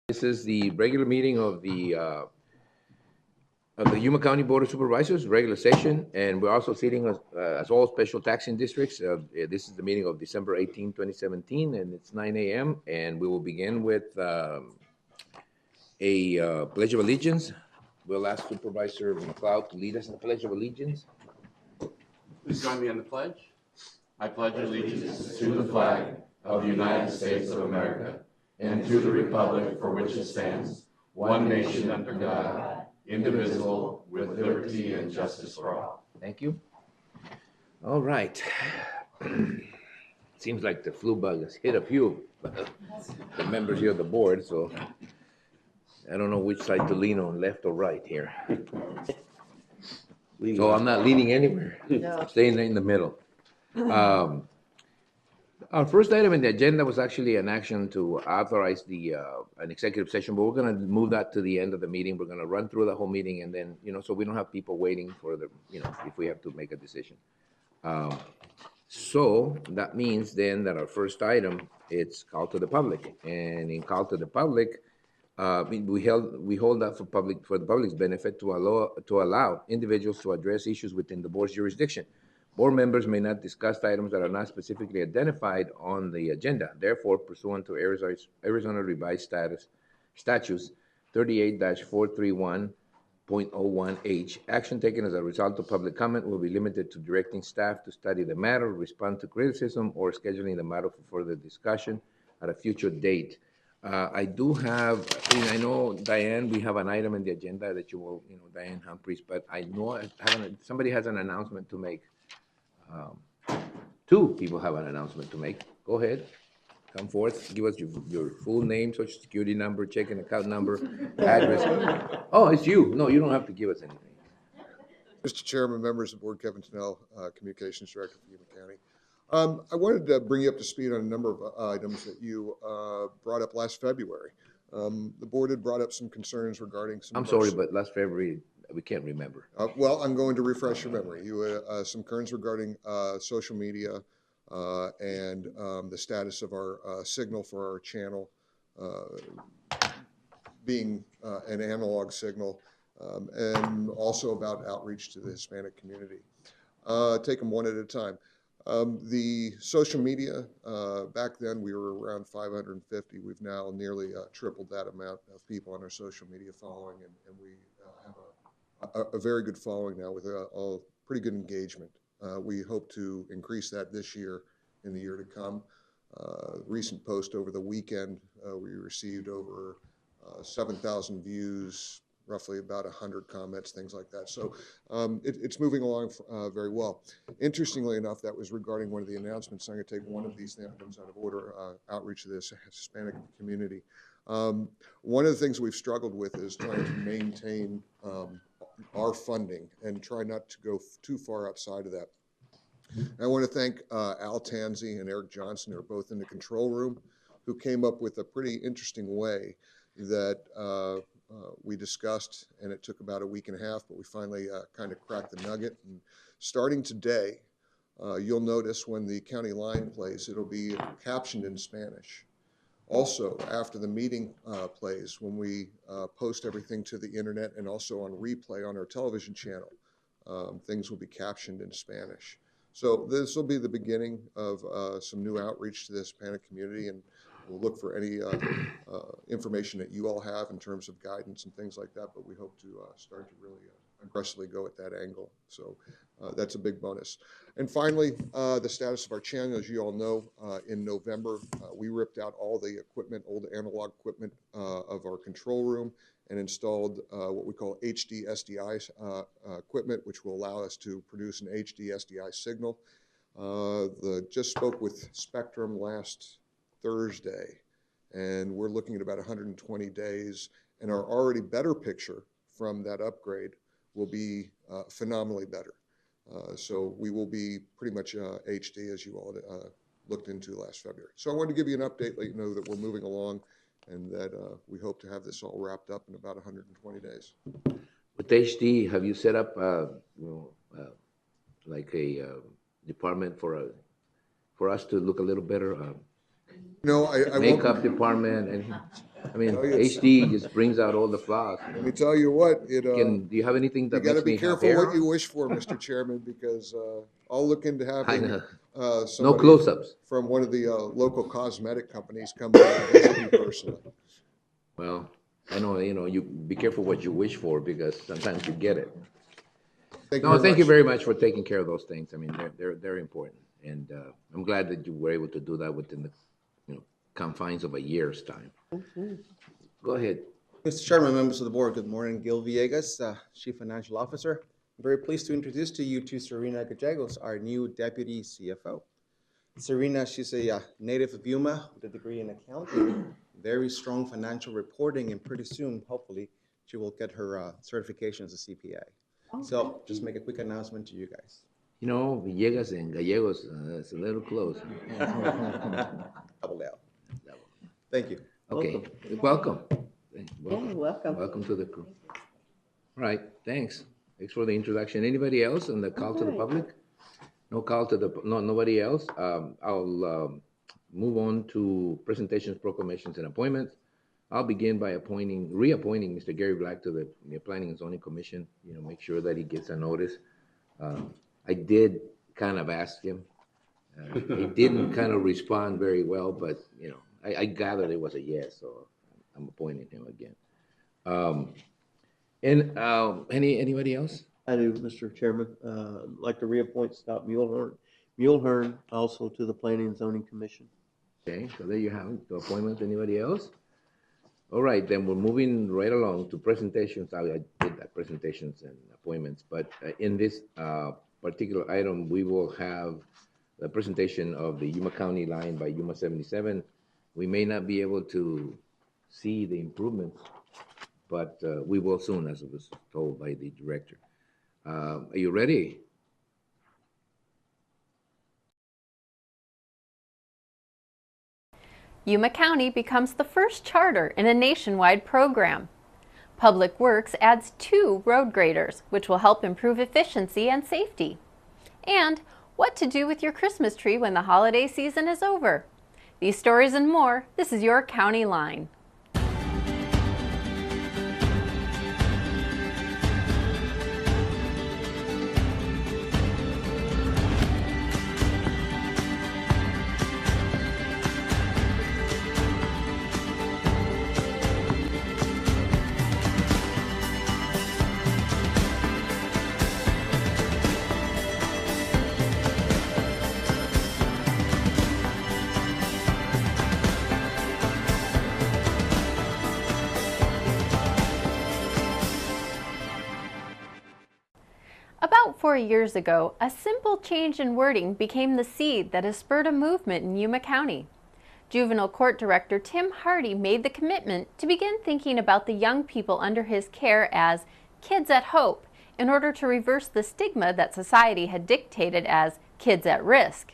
This is the regular meeting of the Yuma County Board of Supervisors, regular session, and we're also sitting as all special taxing districts. This is the meeting of December 18, 2017, and it's 9 a.m., and we will begin with a Pledge of Allegiance. We'll ask Supervisor McLeod to lead us in the Pledge of Allegiance. Please join me in the pledge. I pledge allegiance to the flag of the United States of America and to the republic for which it stands, one nation under God, indivisible, with liberty and justice for all. Thank you. All right. Seems like the flu bug has hit a few the members here of the board, so I don't know which side to lean on, left or right here. So I'm not leaning anywhere. No. I'm staying in the middle. Our first item in the agenda was actually an action to authorize an executive session, but we're going to move that to the end of the meeting. We're going to run through the whole meeting, and then, so we don't have people waiting for if we have to make a decision. So that means then that our first item, it's call to the public, and in call to the public, we hold that for the public's benefit to allow individuals to address issues within the board's jurisdiction. Board members may not discuss items that are not specifically identified on the agenda. Therefore, pursuant to Arizona Revised Statutes 38-431.01H, action taken as a result of public comment will be limited to directing staff to study the matter, respond to criticism, or scheduling the matter for further discussion at a future date. I know, Diane, we have an item in the agenda that you will, Diane Humphreys, but I know somebody has an announcement to make. Two people have an announcement to make. Go ahead. Come forth. Give us your full name, social security number, checking account number, address. Oh, it's you. No, you don't have to give us anything. Mr. Chairman, members of the board, Kevin Tennell, Communications Director for Yuma County. I wanted to bring you up to speed on a number of items that you brought up last February. The board had brought up some concerns regarding some. I'm sorry, but last February, we can't remember. Well, I'm going to refresh your memory. You had some concerns regarding social media and the status of our signal for our channel being an analog signal, and also about outreach to the Hispanic community. Take them one at a time. The social media, back then we were around 550. We've now nearly tripled that amount of people on our social media following, and we have a very good following now with a pretty good engagement. We hope to increase that this year in the year to come. Recent post over the weekend, we received over 7,000 views, roughly about 100 comments, things like that. So it's moving along very well. Interestingly enough, that was regarding one of the announcements. I'm going to take one of these items out of order, outreach to this Hispanic community. One of the things we've struggled with is trying to maintain our funding and try not to go too far outside of that. I want to thank Al Tanzi and Eric Johnson, who are both in the control room, who came up with a pretty interesting way that we discussed, and it took about a week and a half, but we finally kind of cracked the nugget. And starting today, you'll notice when the county line plays, it'll be captioned in Spanish. Also, after the meeting plays, when we post everything to the internet and also on replay on our television channel, things will be captioned in Spanish. So this will be the beginning of some new outreach to the Hispanic community, and we'll look for any information that you all have in terms of guidance and things like that, but we hope to start to really aggressively go at that angle. So that's a big bonus. And finally, the status of our channel. As you all know, in November, we ripped out all the equipment, old analog equipment of our control room, and installed what we call HD SDI equipment, which will allow us to produce an HD SDI signal. Just spoke with Spectrum last Thursday, and we're looking at about 120 days, and our already better picture from that upgrade will be phenomenally better. So we will be pretty much HD, as you all looked into last February. So I wanted to give you an update, let you know that we're moving along, and that we hope to have this all wrapped up in about 120 days. With HD, have you set up like a department for us to look a little better? No, I Makeup won't. department and I mean, Oh, it's- HD just brings out all the flaws. Let me tell you what, Do you have anything you that got to makes be me have careful hair what you on? wish for, Mr. Chairman, because I'll look into I having know. No somebody close-ups. from one of the local cosmetic companies come by and visit me personally. Well, I know, you be careful what you wish for because sometimes you get it. Thank you No, very thank you much. very much for taking care of those things. I mean, they're important. And I'm glad that you were able to do that within the, confines of a year's time. Go ahead. Mr. Chairman, members of the board, good morning. Gil Villegas, Chief Financial Officer. I'm very pleased to introduce to you to Serena Gallegos, our new Deputy CFO. Serena, she's a native of Yuma with a degree in accounting, very strong financial reporting, and pretty soon, hopefully, she will get her certification as a CPA. So just make a quick announcement to you guys. Villegas and Gallegos, it's a little close. Double L. Thank you. Okay, welcome. welcome. Welcome to the crew. All right, thanks. Thanks for the introduction. Anybody else on the call to the public? No call to nobody else. I'll move on to presentations, proclamations, and appointments. I'll begin by reappointing Mr. Gary Black to the Planning and Zoning Commission. Make sure that he gets a notice. I did kind of ask him. He didn't kind of respond very well, but I gathered it was a yes, so I'm appointing him again. Anybody else? I do, Mr. Chairman. I'd like to reappoint Scott Mulehern also to the Planning and Zoning Commission. Okay, so there you have it, the appointment. Anybody else? All right, then we're moving right along to presentations. I did that, presentations and appointments, but in this particular item, we will have the presentation of the Yuma County line by Yuma 77. We may not be able to see the improvements, but we will soon, as it was told by the director. Are you ready? Yuma County becomes the first charter in a nationwide program. Public Works adds 2 road graders, which will help improve efficiency and safety. And what to do with your Christmas tree when the holiday season is over. These stories and more, this is your County Line. About 4 years ago, a simple change in wording became the seed that has spurred a movement in Yuma County. Juvenile Court Director Tim Hardy made the commitment to begin thinking about the young people under his care as kids at hope in order to reverse the stigma that society had dictated as kids at risk.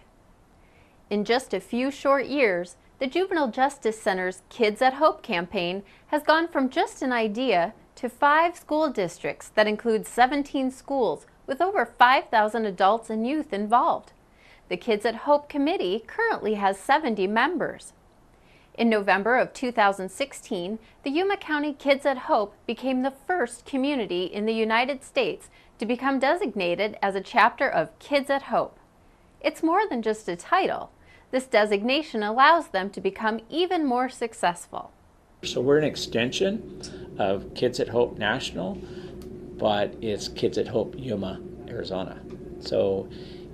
In just a few short years, the Juvenile Justice Center's Kids at Hope campaign has gone from just an idea to 5 school districts that include 17 schools with over 5,000 adults and youth involved. The Kids at Hope Committee currently has 70 members. In November of 2016, the Yuma County Kids at Hope became the first community in the United States to become designated as a chapter of Kids at Hope. It's more than just a title. This designation allows them to become even more successful. So we're an extension of Kids at Hope National, but it's Kids at Hope Yuma, Arizona. So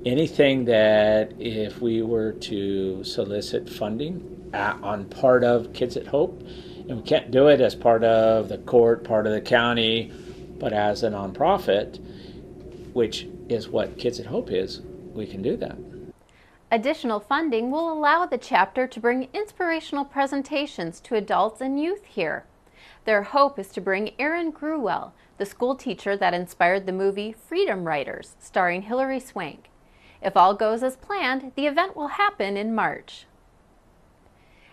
anything that if we were to solicit funding on part of Kids at Hope, and we can't do it as part of the court, part of the county, but as a nonprofit, which is what Kids at Hope is, we can do that. Additional funding will allow the chapter to bring inspirational presentations to adults and youth here. Their hope is to bring Erin Gruwell, the school teacher that inspired the movie Freedom Writers, starring Hilary Swank. If all goes as planned, the event will happen in March.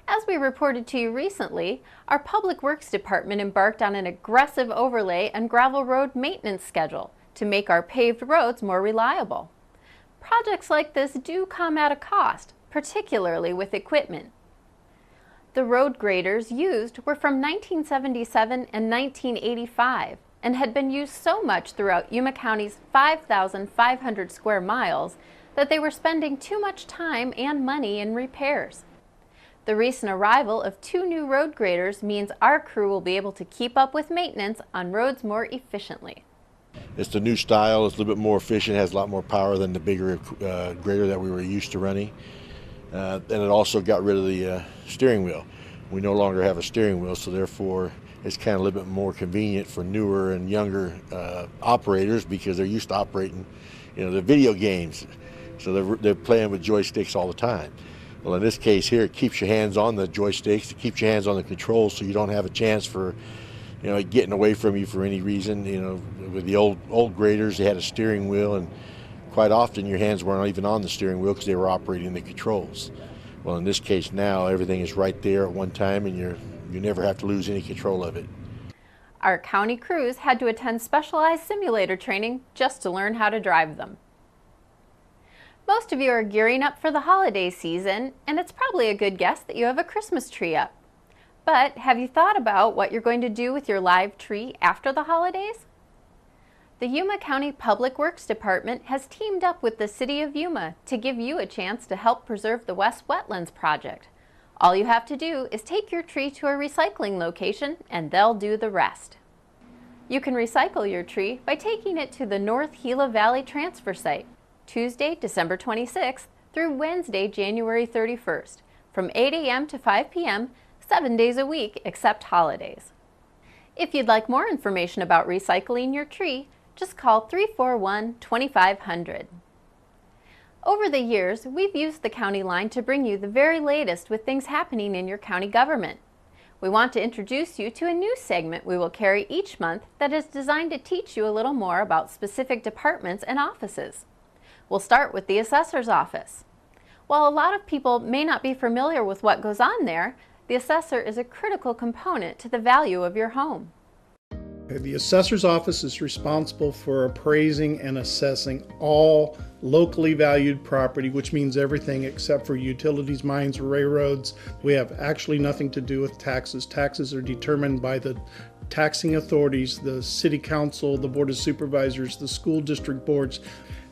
As we reported to you recently, our Public Works Department embarked on an aggressive overlay and gravel road maintenance schedule to make our paved roads more reliable. Projects like this do come at a cost, particularly with equipment. The road graders used were from 1977 and 1985 and had been used so much throughout Yuma County's 5,500 square miles that they were spending too much time and money in repairs. The recent arrival of 2 new road graders means our crew will be able to keep up with maintenance on roads more efficiently. It's the new style. It's a little bit more efficient, has a lot more power than the bigger grader that we were used to running. And it also got rid of the steering wheel. We no longer have a steering wheel, so therefore it's kind of a little bit more convenient for newer and younger operators because they're used to operating, the video games. So they're playing with joysticks all the time. Well, in this case here, it keeps your hands on the joysticks, it keeps your hands on the controls, so you don't have a chance for, getting away from you for any reason. With the old graders, they had a steering wheel, and quite often your hands weren't even on the steering wheel because they were operating the controls. Well, in this case now, everything is right there at one time, and you never have to lose any control of it. Our county crews had to attend specialized simulator training just to learn how to drive them. Most of you are gearing up for the holiday season, and it's probably a good guess that you have a Christmas tree up. But have you thought about what you're going to do with your live tree after the holidays? The Yuma County Public Works Department has teamed up with the City of Yuma to give you a chance to help preserve the West Wetlands Project. All you have to do is take your tree to a recycling location and they'll do the rest. You can recycle your tree by taking it to the North Gila Valley Transfer Site, Tuesday, December 26th through Wednesday, January 31st, from 8 a.m. to 5 p.m., 7 days a week except holidays. If you'd like more information about recycling your tree, just call 341-2500. Over the years, we've used the county line to bring you the very latest with things happening in your county government. We want to introduce you to a new segment we will carry each month that is designed to teach you a little more about specific departments and offices. We'll start with the assessor's office. While a lot of people may not be familiar with what goes on there, the assessor is a critical component to the value of your home. The assessor's office is responsible for appraising and assessing all locally valued property, which means everything except for utilities, mines, railroads. We have actually nothing to do with taxes. Taxes are determined by the taxing authorities, the city council, the board of supervisors, the school district boards.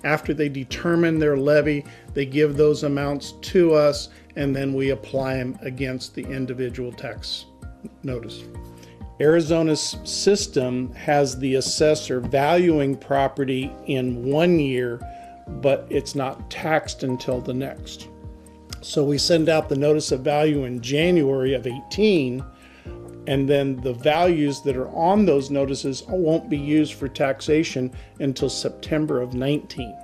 After they determine their levy, they give those amounts to us, and then we apply them against the individual tax notice. Arizona's system has the assessor valuing property in 1 year, but it's not taxed until the next. So we send out the notice of value in January of 18, and then the values that are on those notices won't be used for taxation until September of 19.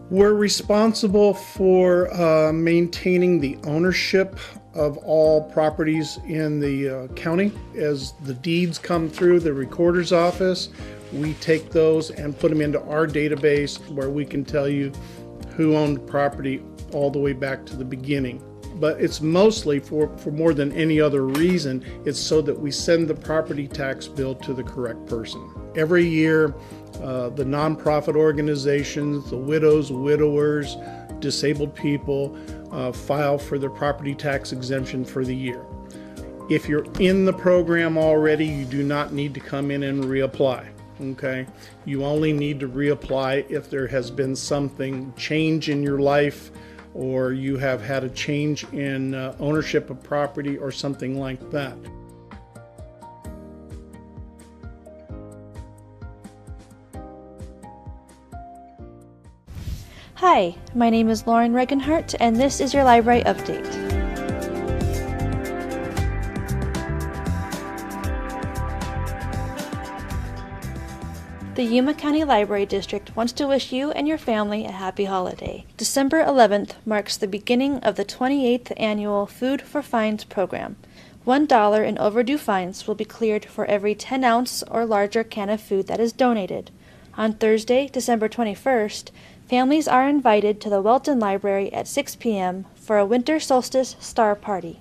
We're responsible for maintaining the ownership of all properties in the county. As the deeds come through the recorder's office, we take those and put them into our database where we can tell you who owned property all the way back to the beginning. But it's mostly for more than any other reason, it's so that we send the property tax bill to the correct person. Every year, the nonprofit organizations, the widows, widowers, disabled people file for their property tax exemption for the year. If you're in the program already, you do not need to come in and reapply. Okay, you only need to reapply if there has been something change in your life, or you have had a change in ownership of property or something like that. Hi, my name is Lauren Regenhart, and this is your library update. The Yuma County Library District wants to wish you and your family a happy holiday. December 11th marks the beginning of the 28th annual Food for Fines program. $1 in overdue fines will be cleared for every 10-ounce or larger can of food that is donated. On Thursday, December 21st, families are invited to the Welton Library at 6 p.m. for a winter solstice star party.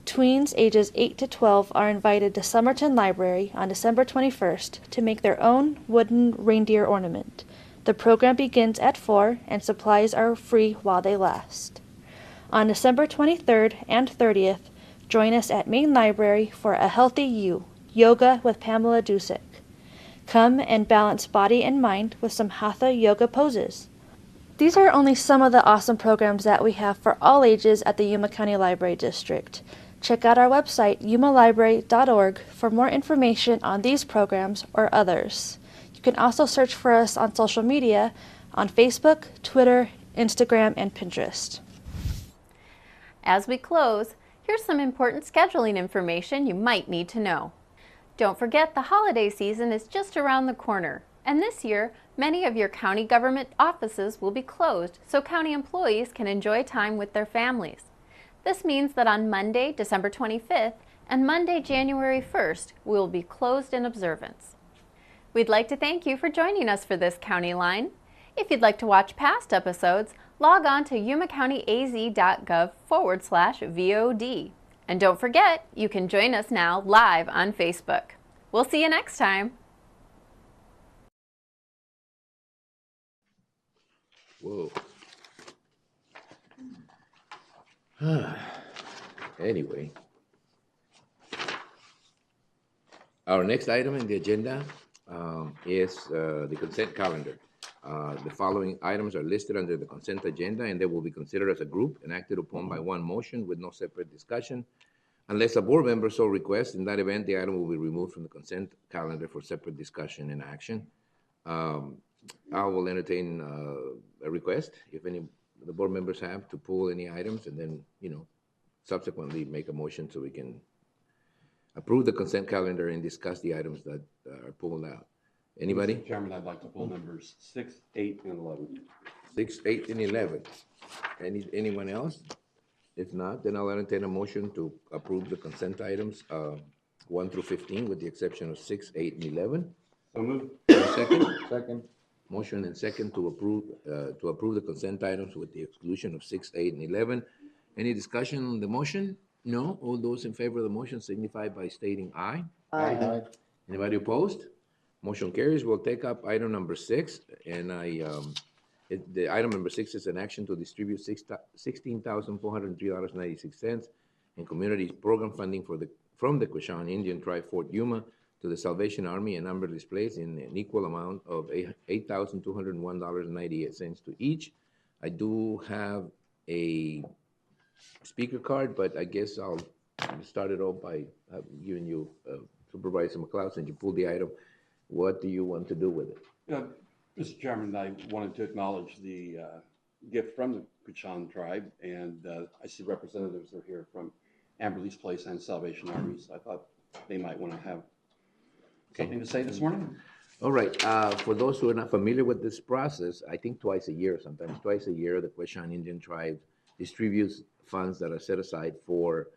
Tweens ages 8 to 12 are invited to Somerton Library on December 21st to make their own wooden reindeer ornament. The program begins at 4 and supplies are free while they last. On December 23rd and 30th, Join us at Main Library for A Healthy You, Yoga with Pamela Dusick. Come and balance body and mind with some Hatha yoga poses. These are only some of the awesome programs that we have for all ages at the Yuma County Library District. Check out our website, yumalibrary.org, for more information on these programs or others. You can also search for us on social media on Facebook, Twitter, Instagram, and Pinterest. As we close, here's some important scheduling information you might need to know. Don't forget the holiday season is just around the corner, and this year, many of your county government offices will be closed so county employees can enjoy time with their families. This means that on Monday, December 25th, and Monday, January 1st, we will be closed in observance. We'd like to thank you for joining us for this County Line. If you'd like to watch past episodes, log on to yumacountyaz.gov/VOD. And don't forget, you can join us now live on Facebook. We'll see you next time. Whoa. Anyway, our next item in the agenda is the consent calendar. The following items are listed under the consent agenda, and they will be considered as a group and acted upon by one motion with no separate discussion. Unless a board member so requests, in that event, the item will be removed from the consent calendar for separate discussion and action. I will entertain a request, if any of the board members have, to pull any items, and then, subsequently make a motion so we can approve the consent calendar and discuss the items that are pulled out. Anybody? Mr. Chairman, I'd like to pull numbers 6, 8, and 11. 6, 8, and 11. Anyone else? If not, then I'll entertain a motion to approve the consent items 1 through 15, with the exception of 6, 8, and 11. So moved. Second? Second. Motion and second to approve the consent items with the exclusion of 6, 8, and 11. Any discussion on the motion? No. All those in favor of the motion signify by stating aye. Aye. Anybody opposed? Motion carries. We'll take up item number 6, and the item number 6 is an action to distribute $16,403.96 in community program funding from the Quechan Indian Tribe, Fort Yuma, to the Salvation Army, and number displays in an equal amount of $8,201.98 to each. I do have a speaker card, but I guess I'll start it off by giving you Supervisor McLeod, since you pulled the item. What do you want to do with it? Mr. Chairman, I wanted to acknowledge the gift from the Quechan tribe, and I see representatives are here from Amberley's Place and Salvation Army, so I thought they might want to have something to say this morning. All right. For those who are not familiar with this process, I think sometimes twice a year, the Quechan Indian tribe distributes funds that are set aside for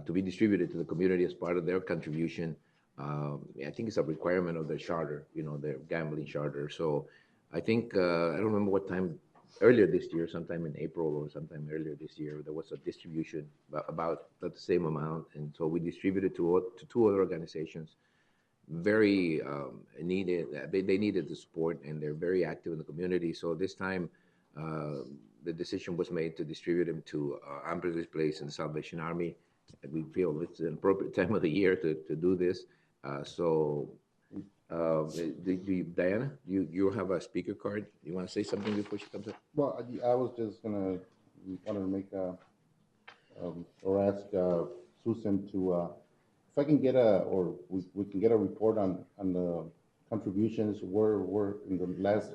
to be distributed to the community as part of their contribution. I think it's a requirement of their charter, their gambling charter. So I think, I don't remember what time, earlier this year, sometime in April or sometime earlier this year, there was a distribution about the same amount. And so we distributed to 2 other organizations. Very needed, they needed the support, and they're very active in the community. So this time, the decision was made to distribute them to Amberley's Place and the Salvation Army. And we feel it's an appropriate time of the year to do this. Diana, you have a speaker card. You want to say something before she comes up? Well, I was just wanted to make or ask Susan to, if I can get we can get a report on the contributions, where in the last,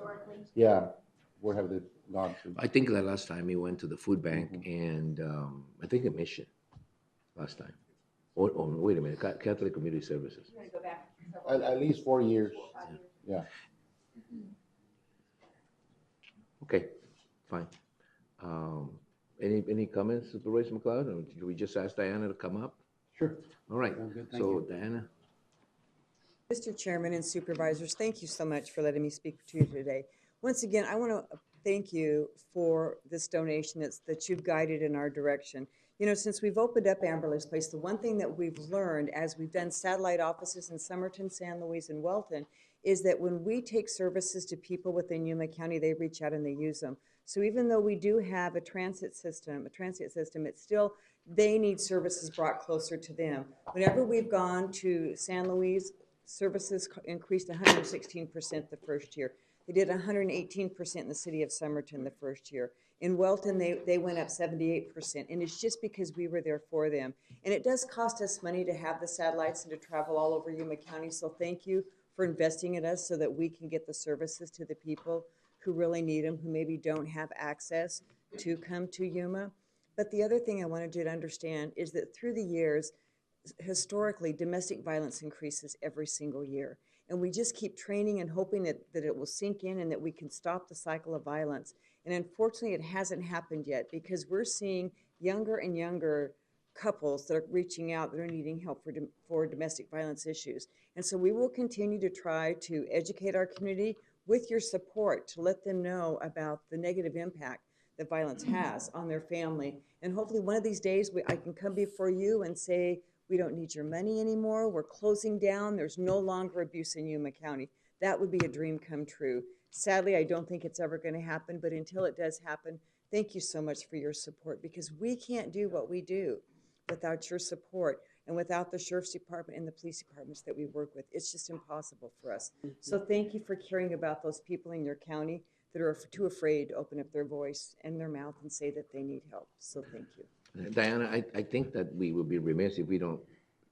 where have they gone to? I think the last time he went to the food bank, and I think a mission last time. Oh, wait a minute, Catholic Community Services. Go back. At least 4 years. Yeah. Okay, fine. Any comments, Supervisor McLeod, or do we just ask Diana to come up? Sure. All right, so Diana. Mr. Chairman and Supervisors, thank you so much for letting me speak to you today. Once again, I want to thank you for this donation that you've guided in our direction. Since we've opened up Amberley's Place, the one thing that we've learned as we've done satellite offices in Somerton, San Luis, and Welton is that when we take services to people within Yuma County, they reach out and they use them. So even though we do have a transit system, it's still, they need services brought closer to them. Whenever we've gone to San Luis, services increased 116% the first year. They did 118% in the city of Somerton the first year. In Welton, they went up 78%, and it's just because we were there for them. And it does cost us money to have the satellites and to travel all over Yuma County, so thank you for investing in us so that we can get the services to the people who really need them, who maybe don't have access to come to Yuma. But the other thing I wanted you to understand is that through the years, historically, domestic violence increases every single year. And we just keep training and hoping that it will sink in and that we can stop the cycle of violence. And unfortunately, it hasn't happened yet because we're seeing younger and younger couples that are reaching out that are needing help for domestic violence issues. And so we will continue to try to educate our community with your support to let them know about the negative impact that violence has on their family. And hopefully one of these days I can come before you and say, we don't need your money anymore. We're closing down. There's no longer abuse in Yuma County. That would be a dream come true. Sadly, I don't think it's ever going to happen, but until it does happen, thank you so much for your support because we can't do what we do without your support and without the Sheriff's Department and the police departments that we work with. It's just impossible for us. So thank you for caring about those people in your county that are too afraid to open up their voice and their mouth and say that they need help. So thank you. Diana, I think that we would be remiss if we don't,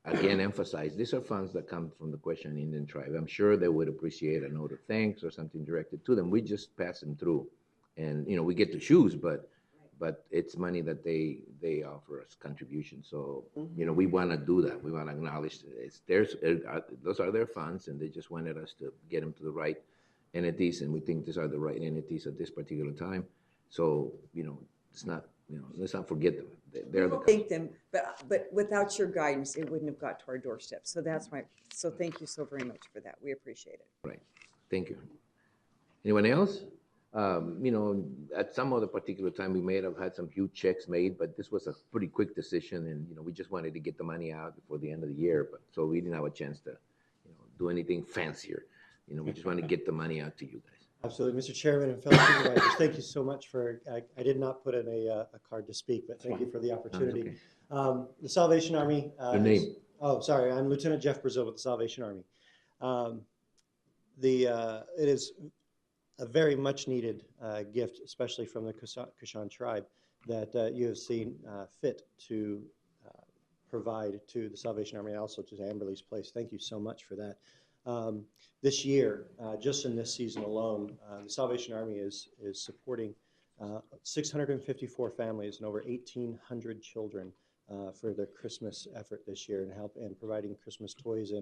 again, emphasize, these are funds that come from the Quechan Indian tribe. I'm sure they would appreciate a note of thanks or something directed to them. We just pass them through. And, we get to choose, but it's money that they offer us contributions. So, we want to do that. We want to acknowledge it's theirs. Those are their funds, and they just wanted us to get them to the right entities, and we think these are the right entities at this particular time. So, it's not, let's not forget them. They're the thank them, but without your guidance, it wouldn't have got to our doorstep. So so thank you so very much for that. We appreciate it. Right. Thank you. Anyone else? At some other particular time, we may have had some huge checks made, but this was a pretty quick decision, and we just wanted to get the money out before the end of the year. But so we didn't have a chance to, do anything fancier. We just want to get the money out to you guys. Absolutely. Mr. Chairman and fellow supervisors, thank you so much for, I did not put in a card to speak, but thank you for the opportunity. Okay. The Salvation Army. Your name? Sorry, I'm Lieutenant Jeff Brazil with the Salvation Army. It is a very much needed gift, especially from the Quechan tribe, that you have seen fit to provide to the Salvation Army and also to Amberley's Place. Thank you so much for that. This year, just in this season alone, the Salvation Army is supporting 654 families and over 1,800 children for their Christmas effort this year and providing Christmas toys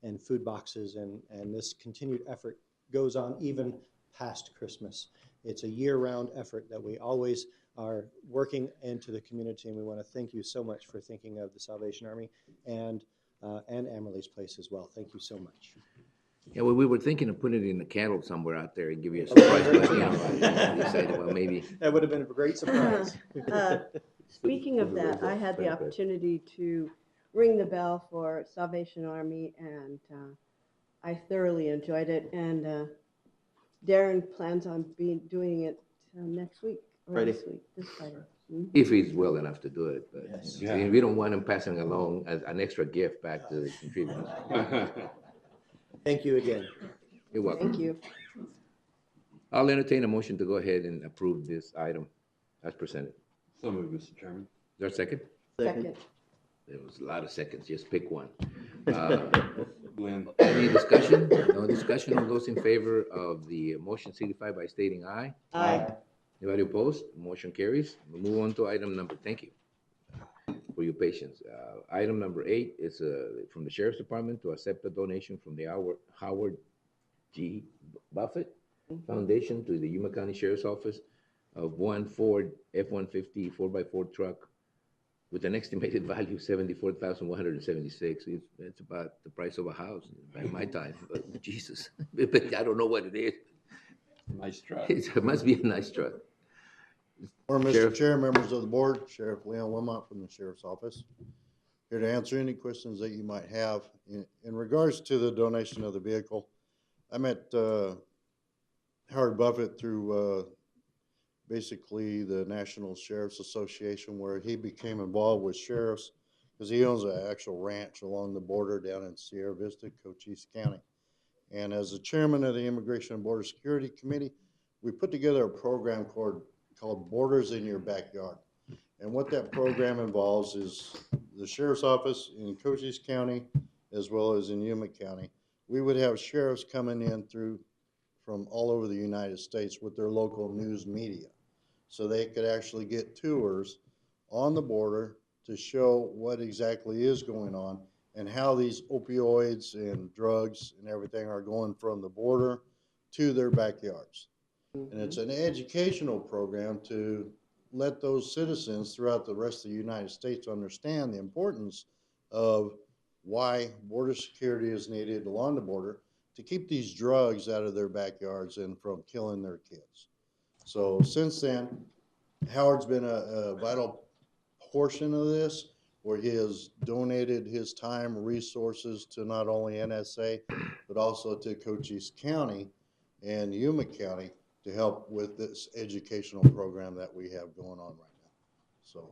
and food boxes. And this continued effort goes on even past Christmas. It's a year-round effort that we always are working into the community, and we want to thank you so much for thinking of the Salvation Army and Amerly's Place as well. Thank you so much. Yeah, well, we were thinking of putting it in the cattle somewhere out there and give you a surprise, but I decided, well, maybe. That would have been a great surprise. Speaking of that, I had the opportunity to ring the bell for Salvation Army, and I thoroughly enjoyed it. And Darren plans on doing it next week or this week, this Friday. Mm-hmm. If he's well enough to do it, but Yes. we don't want him passing along as an extra gift back to the contributors. Thank you again. You're welcome. Thank you. I'll entertain a motion to go ahead and approve this item as presented. So moved, Mr. Chairman. Is there a second? Second. There was a lot of seconds. Just pick one. Glenn. Any discussion? No discussion. All those in favor of the motion signify by stating aye. Aye. Anybody opposed? Motion carries. We'll move on to item number. Thank you for your patience. Item number 8 is from the Sheriff's Department to accept a donation from the Howard G. Buffett Foundation to the Yuma County Sheriff's Office of one Ford F-150 4x4 truck with an estimated value of $74,176. It's about the price of a house by my time. But Jesus, I don't know what it is. Nice truck. It must be a nice truck. Or Mr. Sheriff. Chair, members of the board, Sheriff Leon Wilmot from the Sheriff's Office, here to answer any questions that you might have. In regards to the donation of the vehicle, I met Howard Buffett through basically the National Sheriff's Association, where he became involved with sheriffs because he owns an actual ranch along the border down in Sierra Vista, Cochise County. And as the chairman of the Immigration and Border Security Committee, we put together a program called Borders in Your Backyard. And what that program involves is the sheriff's office in Cochise County, as well as in Yuma County. We would have sheriffs coming in from all over the United States with their local news media. So they could actually get tours on the border to show what exactly is going on and how these opioids and drugs and everything are going from the border to their backyards. And it's an educational program to let those citizens throughout the rest of the United States understand the importance of why border security is needed along the border to keep these drugs out of their backyards and from killing their kids. So since then, Howard's been a vital portion of this, where he has donated his time, resources to not only NSA, but also to Cochise County and Yuma County to help with this educational program that we have going on right now. So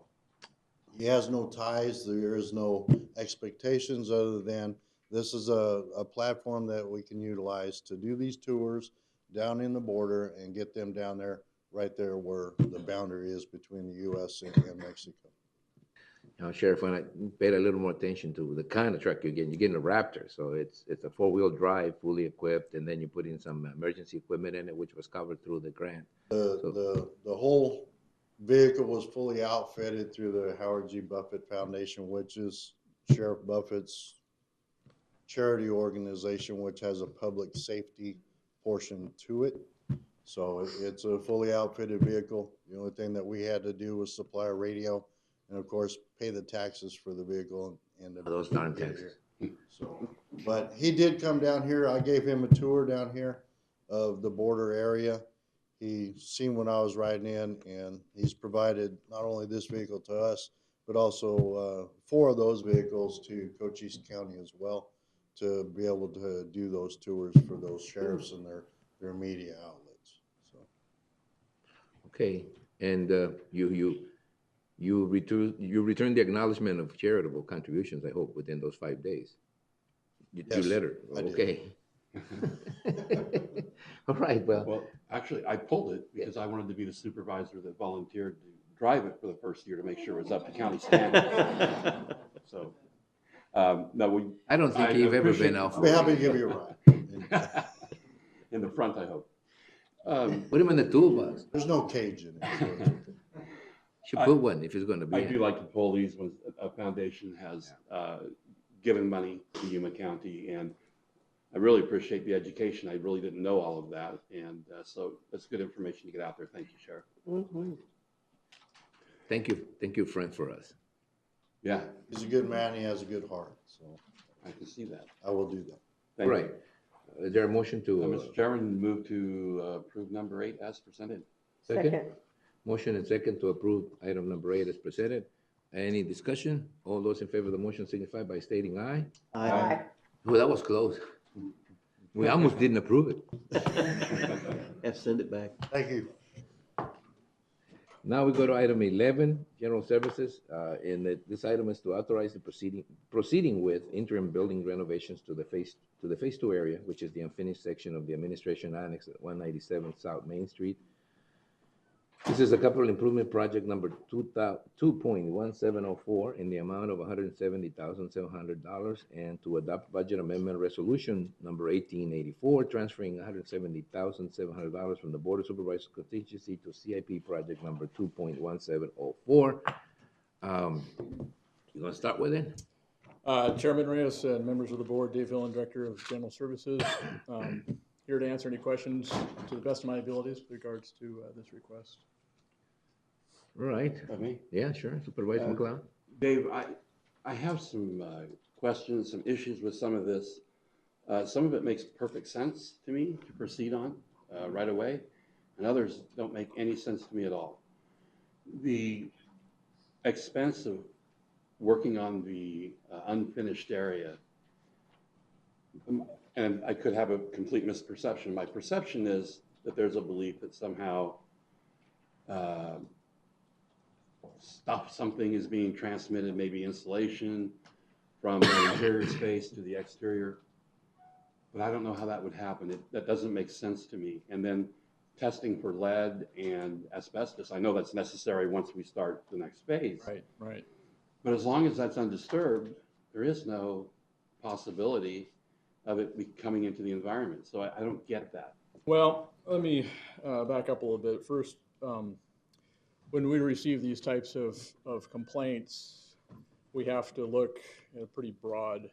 he has no ties, there is no expectations other than this is a platform that we can utilize to do these tours down in the border and get them down there, right there where the boundary is between the U.S. and Mexico. Now, Sheriff, when I paid a little more attention to the kind of truck you're getting a Raptor. So it's a four-wheel drive, fully equipped, and then you put in some emergency equipment in it, which was covered through the grant. The whole vehicle was fully outfitted through the Howard G. Buffett Foundation, which is Sheriff Buffett's charity organization, which has a public safety portion to it. So it's a fully outfitted vehicle. The only thing that we had to do was supply a radio and, of course, pay the taxes for the vehicle. And those darn taxes. So, but he did come down here. I gave him a tour down here of the border area. He seen when I was riding in, and he's provided not only this vehicle to us, but also 4 of those vehicles to Cochise County as well, to be able to do those tours for those sheriffs and their media outlets. So. Okay, and you return the acknowledgement of charitable contributions, I hope, within those 5 days. Your Yes, letter. I did. Okay. All right. Well, actually, I pulled it because I wanted to be the supervisor that volunteered to drive it for the first year to make sure it was up to county standard. So, no, I don't think you've ever been out. I'll be happy to give you a ride. In the front, I hope. Put him in the toolbox. There's no cage in it. Should put one if it's going to be. I do like to pull these ones. A foundation has given money to Yuma County, and I really appreciate the education. I really didn't know all of that, and so that's good information to get out there. Thank you, Sheriff. Mm-hmm. Thank you, friend, for us. Yeah, He's a good man. He has a good heart. So I can see that. I will do that. Thank Right. Is there a motion to? Mr. Chairman, move to approve number 8 as presented. Second. Motion and second to approve item number 8 as presented. Any discussion? All those in favor of the motion signify by stating aye. Aye. Well, that was close. We almost didn't approve it. Have to send it back. Thank you. Now we go to item 11, general services. This item is to authorize the proceeding with interim building renovations to the phase 2 area, which is the unfinished section of the administration annex at 197 South Main Street. This is a capital improvement project number 2.1704 in the amount of $170,700, and to adopt budget amendment resolution number 1884, transferring $170,700 from the Board of Supervisors contingency to CIP project number 2.1704. You gonna start with it? Chairman Reyes and members of the board, Dave Villan, Director of General Services, here to answer any questions to the best of my abilities with regards to this request. All right. Me? Yeah, sure. Supervisor McLeod. Dave, I have some questions, some issues with some of this. Some of it makes perfect sense to me to proceed on right away, and others don't make any sense to me at all. The expense of working on the unfinished area, and I could have a complete misperception. My perception is that there's a belief that somehow stuff, something is being transmitted, maybe insulation from the interior space to the exterior. But I don't know how that would happen. That doesn't make sense to me. And then testing for lead and asbestos, I know that's necessary once we start the next phase. Right, right. But as long as that's undisturbed, there is no possibility of it coming into the environment. So I don't get that. Well, let me back up a little bit. First, when we receive these types of complaints, we have to look at a pretty broad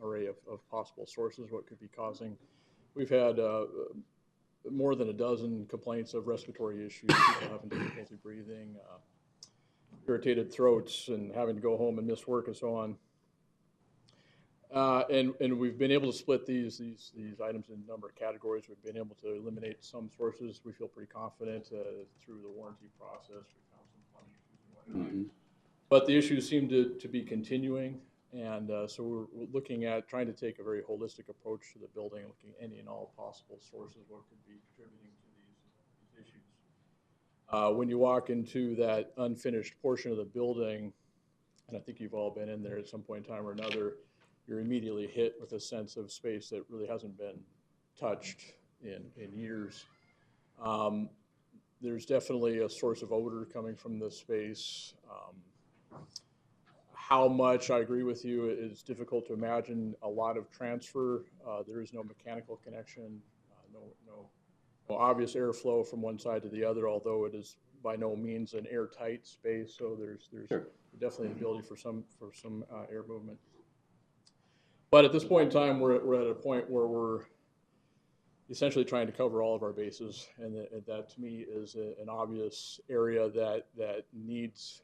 array of possible sources, what could be causing. We've had more than a dozen complaints of respiratory issues, people having difficulty breathing, irritated throats, and having to go home and miss work and so on. And we've been able to split these items in a number of categories. We've been able to eliminate some sources. We feel pretty confident through the warranty process. We found some plumbing issues and whatnot. Mm-hmm. But the issues seem to be continuing. And so we're looking at trying to take a very holistic approach to the building, looking at any and all possible sources, what could be contributing to these issues. When you walk into that unfinished portion of the building, and I think you've all been in there at some point in time or another, you're immediately hit with a sense of space that really hasn't been touched in years. There's definitely a source of odor coming from this space. How much, I agree with you, it's difficult to imagine a lot of transfer. There is no mechanical connection, no obvious airflow from one side to the other, although it is by no means an airtight space, so there's Sure. definitely an ability for some air movement. But at this point in time, we're at a point where we're essentially trying to cover all of our bases, and that to me is an obvious area that needs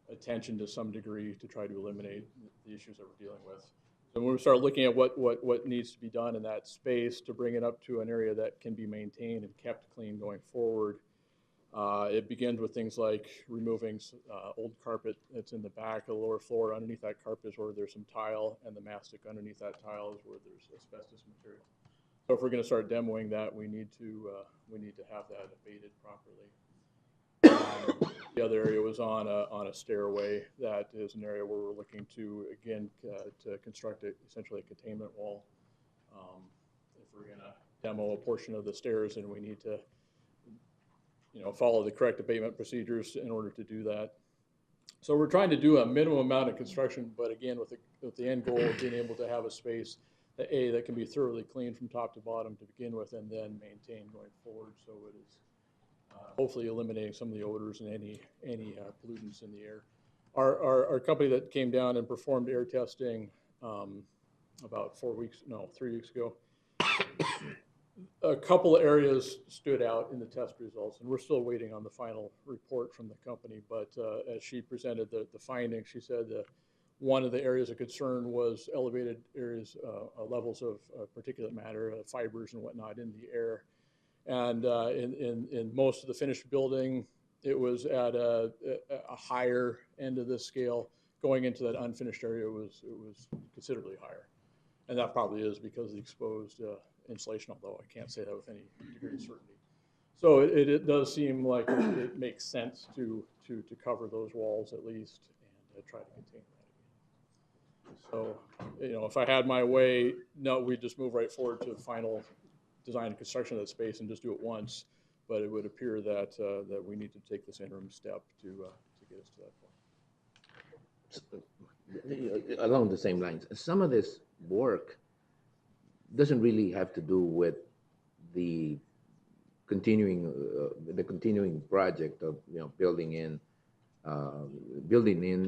attention to some degree to try to eliminate the issues that we're dealing with. So when we start looking at what needs to be done in that space to bring it up to an area that can be maintained and kept clean going forward, it begins with things like removing old carpet that's in the back of the lower floor. Underneath that carpet is where there's some tile, and the mastic underneath that tile is where there's asbestos material. So if we're going to start demoing that, we need to have that abated properly. The other area was on a stairway. That is an area where we're looking to, again, to construct essentially a containment wall. If we're going to demo a portion of the stairs, then we need to follow the correct abatement procedures in order to do that. So we're trying to do a minimum amount of construction, but again, with the end goal of being able to have a space that can be thoroughly cleaned from top to bottom to begin with, and then maintained going forward. So it is hopefully eliminating some of the odors and any pollutants in the air. Our company that came down and performed air testing about 3 weeks ago, a couple of areas stood out in the test results, and we're still waiting on the final report from the company. But as she presented the findings, she said that one of the areas of concern was elevated areas, levels of particulate matter, fibers and whatnot in the air. And in most of the finished building, it was at a higher end of this scale. Going into that unfinished area, it was considerably higher. And that probably is because of the exposed insulation, although I can't say that with any degree of certainty. So it does seem like it makes sense to cover those walls at least and try to contain that again. So, if I had my way, no, we'd just move right forward to the final design and construction of that space and just do it once. But it would appear that that we need to take this interim step to get us to that point. Along the same lines, some of this work doesn't really have to do with the continuing project of building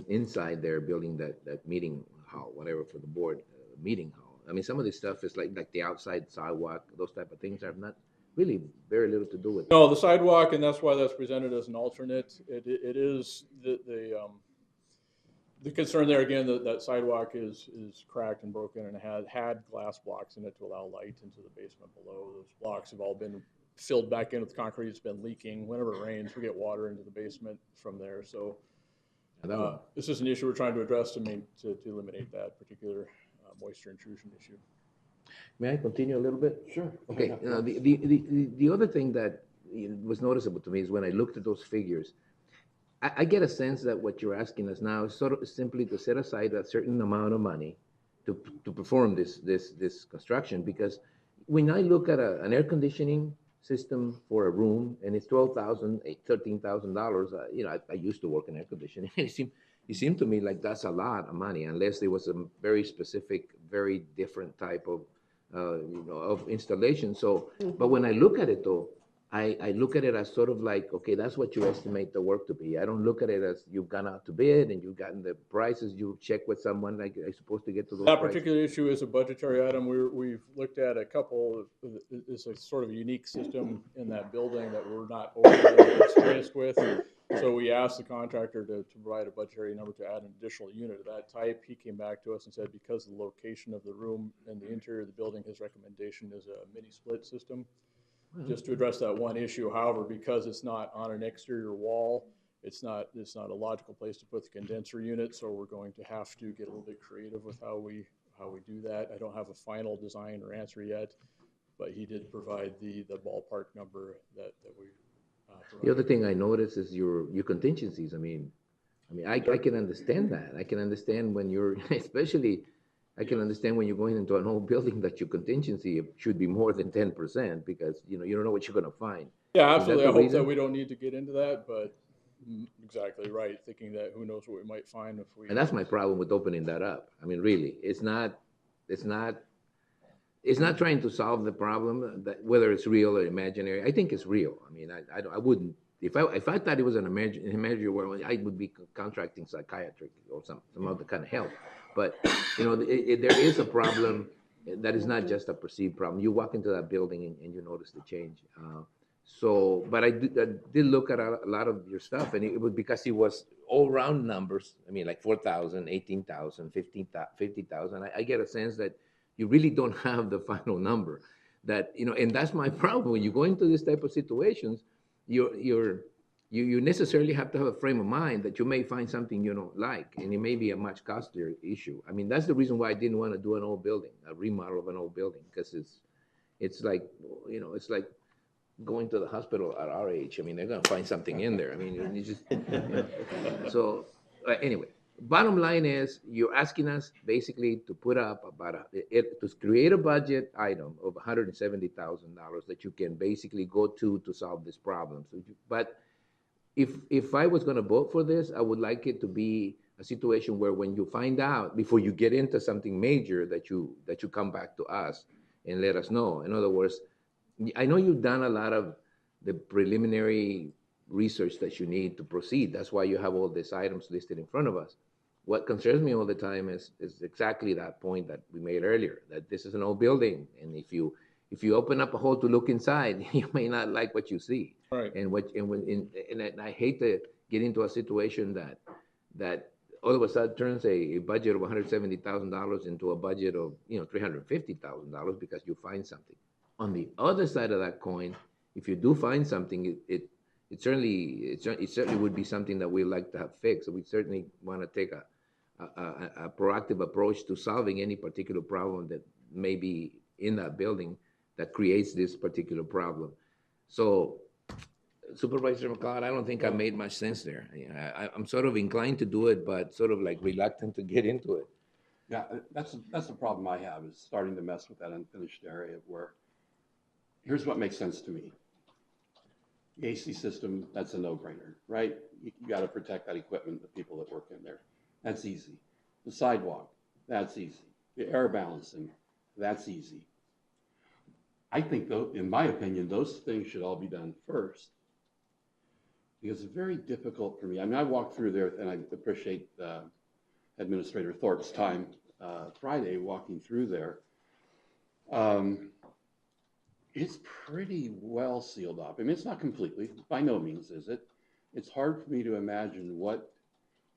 inside there, building that meeting hall, whatever, for the board meeting hall. I mean, some of this stuff is like the outside sidewalk, those type of things have not really very little to do with it. No, the sidewalk, and that's why that's presented as an alternate. It is the concern there again that sidewalk is cracked and broken and had glass blocks in it to allow light into the basement below. Those blocks have all been filled back in with concrete. It's been leaking. Whenever it rains, we get water into the basement from there. So this is an issue we're trying to address to eliminate that particular moisture intrusion issue. May I continue a little bit? Sure. Okay. The other thing that was noticeable to me is when I looked at those figures, I get a sense that what you're asking us now is sort of simply to set aside a certain amount of money to perform this construction, because when I look at an air conditioning system for a room and it's $12,000, $13,000, I used to work in air conditioning. It seemed to me like that's a lot of money, unless there was a very specific, very different type of of installation. So, but when I look at it though, I look at it as sort of like, okay, that's what you estimate the work to be. I don't look at it as you've gone out to bid and you've gotten the prices, you check with someone, like, are you supposed to get to those That prices? particular issue is a budgetary item. We've looked at a couple, it's a sort of a unique system in that building that we're not overly experienced with. So we asked the contractor to provide a budgetary number to add an additional unit of that type. He came back to us and said, because of the location of the room and the interior of the building, his recommendation is a mini split system, just to address that one issue. However, because it's not on an exterior wall, it's not a logical place to put the condenser unit, so we're going to have to get a little bit creative with how we do that. I don't have a final design or answer yet, but he did provide the ballpark number that we The other thing I notice is your contingencies. I mean, I can understand that. I can understand when you're, especially, I can understand when you're going into an old building that your contingency should be more than 10%, because you don't know what you're going to find. Yeah, Is that absolutely. the I hope reason? that we don't need to get into that, but exactly right. Thinking that who knows what we might find if we. And that's my problem with opening that up. I mean, really, it's not trying to solve the problem, that whether it's real or imaginary. I think it's real. I mean, I wouldn't, if I thought it was an imaginary world, I would be contracting psychiatry or some other kind of help. But there is a problem that is not just a perceived problem. You walk into that building and you notice the change. But I did look at a lot of your stuff, and it was because it was all round numbers. I mean, like 4,000, 18,000, 50,000. I get a sense that you really don't have the final number. And that's my problem. When you go into this type of situations, you necessarily have to have a frame of mind that you may find something you don't like, and it may be a much costlier issue. I mean, that's the reason why I didn't want to do an old building, a remodel of an old building, because it's like, it's like going to the hospital at our age. I mean, they're going to find something in there. I mean, you just, So anyway, bottom line is you're asking us basically to put up to create a budget item of $170,000 that you can basically go to solve this problem. But if I was going to vote for this, I would like it to be a situation where when you find out, before you get into something major, that you come back to us and let us know. In other words, I know you've done a lot of the preliminary research that you need to proceed. That's why you have all these items listed in front of us. What concerns me all the time is exactly that point that we made earlier, that this is an old building, and if you open up a hole to look inside, you may not like what you see. Right. And I hate to get into a situation that all of a sudden turns a budget of $170,000 into a budget of $350,000 because you find something. On the other side of that coin, if you do find something, it certainly would be something that we like to have fixed. So we certainly want to take a proactive approach to solving any particular problem that may be in that building that creates this particular problem. So, Supervisor McLeod, I don't think I made much sense there. I'm sort of inclined to do it, but sort of like reluctant to get into it. Yeah, that's the problem I have, is starting to mess with that unfinished area where, here's what makes sense to me. The AC system, that's a no-brainer, right? You got to protect that equipment, the people that work in there. That's easy. The sidewalk, that's easy. The air balancing, that's easy. I think, though, in my opinion, those things should all be done first, because it's very difficult for me. I mean, I walked through there, and I appreciate Administrator Thorpe's time Friday walking through there. It's pretty well sealed up. I mean, it's not completely, by no means is it. It's hard for me to imagine what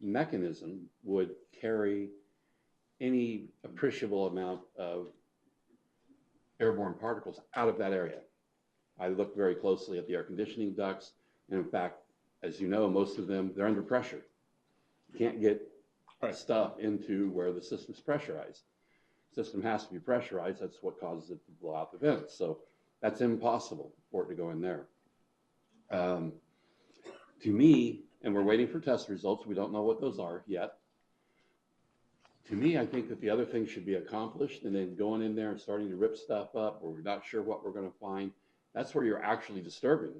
mechanism would carry any appreciable amount of airborne particles out of that area. I looked very closely at the air conditioning ducts, and in fact, as you know, most of them, they're under pressure. You can't get stuff into where the system's pressurized. The system has to be pressurized. That's what causes it to blow out the vents. So that's impossible for it to go in there. To me, and we're waiting for test results, we don't know what those are yet. To me, I think that the other things should be accomplished, and then going in there and starting to rip stuff up, or we're not sure what we're going to find, that's where you're actually disturbing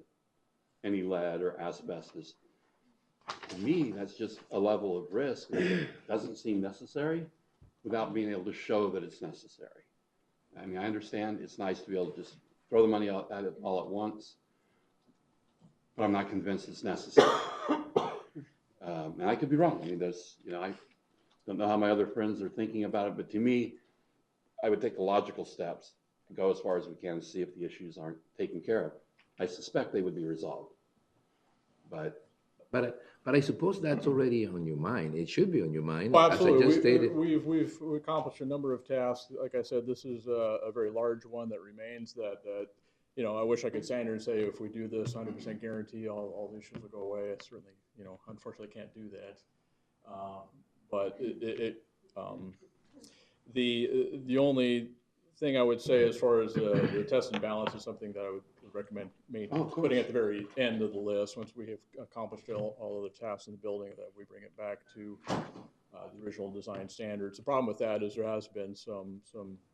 any lead or asbestos. To me, that's just a level of risk that doesn't seem necessary without being able to show that it's necessary. I mean, I understand it's nice to be able to just throw the money out at it all at once, but I'm not convinced it's necessary. And I could be wrong. I mean, there's, you know, I don't know how my other friends are thinking about it, but to me, I would take the logical steps and go as far as we can to see if the issues aren't taken care of. I suspect they would be resolved, but I suppose that's already on your mind. It should be on your mind. Well, As I absolutely. just stated. We've accomplished a number of tasks. Like I said, this is a very large one that remains that, you know, I wish I could stand here and say if we do this 100% guarantee, all the issues will go away. I certainly, you know, unfortunately can't do that. But the only thing I would say as far as the test and balance is something that I would recommend putting at the very end of the list. Once we have accomplished all of the tasks in the building, that we bring it back to the original design standards. The problem with that is there has been some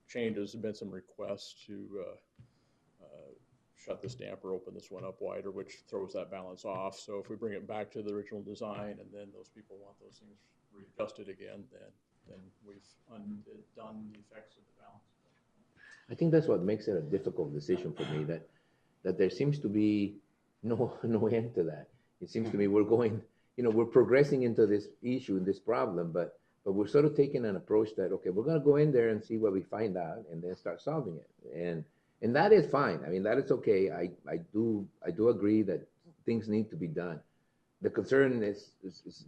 changes, there's been some requests to shut this damper, open this one up wider, which throws that balance off. So if we bring it back to the original design and then those people want those things readjusted again, then we've undone the effects of the balance. I think that's what makes it a difficult decision for me, that there seems to be no end to that. It seems to me we're going, you know, we're progressing into this issue, this problem, but we're sort of taking an approach that, okay, we're going to go in there and see what we find out and then start solving it. And that is fine. I mean, that is okay. I do agree that things need to be done. The concern is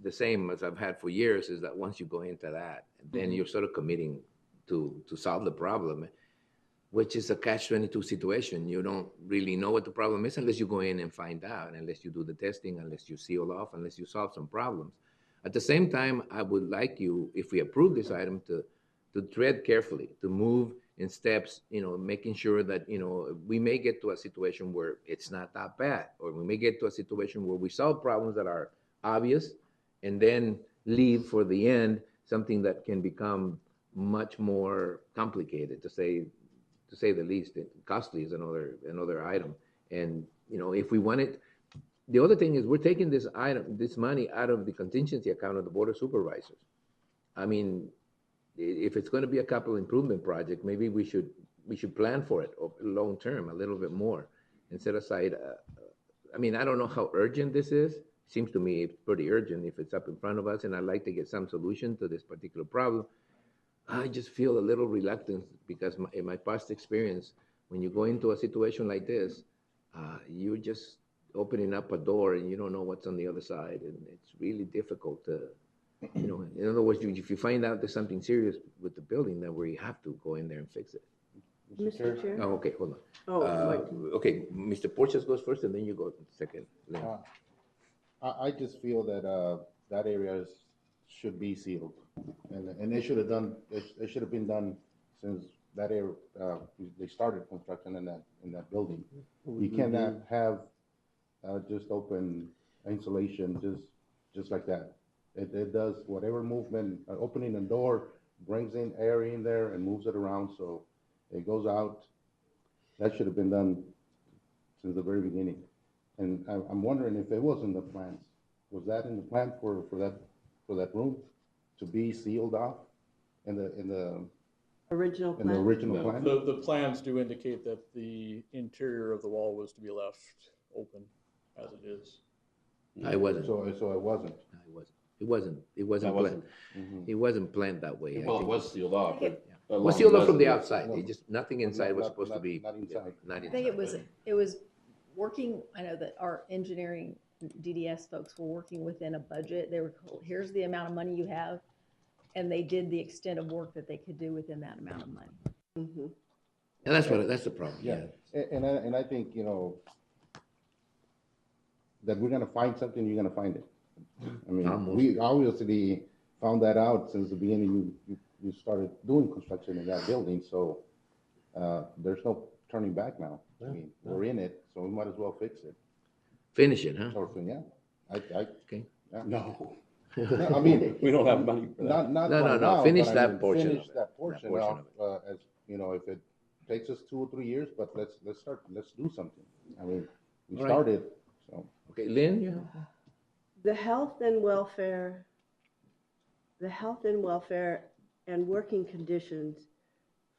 the same as I've had for years, is that once you go into that, then you're sort of committing to solve the problem, which is a catch-22 situation. You don't really know what the problem is unless you go in and find out, unless you do the testing, unless you seal off, unless you solve some problems. At the same time, I would like you, if we approve this item, to tread carefully, to move in steps, you know, making sure that, you know, we may get to a situation where it's not that bad, or we may get to a situation where we solve problems that are obvious and then leave for the end something that can become much more complicated, to say the least. Costly is another item. And, you know, if we want it, the other thing is we're taking this money out of the contingency account of the Board of Supervisors. I mean, if it's going to be a capital improvement project, maybe we should plan for it long term a little bit more and set aside. I mean, I don't know how urgent this is. Seems to me it's pretty urgent if it's up in front of us, and I'd like to get some solution to this particular problem. I just feel a little reluctant because in my past experience, when you go into a situation like this, you're just opening up a door and you don't know what's on the other side, and it's really difficult to. You know, in other words, if you find out there's something serious with the building, then we have to go in there and fix it. Mr. Chair? Oh, okay, hold on. Oh, okay, Mr. Porches goes first, and then you go second. I just feel that that area should be sealed, and they should have done. It should have been done since that area they started construction in that building. You cannot have just open insulation just like that. It does whatever movement, opening a door brings in air in there and moves it around, so it goes out. That should have been done since the very beginning. And I'm wondering if it was in the plans. Was that in the plan for that room to be sealed off in the original plan? In the original plan? The plans do indicate that the interior of the wall was to be left open as it is. I wasn't. So it wasn't. It wasn't planned. It wasn't planned that way. Well, it was sealed off. It was sealed off from the outside. It just nothing inside was supposed to be. Not inside. Not inside. I think it was working. I know that our engineering DDS folks were working within a budget. They were told, here's the amount of money you have, and they did the extent of work that they could do within that amount of money. Mm-hmm. And that's the problem. Yeah, and I think, you know, that we're gonna find something. You're gonna find it. I mean, we obviously found that out since the beginning. You started doing construction in that building, so there's no turning back now. I mean, we're in it, so we might as well fix it. Finish it, huh? Or, yeah, Okay. yeah. No. I mean, We don't have money for that. not No, right no, now, finish but I that mean, portion finish of it. that portion portion of, as, you know, if it takes us 2 or 3 years, but let's do something. I mean, we All right. started, so. Okay, Lynn, you have? The health and welfare, and working conditions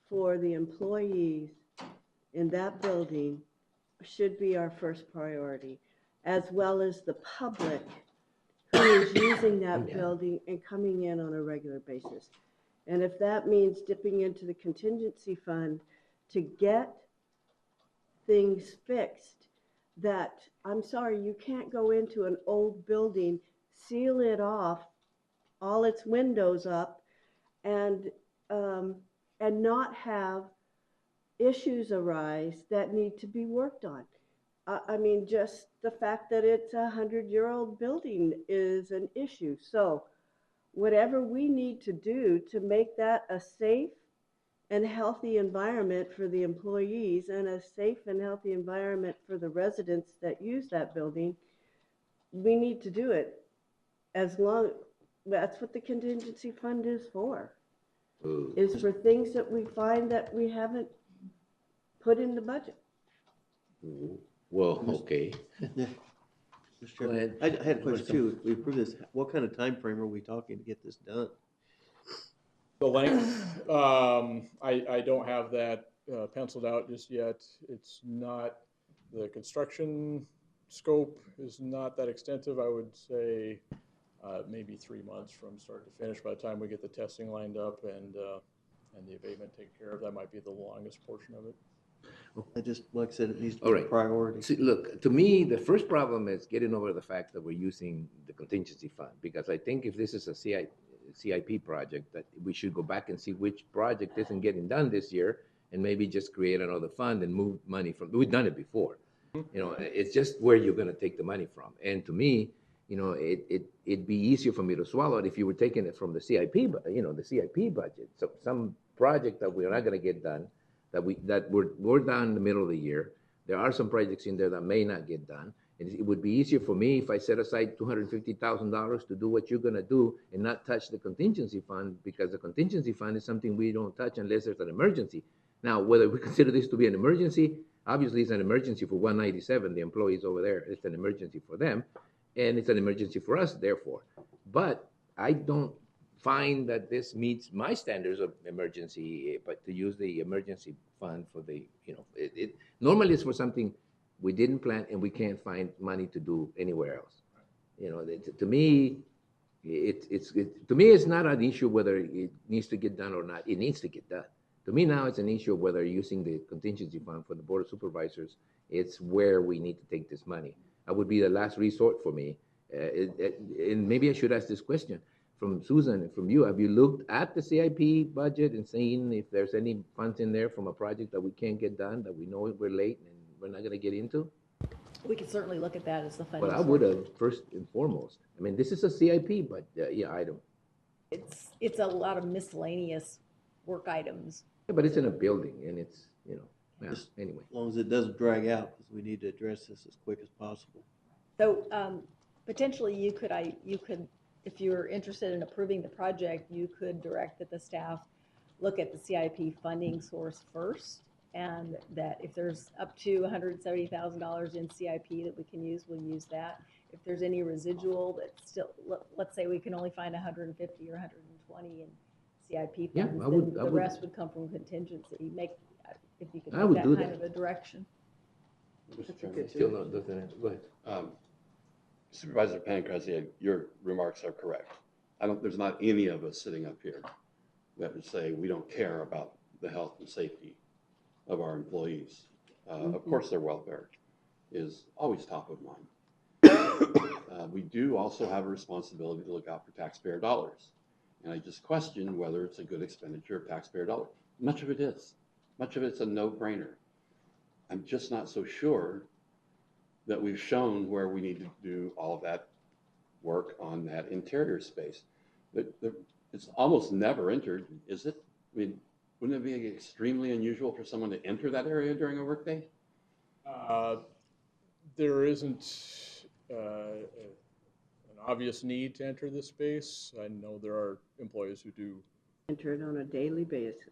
for the employees in that building should be our first priority, as well as the public who is using that building and coming in on a regular basis. And if that means dipping into the contingency fund to get things fixed, that, I'm sorry, you can't go into an old building, seal it off, all its windows up, and not have issues arise that need to be worked on. I mean, just the fact that it's a 100-year-old building is an issue. So whatever we need to do to make that a safe and healthy environment for the employees and a safe and healthy environment for the residents that use that building, we need to do it. That's what the contingency fund is for, is for things that we find that we haven't put in the budget. Well, okay. Yeah. Mr. Chairman, I had a question too. If we approve this, what kind of time frame are we talking to get this done? The length, I don't have that penciled out just yet. It's not, the construction scope is not that extensive. I would say maybe 3 months from start to finish by the time we get the testing lined up and the abatement taken care of. That might be the longest portion of it. I just, like I said, it needs to All be a right. priority. See, look, to me, the first problem is getting over the fact that we're using the contingency fund, because I think if this is a CIP project, that we should go back and see which project isn't getting done this year, and maybe just create another fund and move money from, we've done it before. You know, it's just where you're gonna take the money from. And to me, you know, it'd be easier for me to swallow it if you were taking it from the CIP, the CIP budget. So some project that we're not gonna get done, that we're done in the middle of the year. There are some projects in there that may not get done. It would be easier for me if I set aside $250,000 to do what you're gonna do and not touch the contingency fund, because the contingency fund is something we don't touch unless there's an emergency. Now, whether we consider this to be an emergency, obviously it's an emergency for 197, the employees over there. It's an emergency for them, and it's an emergency for us, therefore. But I don't find that this meets my standards of emergency, but to use the emergency fund for the, normally it's for something we didn't plan and we can't find money to do anywhere else. You know, to me, it's not an issue whether it needs to get done or not. It needs to get done. To me now, it's an issue of whether using the contingency fund for the Board of Supervisors, it's where we need to take this money. That would be the last resort for me. And maybe I should ask this question from Susan and from you. Have you looked at the CIP budget and seen if there's any funds in there from a project that we can't get done, that we know we're late and we're not going to get into? We could certainly look at that as the funding Well, I source. would have first and foremost. I mean, this is a CIP, but item. It's a lot of miscellaneous work items. Yeah, but it's in a building and it's, anyway. As long as it doesn't drag out, because we need to address this as quick as possible. So potentially you could, if you're interested in approving the project, you could direct that the staff look at the CIP funding source first, and that if there's up to $170,000 in CIP that we can use, we'll use that. If there's any residual that's still, let's say we can only find 150 or 120 in CIP funds, then the rest would come from contingency. If you could make that kind of a direction. Mr. Chairman. Still not doesn't it? Go ahead. Supervisor Pancrazzi, your remarks are correct. There's not any of us sitting up here that would say we don't care about the health and safety of our employees. Of course, their welfare is always top of mind. We do also have a responsibility to look out for taxpayer dollars. And I just question whether it's a good expenditure of taxpayer dollars. Much of it is. Much of it's a no-brainer. I'm just not so sure that we've shown where we need to do all of that work on that interior space. It's almost never entered, is it? I mean, wouldn't it be extremely unusual for someone to enter that area during a workday? There isn't an obvious need to enter this space. I know there are employees who do. Enter it on a daily basis.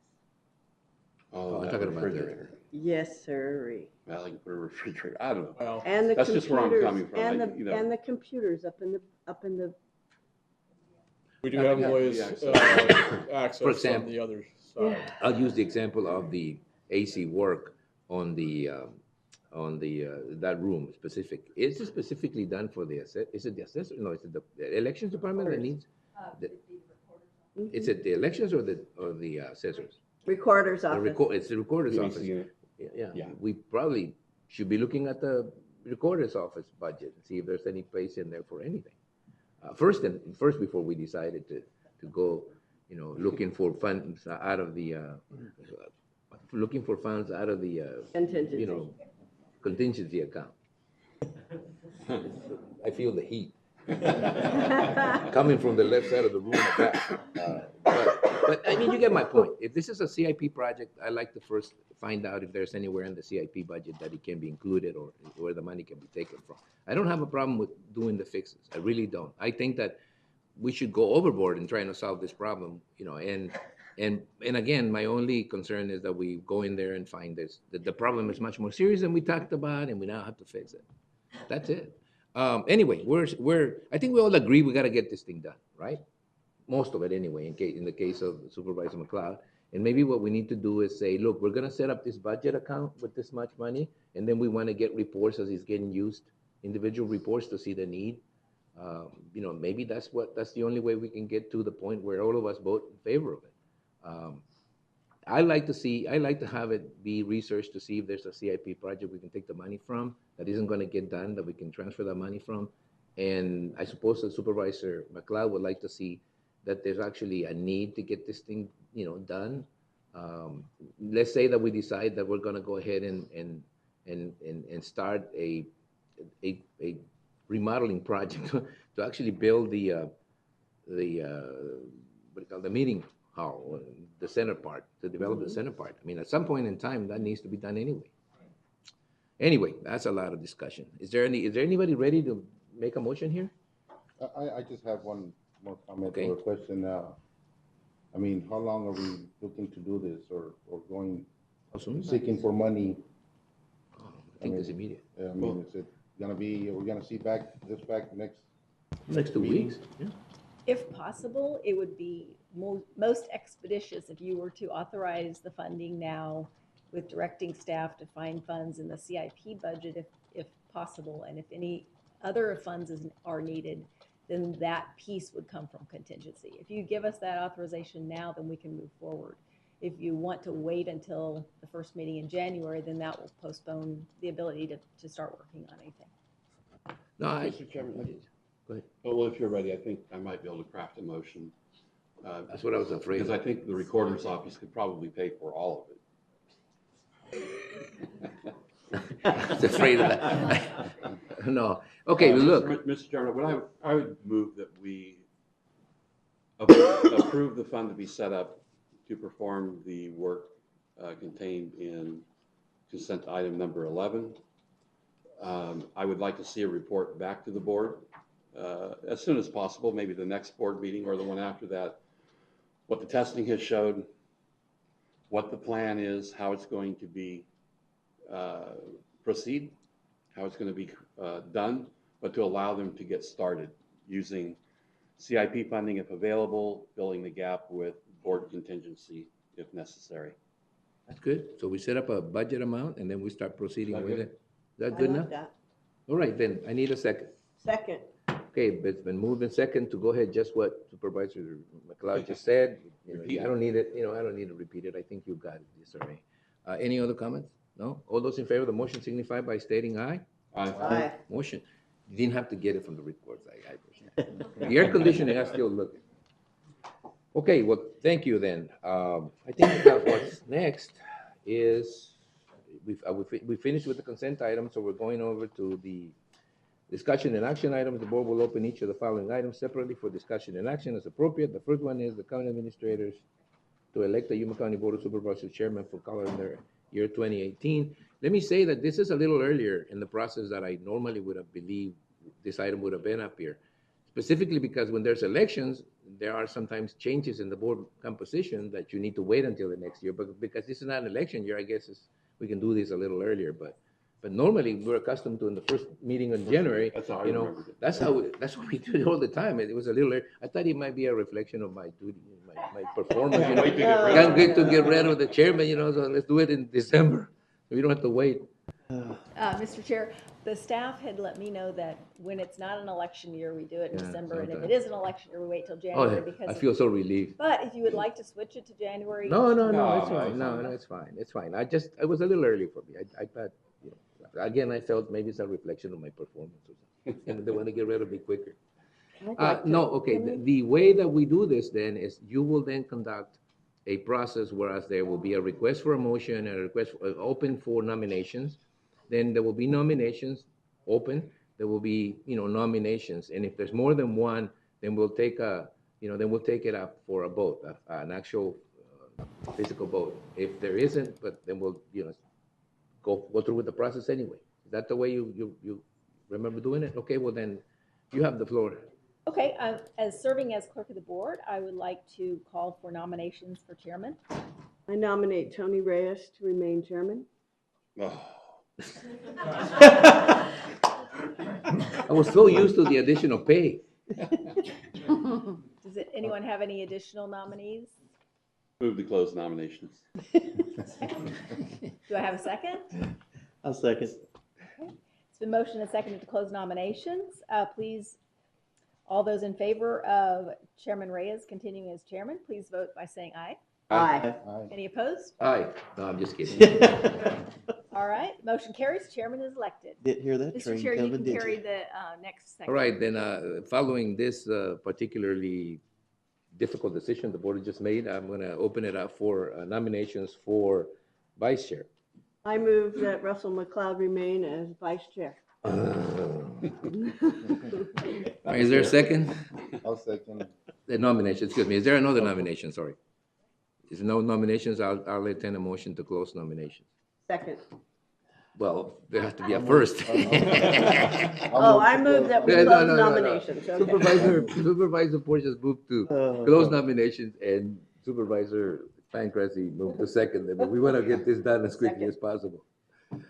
Oh, I'm that talking about the- refrigerator. Yes, sir. Well, I can put a refrigerator, I don't know. Well, And the That's just where I'm computers, coming from. and I- the, you know. and the computers up in the, we do Yeah, have we have employees the access For on example- the other side. I'll use the example of the AC work on the that room specific. Is it specifically done for the is it the assessor? No, is it the elections department that needs? Is it the elections or the assessors? recorder's The office. It's the recorder's PVC office. unit. Yeah, Yeah. we probably should be looking at the recorder's office budget and see if there's any place in there for anything. First before we decided to go, looking for funds out of the Contingency. Contingency account. I feel the heat coming from the left side of the room. But I mean, you get my point. If this is a CIP project, I like to first find out if there's anywhere in the CIP budget that it can be included or where the money can be taken from. I don't have a problem with doing the fixes. I really don't. I think that we should go overboard in trying to solve this problem, and again, my only concern is that we go in there and find that the problem is much more serious than we talked about, and we now have to fix it. That's it. Anyway, I think we all agree we got to get this thing done, right? Most of it anyway, in the case of Supervisor McLeod. And maybe what we need to do is say, look, we're going to set up this budget account with this much money, and then we want to get reports as it's getting used, individual reports to see the need. Maybe that's the only way we can get to the point where all of us vote in favor of it. I like to have it be researched to see if there's a CIP project we can take the money from that isn't going to get done, that we can transfer the money from. And I suppose that Supervisor McLeod would like to see that there's actually a need to get this thing, done. Let's say that we decide that we're going to go ahead and start a remodeling project to actually build the meeting hall, the center part, to develop the center part. I mean, at some point in time, that needs to be done anyway. Anyway, that's a lot of discussion. Is there anybody ready to make a motion here? I just have one more comment Okay. or a question. I mean, how long are we looking to do this or going, How soon? seeking for money? I think it's immediate. I mean, is it gonna be, are we gonna see back Next 2 weeks. Yeah. If possible, it would be most expeditious if you were to authorize the funding now with directing staff to find funds in the CIP budget if possible. And if any other funds are needed, then that piece would come from contingency. If you give us that authorization now, then we can move forward. If you want to wait until the first meeting in January, then that will postpone the ability to start working on anything. No, Mr. Chairman, go ahead. Well, if you're ready, I think I might be able to craft a motion. That's what I was afraid Because of. I think the recorder's office could probably pay for all of it. I was afraid of that. No. Okay, look. Mr. Chairman, what I would move that we approve the fund to be set up to perform the work contained in consent item number 11. I would like to see a report back to the board as soon as possible, maybe the next board meeting or the one after that, what the testing has showed, what the plan is, how it's going to be proceed, how it's going to be done, but to allow them to get started using CIP funding if available, filling the gap with board contingency if necessary. That's good. So we set up a budget amount and then we start proceeding with good? it. Is that I good love enough? that. All right, then I need a second. Second. Okay, but it's been moved and second to go ahead, just what Supervisor McLeod just said. I don't need it, I don't need to repeat it. I think you got it, yes, already. Any other comments? No? All those in favor of the motion signify by stating aye. Aye. Motion. You didn't have to get it from the reports. The air conditioning, I still looking. Okay, well, thank you then. I think that what's next is, we finished with the consent item, so we're going over to the discussion and action items. The board will open each of the following items separately for discussion and action as appropriate. The first one is the county administrators to elect the Yuma County Board of Supervisors chairman for calendar year 2018. Let me say that this is a little earlier in the process that I normally would have believed this item would have been up here. Specifically because when there's elections, there are sometimes changes in the board composition that you need to wait until the next year. But because this is not an election year, I guess we can do this a little earlier. But normally we're accustomed to in the first meeting in January. That's how I you know, remembered it. that's what we do it all the time. It was a little early. I thought it might be a reflection of my duty, my performance. You know, can't get to get rid of the chairman. You know, so let's do it in December. We don't have to wait. Mr. Chair, the staff had let me know that when it's not an election year, we do it in Yeah, December, and if it sometimes. is an election year, we wait till Oh, January yeah. because. I feel so relieved. But if you would like to switch it to January. No, it's No, fine. No, it's fine. It's fine. It was a little early for me. I thought, you know, again, I felt maybe it's a reflection of my performance or something. And they want to get rid of me quicker. No, okay. The way that we do this then is you will then conduct a process, whereas there will be a request for a motion and a request open for nominations. Then there will be nominations open. There will be, nominations. And if there's more than one, then we'll take it up for a vote, an actual physical vote. If there isn't, but then we'll, go through with the process anyway. Is that the way you remember doing it? Okay, well then, you have the floor. Okay, as serving as clerk of the board, I would like to call for nominations for chairman. I nominate Tony Reyes to remain chairman. I was so used to the additional pay. Does anyone have any additional nominees? Move to close nominations. Do I have a second? I'll second. Okay. It's been motioned and seconded to close nominations. Please, all those in favor of Chairman Reyes continuing as chairman, please vote by saying aye. Aye. Any opposed? Aye. No, I'm just kidding. All right, motion carries. Chairman is elected. Didn't hear that Mr. train Chair, you coming, can did carry you? the next section. All right, then, following this particularly difficult decision the board just made, I'm going to open it up for nominations for vice chair. I move that Russell McLeod remain as vice chair. All right, is there a second? I'll second. The nomination, excuse me. Is there another nomination? Sorry. Is there no nominations? I'll entertain a motion to close nominations. Second. Well, there has to be a first. Oh, I move that we No, close no. nominations. Okay. Supervisor Porteous moved to close nominations, and Supervisor Pancrase moved to second them. But we want to get this done as quickly as possible.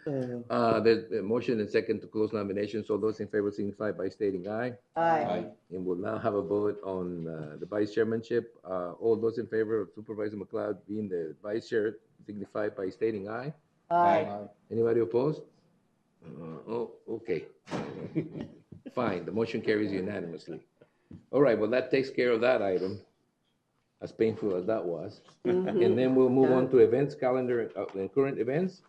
There's a motion and second to close nominations. So those in favor signify by stating aye. Aye. And we'll now have a vote on the vice chairmanship. All those in favor of Supervisor McLeod being the vice chair signify by stating aye. Aye. Anybody opposed? Okay. Fine, the motion carries unanimously. All right, well, that takes care of that item, as painful as that was. And then we'll move on to events calendar and current events.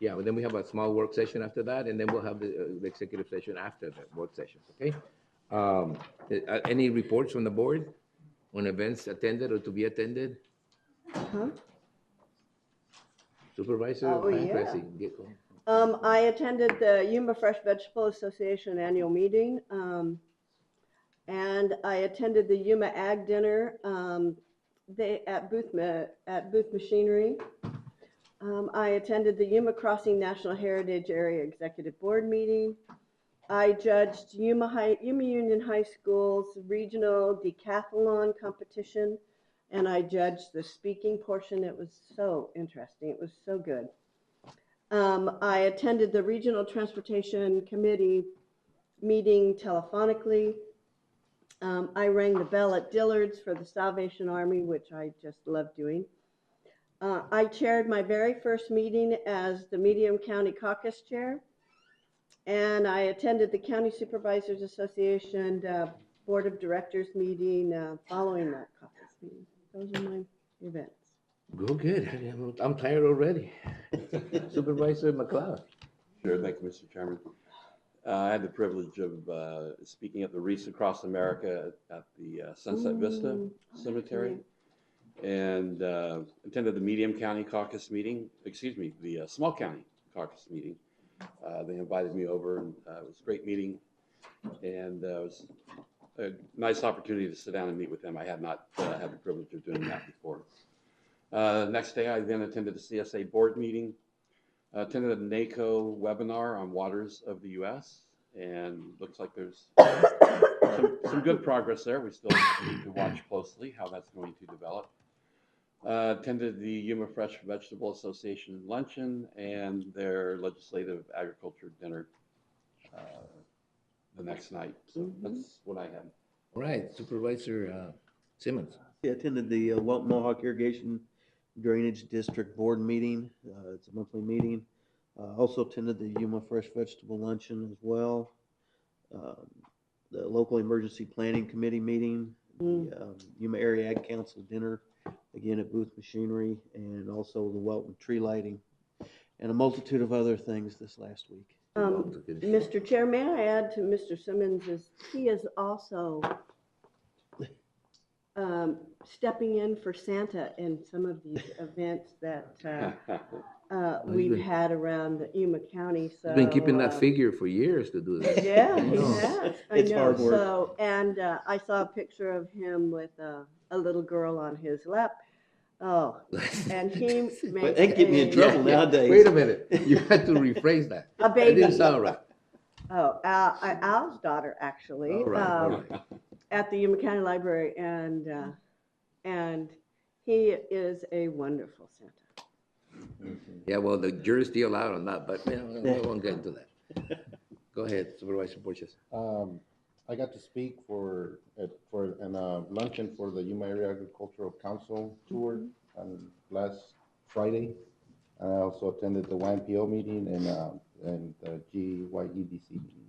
Yeah, and then we have a small work session after that, and then we'll have the executive session after the work session, okay? Any reports from the board on events attended or to be attended? Huh? Supervisor Oh, yeah. Pancrase, get going. I attended the Yuma Fresh Vegetable Association annual meeting, and I attended the Yuma Ag Dinner at Booth Machinery. I attended the Yuma Crossing National Heritage Area Executive Board meeting. I judged Yuma Union High School's regional decathlon competition, and I judged the speaking portion. It was so interesting. It was so good. I attended the Regional Transportation Committee meeting telephonically. I rang the bell at Dillard's for the Salvation Army, which I just love doing. I chaired my very first meeting as the Medium County Caucus Chair, and I attended the County Supervisors Association Board of Directors meeting following that caucus meeting. Those are my events. Go good. I'm tired already. Supervisor McLeod. Sure, thank you, Mr. Chairman. I had the privilege of speaking at the Wreaths Across America at the Sunset Vista Cemetery, and attended the Medium County Caucus meeting, the Small County Caucus meeting. They invited me over, and it was a great meeting, and it was a nice opportunity to sit down and meet with them. I had not had the privilege of doing that before. Next day, I then attended the CSA board meeting, attended a NACO webinar on waters of the U.S., and looks like there's some good progress there. We still need to watch closely how that's going to develop. Attended the Yuma Fresh Vegetable Association luncheon and their legislative agriculture dinner the next night. So that's what I had. All right, Supervisor Simmons. I attended the Welton Mohawk Irrigation Drainage District Board meeting. It's a monthly meeting. Also attended the Yuma Fresh Vegetable Luncheon as well. The local emergency planning committee meeting, the Yuma Area Ag Council dinner, again at Booth Machinery, and also the Welton tree lighting, and a multitude of other things this last week. Mr. Chair, may I add to Mr. Simmons is he is also stepping in for Santa in some of these events that we've had around Yuma County. So He's been keeping that figure for years to do that. Yeah, he has. It's hard work. So, and I saw a picture of him with a little girl on his lap. Oh, and he makes They get me in trouble nowadays. Wait a minute. You had to rephrase that. A baby. That didn't sound right. Oh, Al's daughter, actually, All right. at the Yuma County Library, and he is a wonderful Santa. Yeah, well, the jury's still out on that, but we won't get into that. Go ahead, Supervisor Borges. I got to speak for an luncheon for the Yuma Area Agricultural Council tour on last Friday. I also attended the YMPO meeting and the GYEDC meeting.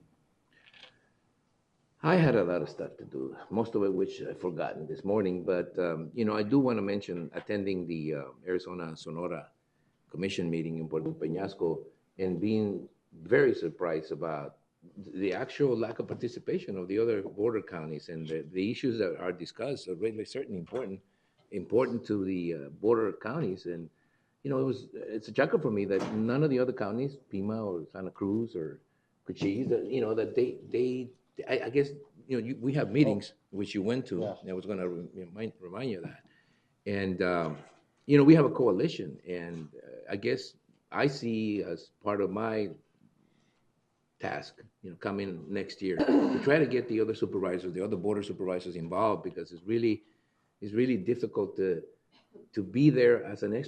I had a lot of stuff to do, most of it which I've forgotten this morning, but I do want to mention attending the Arizona Sonora Commission meeting in Puerto Peñasco and being very surprised about the actual lack of participation of the other border counties, and the issues that are discussed are really certainly important to the border counties. And it's a chuckle for me that none of the other counties, Pima or Santa Cruz or Cochise, that they I guess we have meetings which you went to. I was going to remind you of that, and we have a coalition, and I guess I see as part of my task, coming next year, to try to get the other supervisors, the other border supervisors involved, because it's really difficult to be there as an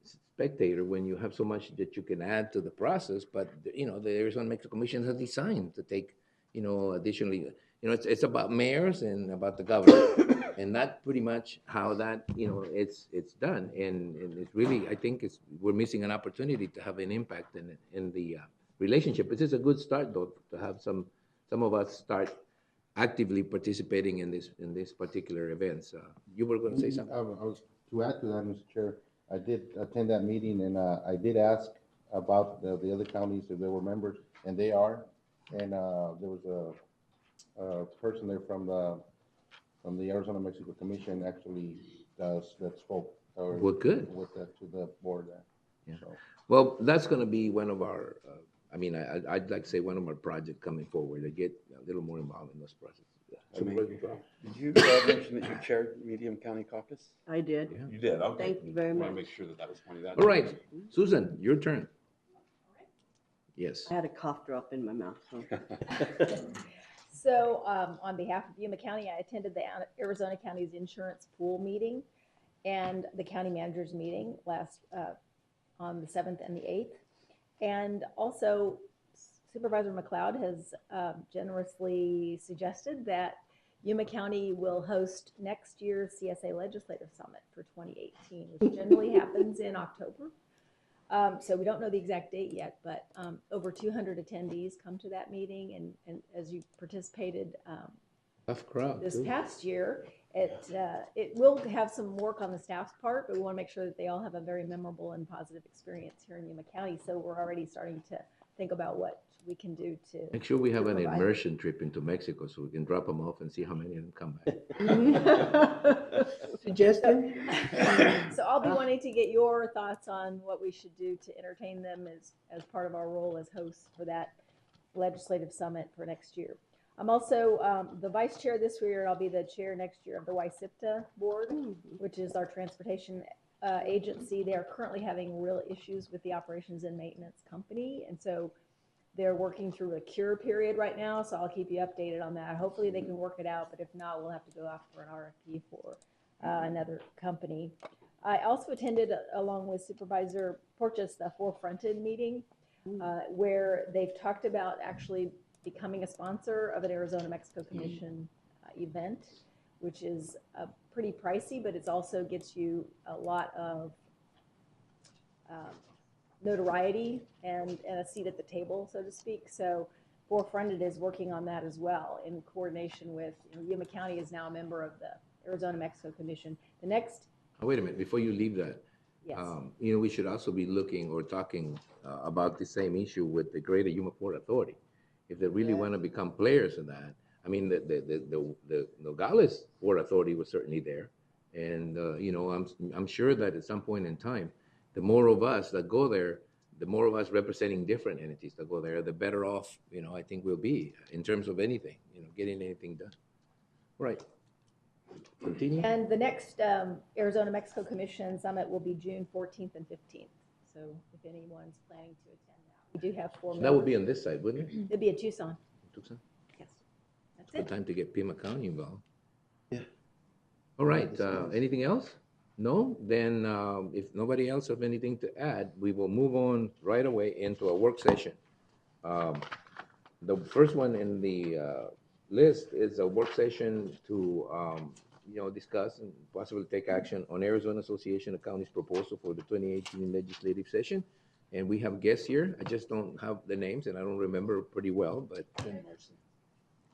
spectator when you have so much that you can add to the process. But the Arizona Mexico Commission has designed to take additionally, it's about mayors and about the governor, and that's pretty much how that it's done. And it's really, I think we're missing an opportunity to have an impact in the relationship. It is a good start, though, to have some of us start actively participating in this particular events. You were going to say something. I was to add to that, Mr. Chair. I did attend that meeting, and I did ask about the other counties if they were members, and they are. And there was a person there from the Arizona Mexico Commission actually that spoke. Well, good. To the board there. Yeah. So. Well, that's going to be one of our. I'd like to say one of our projects coming forward to get a little more involved in this process. Did you mention that you chaired Medium County Caucus? I did. Yeah. You did. Okay. Thank you very I much. want to make sure that was pointed out. All right, Susan, your turn. Yes. I had a cough drop in my mouth. So. So on behalf of Yuma County, I attended the Arizona County's insurance pool meeting and the county manager's meeting last on the 7th and the 8th. And also Supervisor McLeod has generously suggested that Yuma County will host next year's CSA Legislative Summit for 2018, which generally happens in October. So we don't know the exact date yet, but over 200 attendees come to that meeting, and as you participated Tough crowd, this too. past year, it will have some work on the staff's part, but we want to make sure that they all have a very memorable and positive experience here in Yuma County. So we're already starting to think about what we can do to Make sure we have an provide. immersion trip into Mexico so we can drop them off and see how many of them come back. Suggestion? So I'll be wanting to get your thoughts on what we should do to entertain them as part of our role as hosts for that legislative summit for next year. I'm also the vice chair this year, and I'll be the chair next year of the YSIPTA board, which is our transportation agency. They are currently having real issues with the operations and maintenance company, and so They're working through a cure period right now, so I'll keep you updated on that. Hopefully they can work it out, but if not, we'll have to go out for an RFP for another company. I also attended, along with Supervisor Porteous, the Four Fronted meeting, where they've talked about actually becoming a sponsor of an Arizona-Mexico Commission event, which is pretty pricey, but it also gets you a lot of notoriety and a seat at the table, so to speak. So Four Fronted is working on that as well in coordination with, Yuma County is now a member of the Arizona-Mexico Commission. The next... Oh, wait a minute, before you leave that, Yes. we should also be looking or talking about the same issue with the Greater Yuma Port Authority. If they really want to become players in that, I mean, the Nogales Port Authority was certainly there. And, I'm sure that at some point in time, the more of us that go there, the more of us representing different entities that go there, the better off, I think we'll be in terms of anything, getting anything done. Right. Continue. And the next Arizona-Mexico Commission Summit will be June 14th and 15th. So if anyone's planning to attend that, we do have 4 members. That would be on this side, wouldn't it? It'd be in Tucson. Tucson? Yes. That's Good it. time to get Pima County involved. Yeah. All right, anything else? No? Then if nobody else have anything to add, we will move on right away into a work session. The first one in the list is a work session to discuss and possibly take action on Arizona Association of Counties proposal for the 2018 legislative session. And we have guests here. I just don't have the names and I don't remember pretty well, but Jen Marson.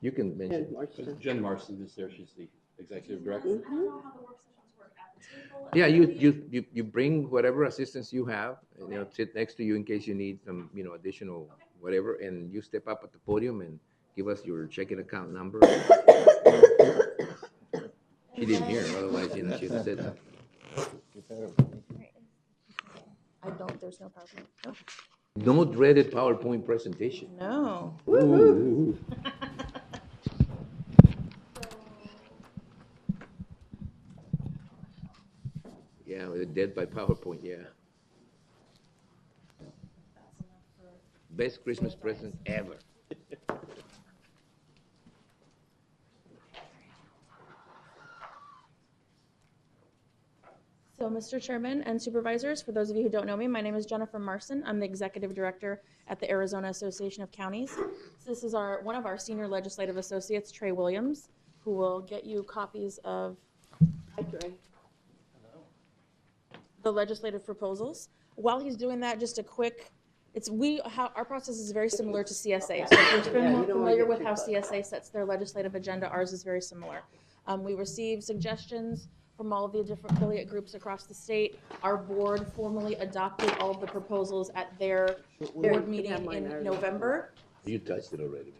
You can mention. Jen Marson is there. She's the executive director. I don't know how the work sessions work at the table. Yeah, you bring whatever assistance you have, sit next to you in case you need some, additional whatever, and you step up at the podium and give us your checking account number. She didn't hear, otherwise, she'd have said that. I don't, there's no PowerPoint. Nope. No dreaded PowerPoint presentation. No. Ooh. Yeah, we're dead by PowerPoint, yeah. Best Christmas present ever. So, Mr. Chairman and Supervisors, for those of you who don't know me, my name is Jennifer Marson. I'm the Executive Director at the Arizona Association of Counties. So this is one of our senior legislative associates, Trey Williams, who will get you copies of the legislative proposals. While he's doing that, just a quick, our process is very similar to CSA. So if you're familiar with how CSA sets their legislative agenda, ours is very similar. We receive suggestions from all of the different affiliate groups across the state. Our board formally adopted all of the proposals at their board meeting in November. You touched it already.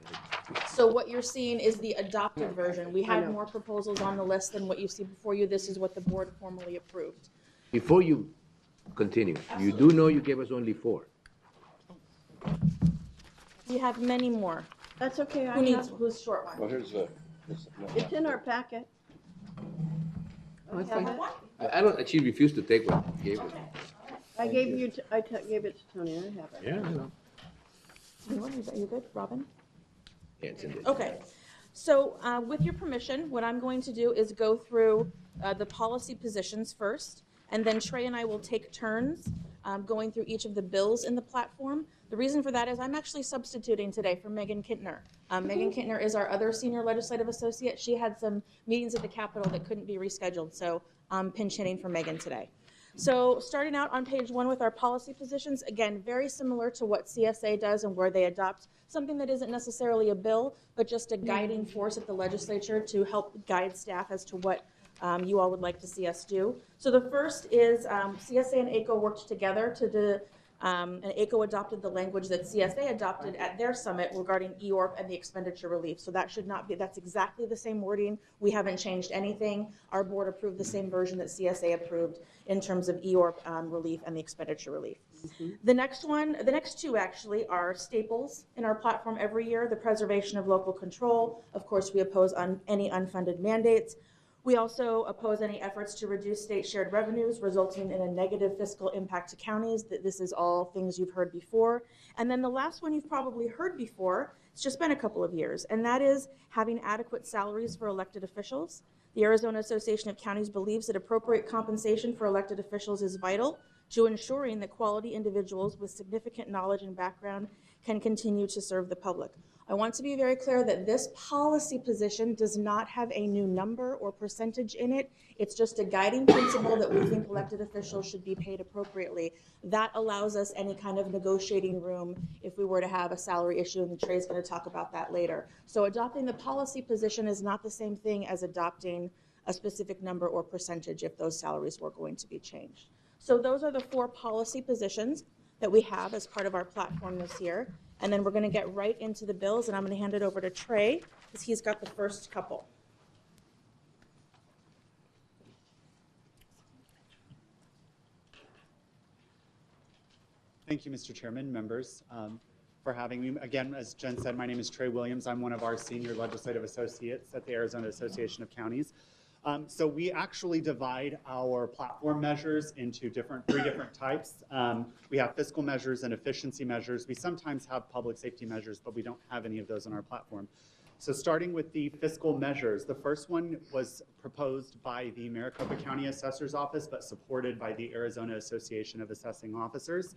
So what you're seeing is the adopted version. We had more proposals on the list than what you see before you. This is what the board formally approved. Before you continue, you do know you gave us only 4. We have many more. That's okay. Who's short one? Well, here's It's in our packet. Oh, that's fine. I don't. She refused to take one. Gave it. I gave you. Gave it to Tony. I have it. Yeah, I know. Are you good, Robin? Yeah, it's in there. Okay. So with your permission, what I'm going to do is go through the policy positions first, and then Trey and I will take turns going through each of the bills in the platform. The reason for that is I'm actually substituting today for Megan Kintner. Megan Kintner is our other senior legislative associate. She had some meetings at the Capitol that couldn't be rescheduled, so I'm pinch hitting for Megan today. So starting out on page 1 with our policy positions, again, very similar to what CSA does and where they adopt something that isn't necessarily a bill, but just a guiding force at the legislature to help guide staff as to what you all would like to see us do. So the first is CSA and ACO worked together and ACO adopted the language that CSA adopted at their summit regarding EORP and the expenditure relief. So that should not be, that's exactly the same wording. We haven't changed anything. Our board approved the same version that CSA approved in terms of EORP relief and the expenditure relief. The next two actually are staples in our platform every year, the preservation of local control. Of course, we oppose any unfunded mandates. We also oppose any efforts to reduce state shared revenues, resulting in a negative fiscal impact to counties. This is all things you've heard before. And then the last one you've probably heard before, it's just been a couple of years, and that is having adequate salaries for elected officials. The Arizona Association of Counties believes that appropriate compensation for elected officials is vital to ensuring that quality individuals with significant knowledge and background can continue to serve the public. I want to be very clear that this policy position does not have a new number or percentage in it. It's just a guiding principle that we think elected officials should be paid appropriately. That allows us any kind of negotiating room if we were to have a salary issue, and Trey's going to talk about that later. So adopting the policy position is not the same thing as adopting a specific number or percentage if those salaries were going to be changed. So those are the 4 policy positions that we have as part of our platform this year. And then we're going to get right into the bills, and I'm going to hand it over to Trey because he's got the first couple. Thank you, Mr. Chairman, members, for having me. Again, as Jen said, my name is Trey Williams. I'm one of our senior legislative associates at the Arizona Association of Counties. So we actually divide our platform measures into 3 different types. We have fiscal measures and efficiency measures. We sometimes have public safety measures, but we don't have any of those on our platform. So starting with the fiscal measures, the first one was proposed by the Maricopa County Assessor's Office, but supported by the Arizona Association of Assessing Officers.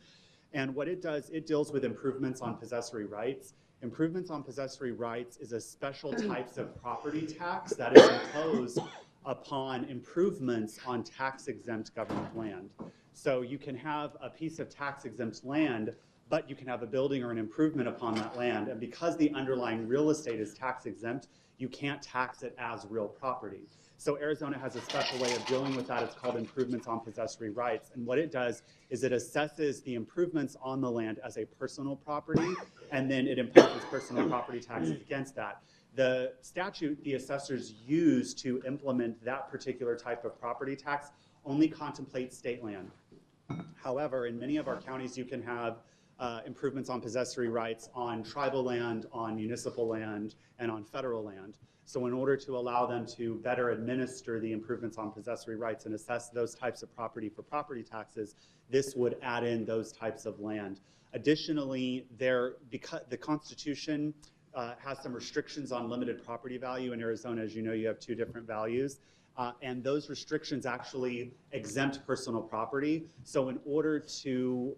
And what it does, it deals with improvements on possessory rights. Improvements on possessory rights is a special types of property tax that is imposed upon improvements on tax-exempt government land. So you can have a piece of tax-exempt land, but you can have a building or an improvement upon that land. And because the underlying real estate is tax-exempt, you can't tax it as real property. So Arizona has a special way of dealing with that. It's called improvements on possessory rights. And what it does is it assesses the improvements on the land as a personal property, and then it imposes personal property taxes against that. The statute the assessors use to implement that particular type of property tax only contemplates state land. However, in many of our counties, you can have improvements on possessory rights on tribal land, on municipal land, and on federal land. So in order to allow them to better administer the improvements on possessory rights and assess those types of property for property taxes, this would add in those types of land. Additionally, because the Constitution has some restrictions on limited property value in Arizona. As you know, you have 2 different values. And those restrictions actually exempt personal property. So in order to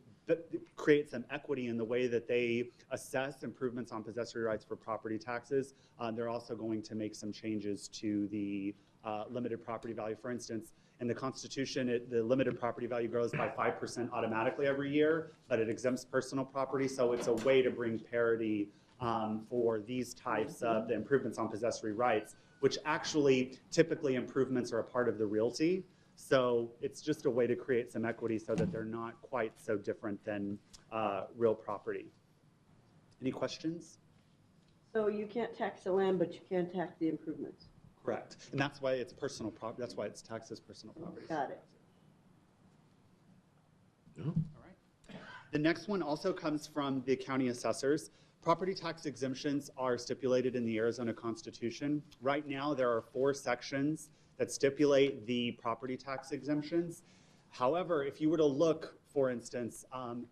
create some equity in the way that they assess improvements on possessory rights for property taxes, they're also going to make some changes to the limited property value. For instance, in the Constitution, the limited property value grows by 5% automatically every year, but it exempts personal property. So it's a way to bring parity for these types of the improvements on possessory rights, which actually typically improvements are a part of the realty. So it's just a way to create some equity so that they're not quite so different than real property. Any questions? So you can't tax the land, but you can tax the improvements. Correct. And that's why it's personal property. That's why it's taxed as personal property. Got it. All right. The next one also comes from the county assessors. Property tax exemptions are stipulated in the Arizona Constitution. Right now, there are 4 sections that stipulate the property tax exemptions. However, if you were to look, for instance,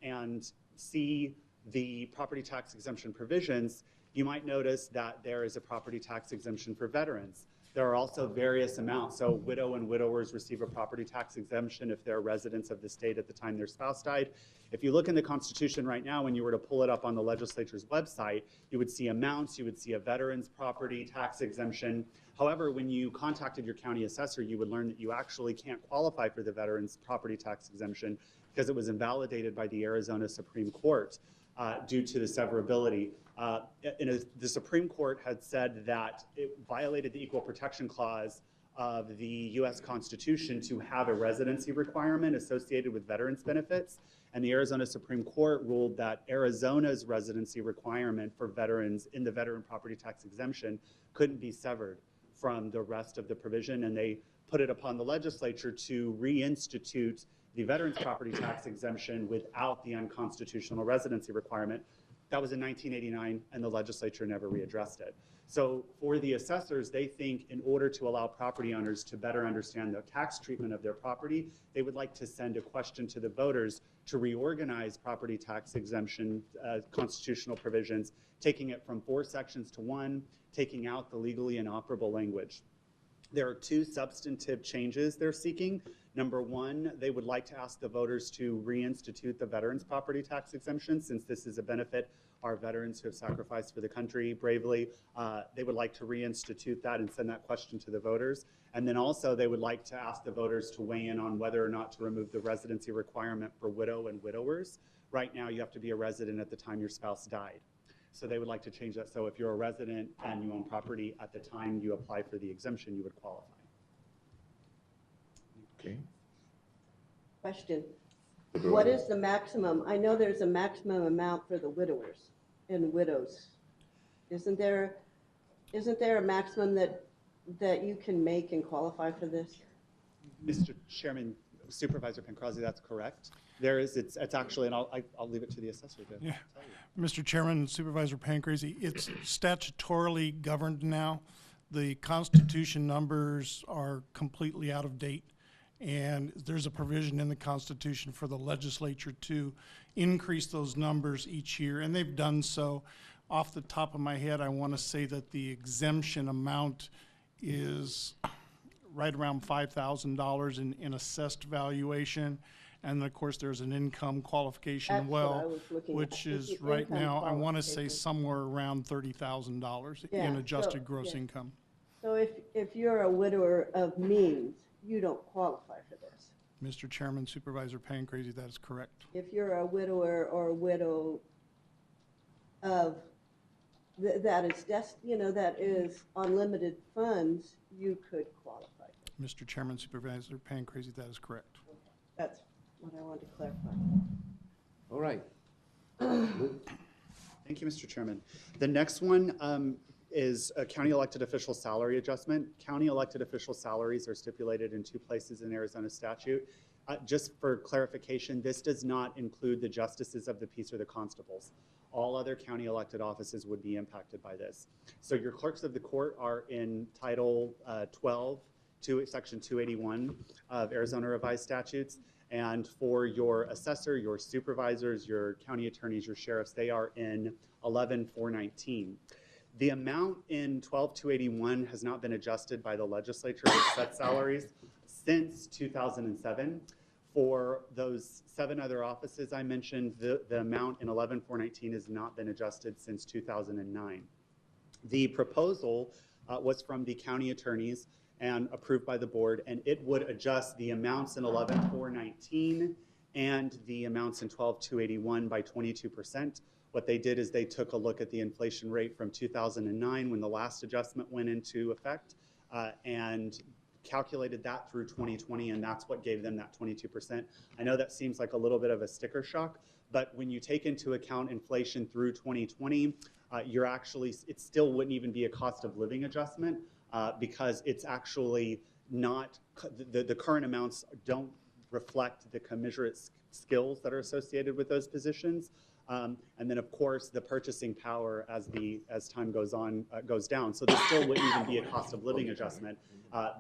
and see the property tax exemption provisions, you might notice that there is a property tax exemption for veterans. There are also various amounts. So widow and widowers receive a property tax exemption if they're residents of the state at the time their spouse died. If you look in the Constitution right now, when you were to pull it up on the legislature's website, you would see amounts, you would see a veteran's property tax exemption. However, when you contacted your county assessor, you would learn that you actually can't qualify for the veteran's property tax exemption because it was invalidated by the Arizona Supreme Court due to the severability. The Supreme Court had said that it violated the Equal Protection Clause of the U.S. Constitution to have a residency requirement associated with veterans benefits. And the Arizona Supreme Court ruled that Arizona's residency requirement for veterans in the veteran property tax exemption couldn't be severed from the rest of the provision. And they put it upon the legislature to reinstitute the veterans property tax exemption without the unconstitutional residency requirement. That was in 1989, and the legislature never readdressed it. So for the assessors, they think in order to allow property owners to better understand the tax treatment of their property, they would like to send a question to the voters to reorganize property tax exemption constitutional provisions, taking it from 4 sections to 1, taking out the legally inoperable language. There are 2 substantive changes they're seeking. Number 1, they would like to ask the voters to reinstitute the veterans property tax exemption, since this is a benefit our veterans who have sacrificed for the country bravely. They would like to reinstitute that and send that question to the voters. And then also they would like to ask the voters to weigh in on whether or not to remove the residency requirement for widow and widowers. Right now you have to be a resident at the time your spouse died. So they would like to change that. So if you're a resident and you own property at the time you apply for the exemption, you would qualify. Okay. Question. What is the maximum? I know there's a maximum amount for the widowers and widows. Isn't there a maximum that you can make and qualify for this? Mr. Chairman, Supervisor Pancrazzi, that's correct. There is, it's actually, and I'll leave it to the assessor to Yeah. tell you. Mr. Chairman, Supervisor Pancrazzi, it's statutorily governed now. The Constitution numbers are completely out of date, and there's a provision in the Constitution for the legislature to increase those numbers each year, and they've done so. Off the top of my head, I want to say that the exemption amount is right around $5,000 in assessed valuation. And of course, there's an income qualification That's what I well, was looking at. which Is is the right income now, I want to say qualification. somewhere around $30,000 Yeah, in so- adjusted gross yeah. income. So if you're a widower of means, you don't qualify for this. Mr. Chairman, Supervisor Pancrazzi, that is correct. If you're a widower or widow of, that is unlimited funds, you could qualify. Mr. Chairman, Supervisor Pancrazzi, that is correct. That's what I wanted to clarify. All right. Thank you, Mr. Chairman. The next one is a county elected official salary adjustment. County elected official salaries are stipulated in 2 places in Arizona statute. Just for clarification, this does not include the justices of the peace or the constables. All other county elected offices would be impacted by this. So your clerks of the court are in Title 12 to Section 281 of Arizona Revised Statutes. And for your assessor, your supervisors, your county attorneys, your sheriffs, they are in 11-419. The amount in 12-281 has not been adjusted by the legislature to set salaries since 2007. For those 7 other offices I mentioned, the amount in 11-419 has not been adjusted since 2009. The proposal was from the county attorneys and approved by the board, and it would adjust the amounts in 11-419 and the amounts in 12-281 by 22%. What they did is they took a look at the inflation rate from 2009 when the last adjustment went into effect and calculated that through 2020, and that's what gave them that 22%. I know that seems like a little bit of a sticker shock, but when you take into account inflation through 2020, it still wouldn't even be a cost of living adjustment because it's actually not, the current amounts don't reflect the commensurate skills that are associated with those positions. And then of course the purchasing power as time goes on goes down. So there still wouldn't even be a cost of living adjustment.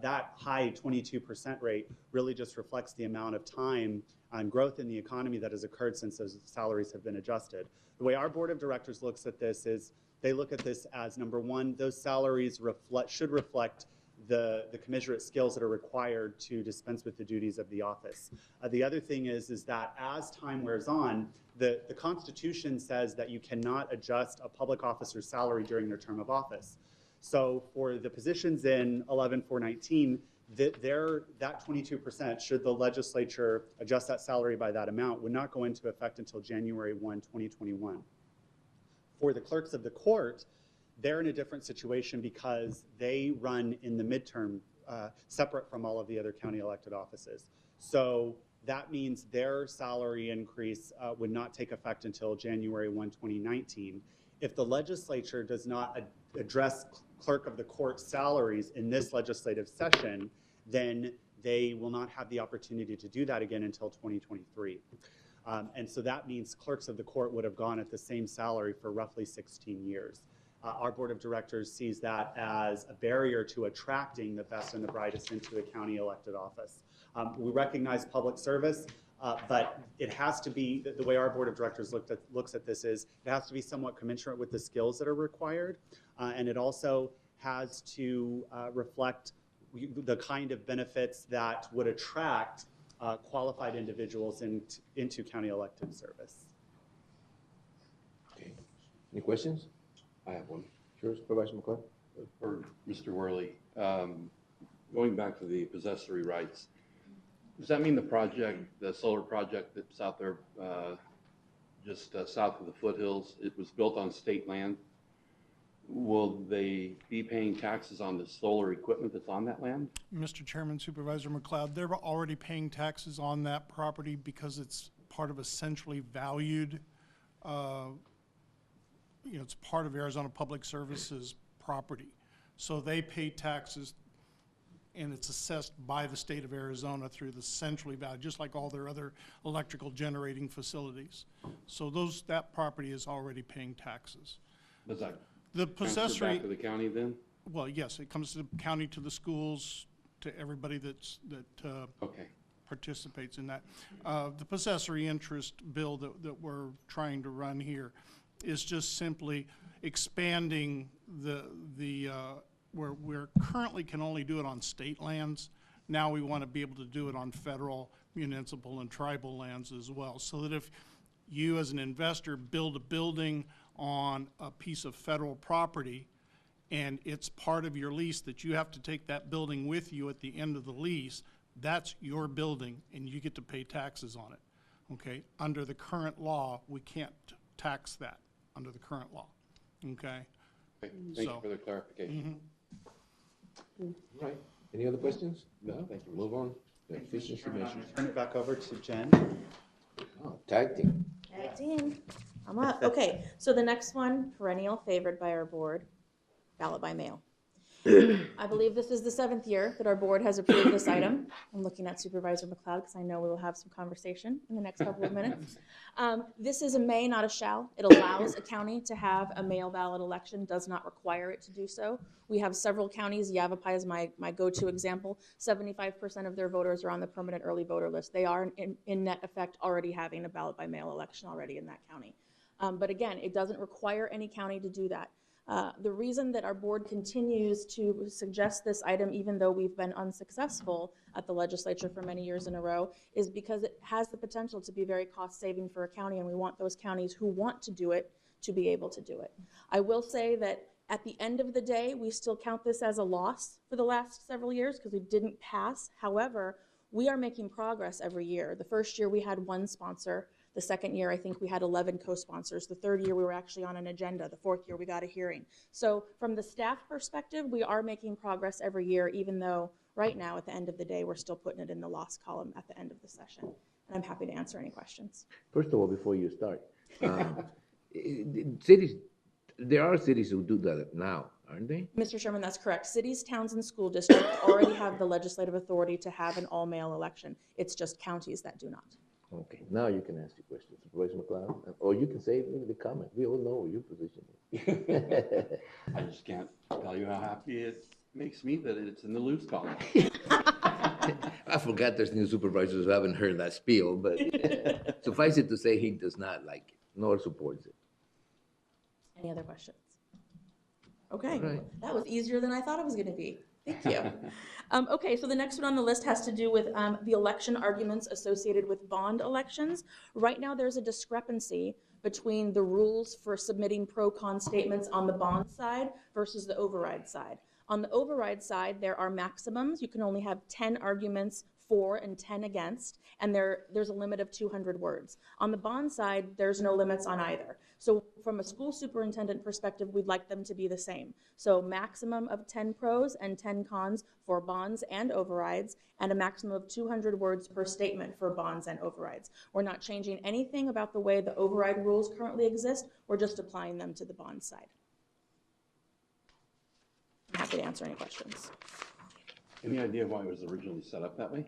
That high 22% rate really just reflects the amount of time and growth in the economy that has occurred since those salaries have been adjusted. The way our board of directors looks at this is they look at this as, number one, those salaries should reflect the commensurate skills that are required to dispense with the duties of the office. The other thing is that as time wears on, the Constitution says that you cannot adjust a public officer's salary during their term of office. So for the positions in 11-419, that 22%, should the legislature adjust that salary by that amount, would not go into effect until January 1, 2021. For the clerks of the court, they're in a different situation because they run in the midterm, separate from all of the other county elected offices. So that means their salary increase would not take effect until January 1, 2019. If the legislature does not address clerk of the court salaries in this legislative session, then they will not have the opportunity to do that again until 2023. And so that means clerks of the court would have gone at the same salary for roughly 16 years. our board of directors sees that as a barrier to attracting the best and the brightest into a county elected office. We recognize public service, but it has to be, the way our board of directors looks at this is, it has to be somewhat commensurate with the skills that are required, and it also has to reflect the kind of benefits that would attract qualified individuals into county elected service. Okay. Any questions? I have one. Sure, Supervisor McLeod. For Mr. Worley, going back to the possessory rights, does that mean the solar project that's out there just south of the foothills, it was built on state land? Will they be paying taxes on the solar equipment that's on that land? Mr. Chairman, Supervisor McLeod, they're already paying taxes on that property because it's part of a centrally valued, it's part of Arizona Public Services property. So they pay taxes and it's assessed by the state of Arizona through the centrally valued, just like all their other electrical generating facilities. So that property is already paying taxes. Does that The transfer possessory, back to the county then? well, yes, it comes to the county, to the schools, to everybody that Okay. participates in that. The possessory interest bill that we're trying to run here is just simply expanding where we're currently can only do it on state lands. Now we want to be able to do it on federal, municipal, and tribal lands as well. So that if you as an investor build a building on a piece of federal property and it's part of your lease that you have to take that building with you at the end of the lease, that's your building and you get to pay taxes on it. Okay? Under the current law, we can't tax that under the current law. Okay? Okay. Thank you for the clarification. Right. Any other questions? No? Thank you. Move on. The efficiency measures. Turn it back over to Jen. Oh, tag team. Tag team. I'm up. Okay, so the next one, perennial favorite by our board, ballot by mail. I believe this is the 7th year that our board has approved this item. I'm looking at Supervisor McLeod because I know we will have some conversation in the next couple of minutes. This is a may, not a shall. It allows a county to have a mail ballot election, does not require it to do so. We have several counties, Yavapai is my go-to example, 75% of their voters are on the permanent early voter list. They are in net effect already having a ballot by mail election already in that county. But again, it doesn't require any county to do that. The reason that our board continues to suggest this item, even though we've been unsuccessful at the legislature for many years in a row, is because it has the potential to be very cost-saving for a county, and we want those counties who want to do it to be able to do it. I will say that at the end of the day, we still count this as a loss for the last several years because we didn't pass. However, we are making progress every year. The first year we had 1 sponsor. The second year, I think we had 11 co-sponsors. The third year, we were actually on an agenda. The fourth year, we got a hearing. So from the staff perspective, we are making progress every year, even though right now, at the end of the day, we're still putting it in the loss column at the end of the session. And I'm happy to answer any questions. First of all, before you start, cities, there are cities who do that now, aren't they? Mr. Chairman, that's correct. Cities, towns, and school districts already have the legislative authority to have an all-mail election. It's just counties that do not. Okay, now you can ask your question, Supervisor McLeod, or you can say it in the comment. We all know what your position is. I just can't tell you how happy it makes me that it's in the loose column. I forgot there's new supervisors who haven't heard that spiel, but suffice it to say he does not like it, nor supports it. Any other questions? Okay, Right. that was easier than I thought it was going to be. Thank you. Okay, so the next one on the list has to do with the election arguments associated with bond elections. Right now, there's a discrepancy between the rules for submitting pro-con statements on the bond side versus the override side. On the override side, there are maximums. You can only have 10 arguments for and 10 against, and there's a limit of 200 words. On the bond side, there's no limits on either. So from a school superintendent perspective, we'd like them to be the same. So maximum of 10 pros and 10 cons for bonds and overrides, and a maximum of 200 words per statement for bonds and overrides. We're not changing anything about the way the override rules currently exist. We're just applying them to the bond side. I'm happy to answer any questions. Any idea why it was originally set up that way?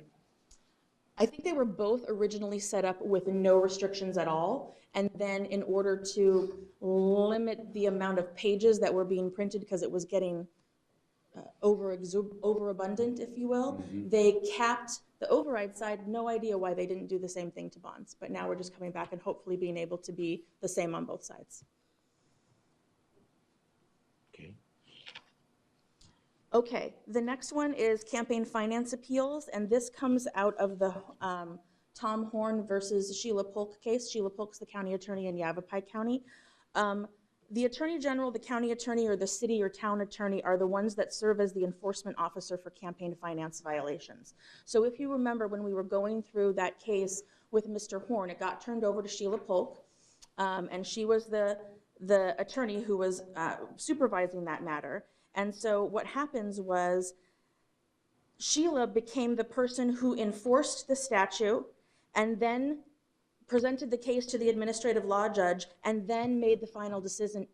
I think they were both originally set up with no restrictions at all. And then in order to limit the amount of pages that were being printed, because it was getting overabundant, if you will, they capped the override side. No idea why they didn't do the same thing to bonds. But now we're just coming back and hopefully being able to be the same on both sides. Okay, the next one is campaign finance appeals, and this comes out of the Tom Horn versus Sheila Polk case. Sheila Polk's the county attorney in Yavapai County. The attorney general, the county attorney, or the city or town attorney are the ones that serve as the enforcement officer for campaign finance violations. So if you remember when we were going through that case with Mr. Horn, it got turned over to Sheila Polk, and she was the attorney who was supervising that matter. And so what happens was Sheila became the person who enforced the statute and then presented the case to the administrative law judge and then made the final decision.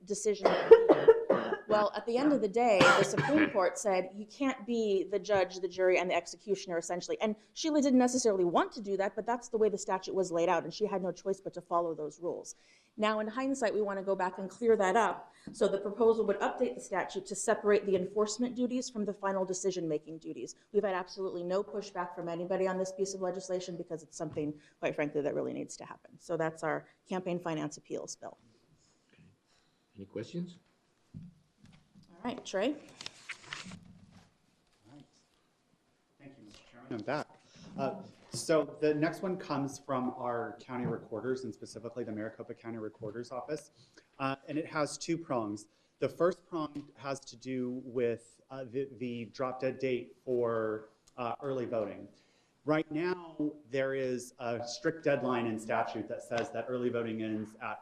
Well, at the end of the day, the Supreme Court said you can't be the judge, the jury, and the executioner, essentially. And Sheila didn't necessarily want to do that, but that's the way the statute was laid out, and she had no choice but to follow those rules. Now, in hindsight, we want to go back and clear that up. So the proposal would update the statute to separate the enforcement duties from the final decision-making duties. We've had absolutely no pushback from anybody on this piece of legislation because it's something, quite frankly, that really needs to happen. So that's our campaign finance appeals bill. Any questions? All right, Trey. Thank you, Mr. Chairman. I'm back. So the next one comes from our county recorders, and specifically the Maricopa County Recorder's Office, and it has two prongs. The first prong has to do with the drop-dead date for early voting. Right now, there is a strict deadline in statute that says that early voting ends at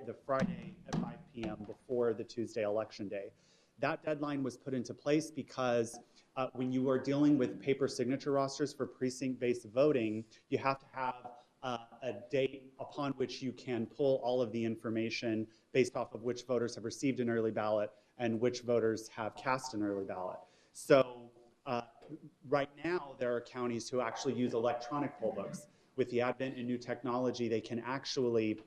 the Friday at 5 p.m. before the Tuesday election day. That deadline was put into place because when you are dealing with paper signature rosters for precinct-based voting, you have to have a date upon which you can pull all of the information based off of which voters have received an early ballot and which voters have cast an early ballot. So right now, there are counties who actually use electronic poll books. With the advent in new technology, they can actually,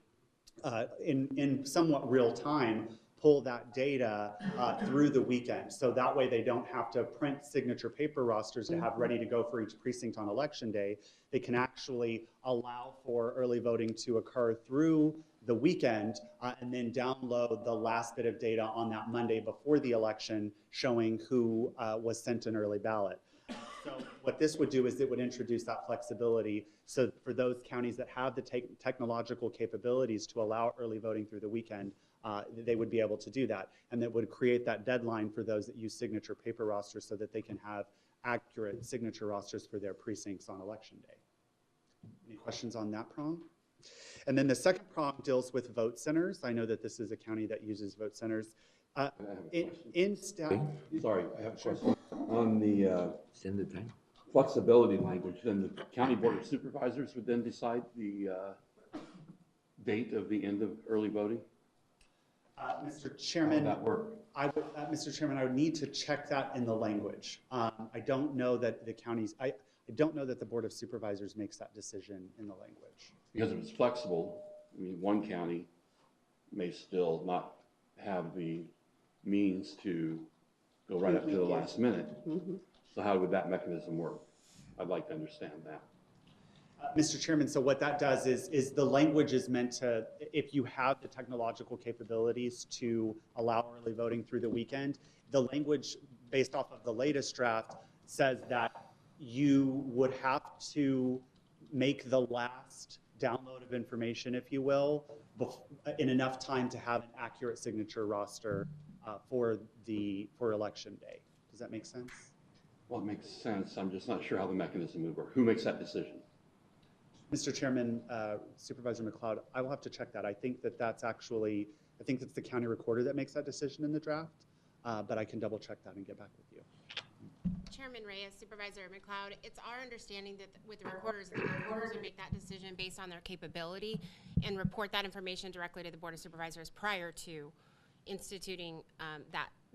in somewhat real time, pull that data through the weekend. So that way they don't have to print signature paper rosters to have ready to go for each precinct on election day. They can actually allow for early voting to occur through the weekend and then download the last bit of data on that Monday before the election showing who was sent an early ballot. So what this would do is it would introduce that flexibility. So for those counties that have the technological capabilities to allow early voting through the weekend, they would be able to do that. And that would create that deadline for those that use signature paper rosters so that they can have accurate signature rosters for their precincts on election day. Any questions on that prong? And then the second prong deals with vote centers. I know that this is a county that uses vote centers. Sorry, I have a question. On the flexibility language, then the County Board of Supervisors would then decide the date of the end of early voting? Mr. Chairman, how would that work? Mr. Chairman, I would need to check that in the language. I don't know that the counties, I don't know that the Board of Supervisors makes that decision in the language. Because if it's flexible, I mean, one county may still not have the means to go right up to the last minute. So how would that mechanism work? I'd like to understand that. Mr. Chairman, so what that does is the language is meant to, if you have the technological capabilities to allow early voting through the weekend, the language based off of the latest draft says that you would have to make the last download of information, if you will, in enough time to have an accurate signature roster for election day. Does that make sense? Well, it makes sense. I'm just not sure how the mechanism would work. Who makes that decision? Mr. Chairman, Supervisor McLeod, I will have to check that. I think that that's actually, I think that's the county recorder that makes that decision in the draft, but I can double check that and get back with you. Chairman Reyes, Supervisor McLeod, it's our understanding that with the recorders would make that decision based on their capability and report that information directly to the Board of Supervisors prior to instituting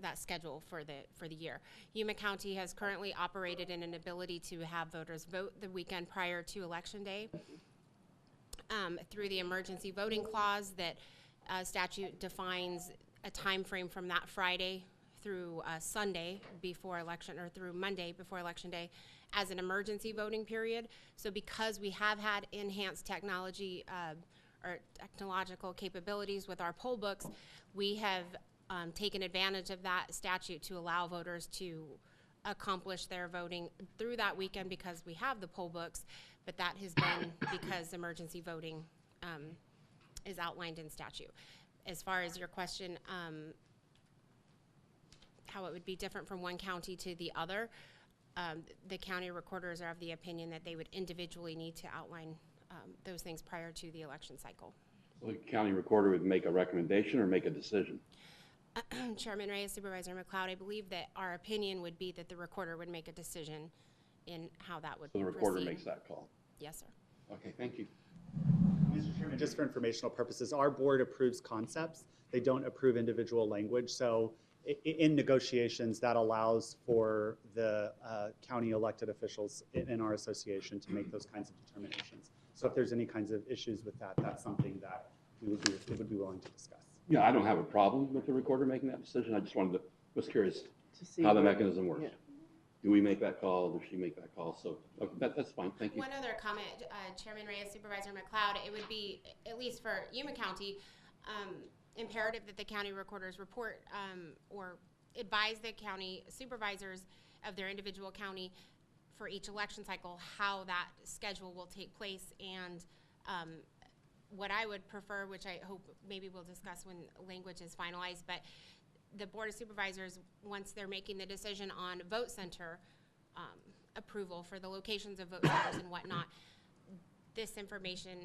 that schedule for the year. Yuma County has currently operated in an ability to have voters vote the weekend prior to Election Day through the emergency voting clause that statute defines a time frame from that Friday through Sunday before election, or through Monday before Election Day, as an emergency voting period. So because we have had enhanced technology or technological capabilities with our poll books, we have taken advantage of that statute to allow voters to accomplish their voting through that weekend because we have the poll books, but that has been because emergency voting is outlined in statute. As far as your question, how it would be different from one county to the other, the county recorders are of the opinion that they would individually need to outline those things prior to the election cycle. So the county recorder would make a recommendation or make a decision? Chairman Reyes, Supervisor McLeod, I believe that our opinion would be that the recorder would make a decision in how that would proceed. So the recorder makes that call? Yes, sir. Okay, thank you. Mr. Chairman, just for informational purposes, our board approves concepts. They don't approve individual language. So in negotiations, that allows for the county elected officials in our association to make those kinds of determinations. So if there's any kinds of issues with that, that's something that we would be willing to discuss. Yeah, I don't have a problem with the recorder making that decision. I just was curious To see how the where- mechanism works. yeah. Do we make that call? Does she make that call? So okay, that's fine. Thank you. One other comment, Chairman Reyes, Supervisor McLeod, it would be, at least for Yuma County, imperative that the county recorders report or advise the county supervisors of their individual county for each election cycle how that schedule will take place. And what I would prefer, which I hope maybe we'll discuss when language is finalized, but the Board of Supervisors, once they're making the decision on vote center approval for the locations of vote centers and whatnot, this information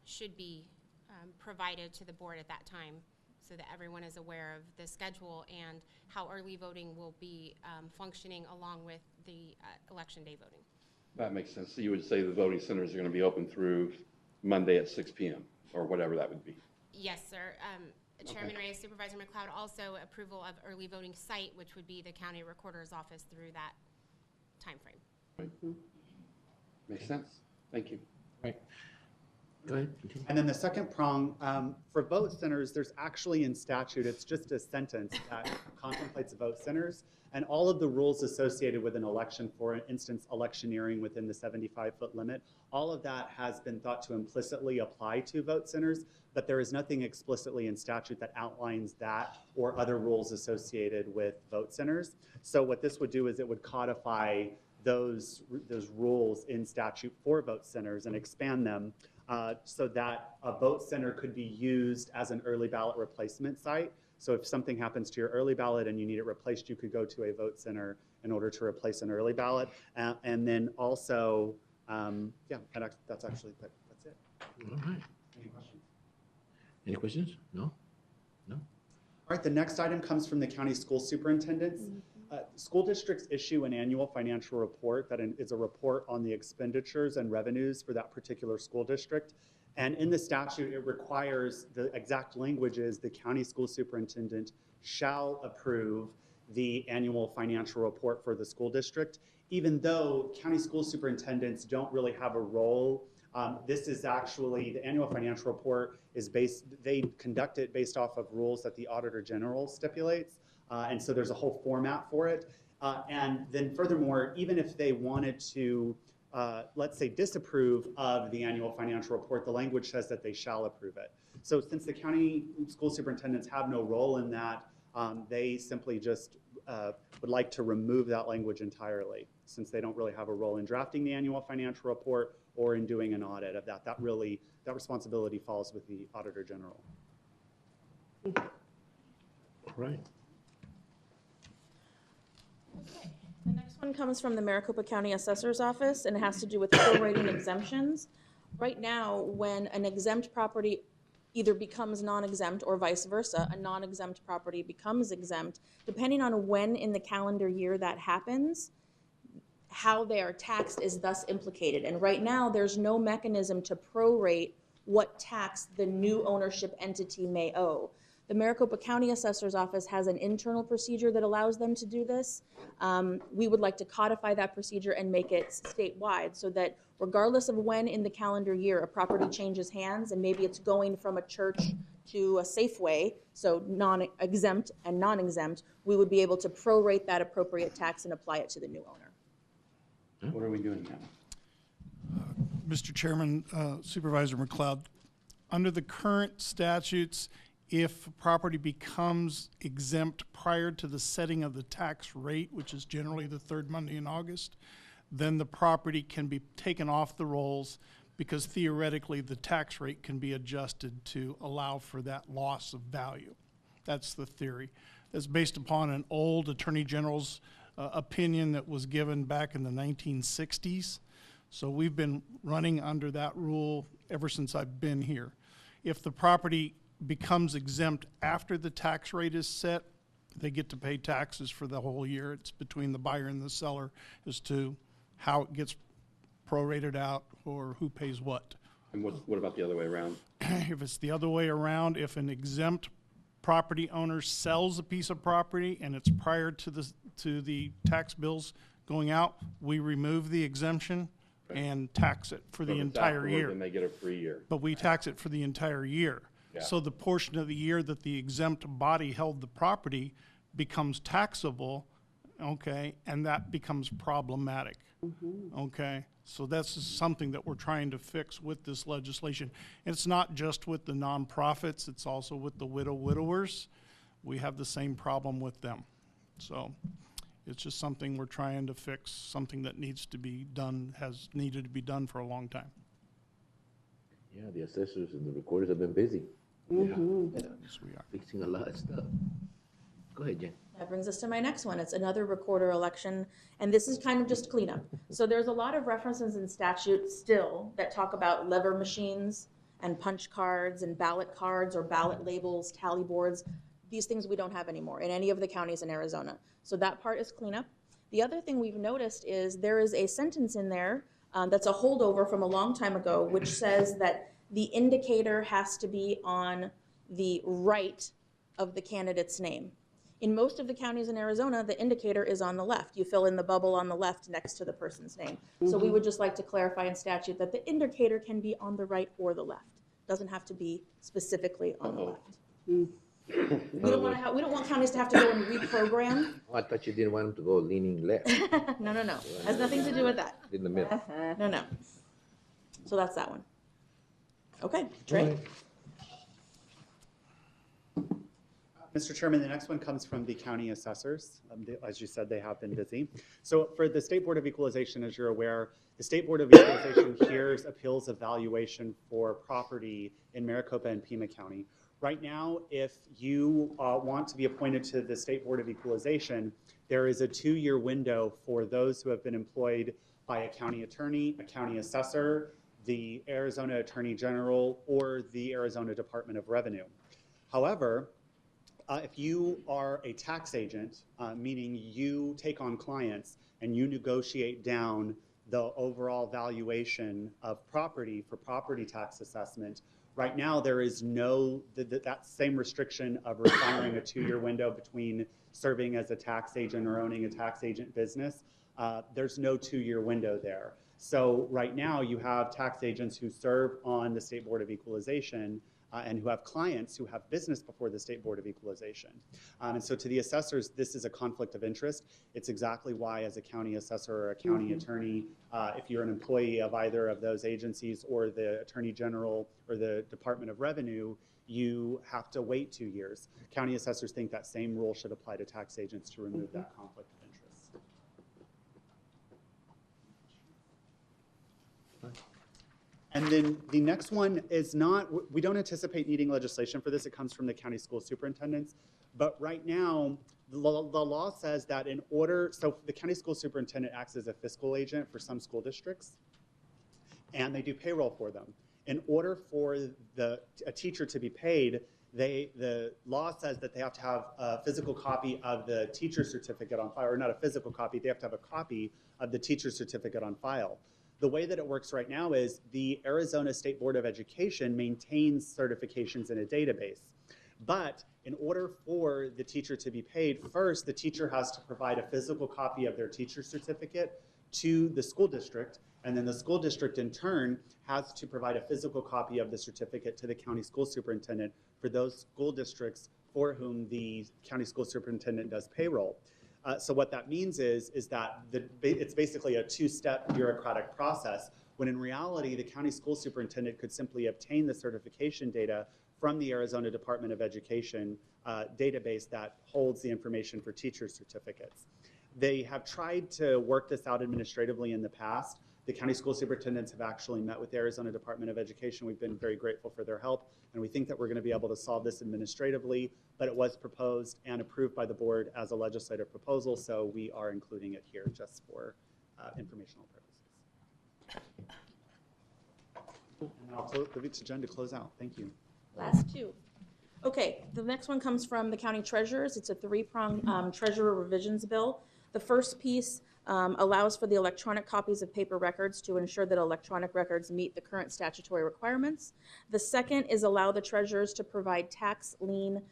should be provided to the board at that time so that everyone is aware of the schedule and how early voting will be functioning along with the election day voting. That makes sense. So you would say the voting centers are going to be open through Monday at 6 p.m. or whatever that would be? Yes, sir. Chairman Reyes, Supervisor McLeod, also approval of early voting site, which would be the county recorder's office through that time frame. Right. Makes sense. Thank you. Right. Go ahead. And then the second prong, for vote centers, there's actually in statute, it's just a sentence that contemplates vote centers, and all of the rules associated with an election, for instance, electioneering within the 75-foot limit, all of that has been thought to implicitly apply to vote centers, but there is nothing explicitly in statute that outlines that or other rules associated with vote centers. So what this would do is it would codify those rules in statute for vote centers and expand them so that a vote center could be used as an early ballot replacement site. So if something happens to your early ballot and you need it replaced, you could go to a vote center in order to replace an early ballot. And then also, that's actually, that's it. All right. Any questions? Any questions? No? No? All right, the next item comes from the county school superintendents. School districts issue an annual financial report that is a report on the expenditures and revenues for that particular school district. And in the statute, it requires, the exact language is the county school superintendent shall approve the annual financial report for the school district. Even though county school superintendents don't really have a role, this is actually, the annual financial report is they conduct it based off of rules that the Auditor General stipulates. And so there's a whole format for it. And then furthermore, even if they wanted to, let's say, disapprove of the annual financial report, the language says that they shall approve it. So since the county school superintendents have no role in that, they simply just would like to remove that language entirely, since they don't really have a role in drafting the annual financial report or in doing an audit of that. That responsibility falls with the Auditor General. All right. The next one comes from the Maricopa County Assessor's Office, and it has to do with prorating exemptions. Right now, when an exempt property either becomes non-exempt or vice versa, a non-exempt property becomes exempt, depending on when in the calendar year that happens, how they are taxed is thus implicated. And right now, there's no mechanism to prorate what tax the new ownership entity may owe. The Maricopa County Assessor's Office has an internal procedure that allows them to do this. We would like to codify that procedure and make it statewide so that regardless of when in the calendar year a property changes hands, and maybe it's going from a church to a Safeway, so non-exempt and non-exempt, we would be able to prorate that appropriate tax and apply it to the new owner. What are we doing now? Mr. Chairman, Supervisor McLeod, under the current statutes, if property becomes exempt prior to the setting of the tax rate, which is generally the third Monday in August, then the property can be taken off the rolls because theoretically the tax rate can be adjusted to allow for that loss of value. That's the theory. That's based upon an old Attorney General's opinion that was given back in the 1960s. So we've been running under that rule ever since I've been here. If the property becomes exempt after the tax rate is set, they get to pay taxes for the whole year. It's between the buyer and the seller as to how it gets prorated out or who pays what. And what about the other way around? If it's the other way around, if an exempt property owner sells a piece of property and it's prior to the tax bills going out, we remove the exemption and tax it for the entire year. Then they get a free year. But we tax it for the entire year. Yeah. So the portion of the year that the exempt body held the property becomes taxable, okay, and that becomes problematic. Okay, so that's something that we're trying to fix with this legislation. And it's not just with the nonprofits, it's also with the widowers. We have the same problem with them. So it's just something we're trying to fix, something that needs to be done, has needed to be done for a long time. Yeah, the assessors and the recorders have been busy. Yes, we are. Fixing a lot of stuff. Go ahead, Jen. That brings us to my next one. It's another recorder election, and this is kind of just cleanup. So there's a lot of references in statute still that talk about lever machines and punch cards and ballot cards or ballot labels, tally boards. These things we don't have anymore in any of the counties in Arizona. So that part is cleanup. The other thing we've noticed is there is a sentence in there that's a holdover from a long time ago, which says that the indicator has to be on the right of the candidate's name. In most of the counties in Arizona, the indicator is on the left. You fill in the bubble on the left next to the person's name. So we would just like to clarify in statute that the indicator can be on the right or the left. Doesn't have to be specifically on the left. We don't want counties to have to go and reprogram. Oh, I thought you didn't want them to go leaning left. No. Has nothing to do with that. In the middle. No. So that's that one. Okay, Trey. Mr. Chairman, the next one comes from the county assessors. As you said, they have been busy. So for the State Board of Equalization, as you're aware, the State Board of Equalization hears appeals of valuation for property in Maricopa and Pima County. Right now, if you want to be appointed to the State Board of Equalization, there is a 2-year window for those who have been employed by a county attorney, a county assessor, the Arizona Attorney General, or the Arizona Department of Revenue. However, if you are a tax agent, meaning you take on clients and you negotiate down the overall valuation of property for property tax assessment, right now there is no, that same restriction of requiring a 2-year window between serving as a tax agent or owning a tax agent business. There's no 2-year window there. So right now you have tax agents who serve on the State Board of Equalization and who have clients who have business before the State Board of Equalization. And so to the assessors, this is a conflict of interest. It's exactly why as a county assessor or a county attorney, if you're an employee of either of those agencies or the Attorney General or the Department of Revenue, you have to wait 2 years. County assessors think that same rule should apply to tax agents to remove that conflict of interest. And then the next one is not, we don't anticipate needing legislation for this. It comes from the county school superintendents. But right now, the law says that in order, so the county school superintendent acts as a fiscal agent for some school districts, and they do payroll for them. In order for a teacher to be paid, the law says that they have to have a physical copy of the teacher certificate on file, or not a physical copy, they have to have a copy of the teacher certificate on file. The way that it works right now is the Arizona State Board of Education maintains certifications in a database. But in order for the teacher to be paid, first, the teacher has to provide a physical copy of their teacher certificate to the school district, and then the school district in turn has to provide a physical copy of the certificate to the county school superintendent for those school districts for whom the county school superintendent does payroll. So what that means is that it's basically a two-step bureaucratic process, when in reality, the county school superintendent could simply obtain the certification data from the Arizona Department of Education database that holds the information for teacher certificates. They have tried to work this out administratively in the past. The county school superintendents have actually met with the Arizona Department of Education. We've been very grateful for their help, and we think that we're going to be able to solve this administratively, but it was proposed and approved by the board as a legislative proposal, so we are including it here just for informational purposes. And I'll leave it to Jen to close out. Thank you. Last two. Okay, the next one comes from the county treasurers. It's a three-pronged treasurer revisions bill. The first piece allows for the electronic copies of paper records to ensure that electronic records meet the current statutory requirements. The second is allow the treasurers to provide tax lien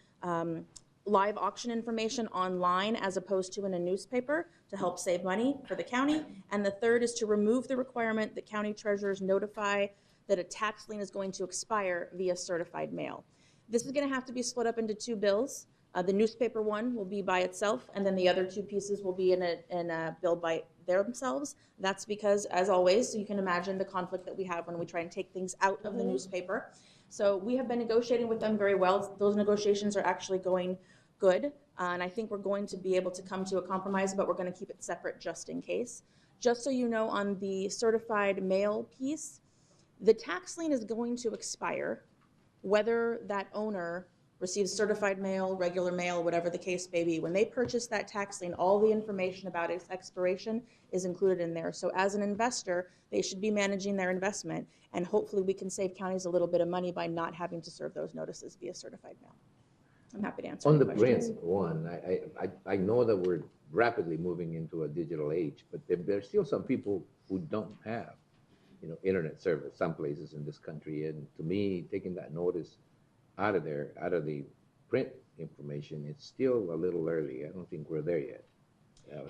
live auction information online as opposed to in a newspaper to help save money for the county. And the third is to remove the requirement that county treasurers notify that a tax lien is going to expire via certified mail. This is going to have to be split up into two bills. The newspaper one will be by itself, and then the other two pieces will be in a bill by themselves. That's because, as always, you can imagine the conflict that we have when we try and take things out of the newspaper. So we have been negotiating with them very well. Those negotiations are actually going good, and I think we're going to be able to come to a compromise, but we're going to keep it separate just in case. Just so you know, on the certified mail piece, the tax lien is going to expire whether that owner receives certified mail, regular mail, whatever the case may be. When they purchase that tax lien, all the information about its expiration is included in there. So as an investor, they should be managing their investment, and hopefully we can save counties a little bit of money by not having to serve those notices via certified mail. I'm happy to answer On any the questions. print one, I know that we're rapidly moving into a digital age, but there's still some people who don't have, internet service, some places in this country. And to me, taking that notice out of the print information, it's still a little early. I don't think we're there yet.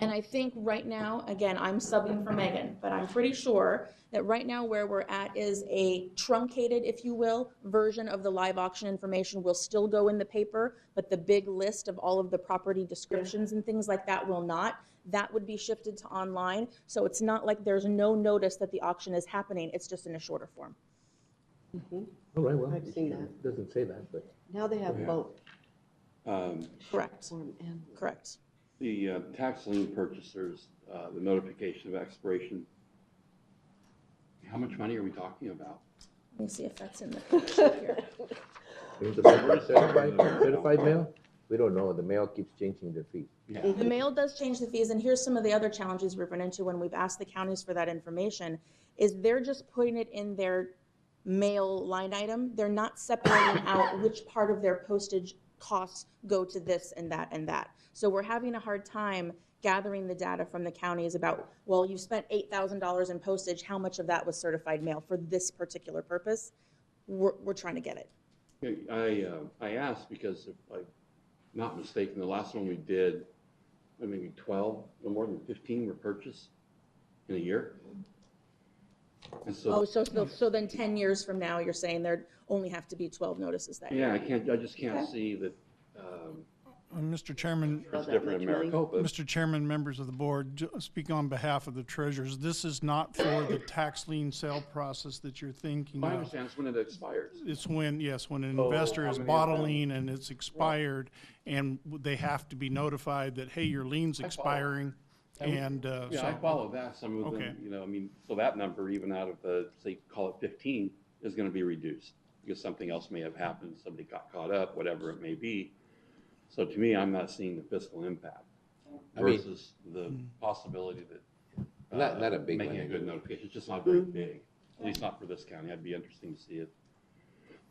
And I think right now, again, I'm subbing for Megan, but I'm pretty sure that right now where we're at is a truncated, if you will, version of the live auction information will still go in the paper, but the big list of all of the property descriptions and things like that will not. That would be shifted to online. So it's not like there's no notice that the auction is happening. It's just in a shorter form. All right, well, I've seen that. it doesn't say that, but. Now they have both. Correct. Form and Correct. The tax lien purchasers, the notification of expiration, how much money are we talking about? Let me see if that's in the picture here. Certified mail? We don't know. The mail keeps changing their fees. Yeah. The mail does change the fees, and here's some of the other challenges we've run into when we've asked the counties for that information, is they're just putting it in their mail line item. They're not separating out which part of their postage costs go to this and that and that. So we're having a hard time gathering the data from the counties about, well, you spent $8,000 in postage, how much of that was certified mail for this particular purpose? We're trying to get it. I asked because if I'm not mistaken, the last one we did, maybe 12, no more than 15 were purchased in a year. And so, so then 10 years from now, you're saying there only have to be 12 notices that year? yeah, I just can't see that. Mr. Chairman, It's different in Maricopa. Mr. Chairman, members of the board, speak on behalf of the treasurers. This is not for the tax lien sale process that you're thinking I of. understand it's when it expires. It's when, yes, when an investor how is many bought a of them? lien and it's expired, and they have to be notified that, hey, your lien's expiring. And Yeah, so, I follow that. Some of Okay. them, so that number, even out of the, say, call it 15, is going to be reduced because something else may have happened, somebody got caught up, whatever it may be. So to me, I'm not seeing the fiscal impact versus the possibility that Not a big making one. a good notification. It's just not very big, at least not for this county. It'd be interesting to see it.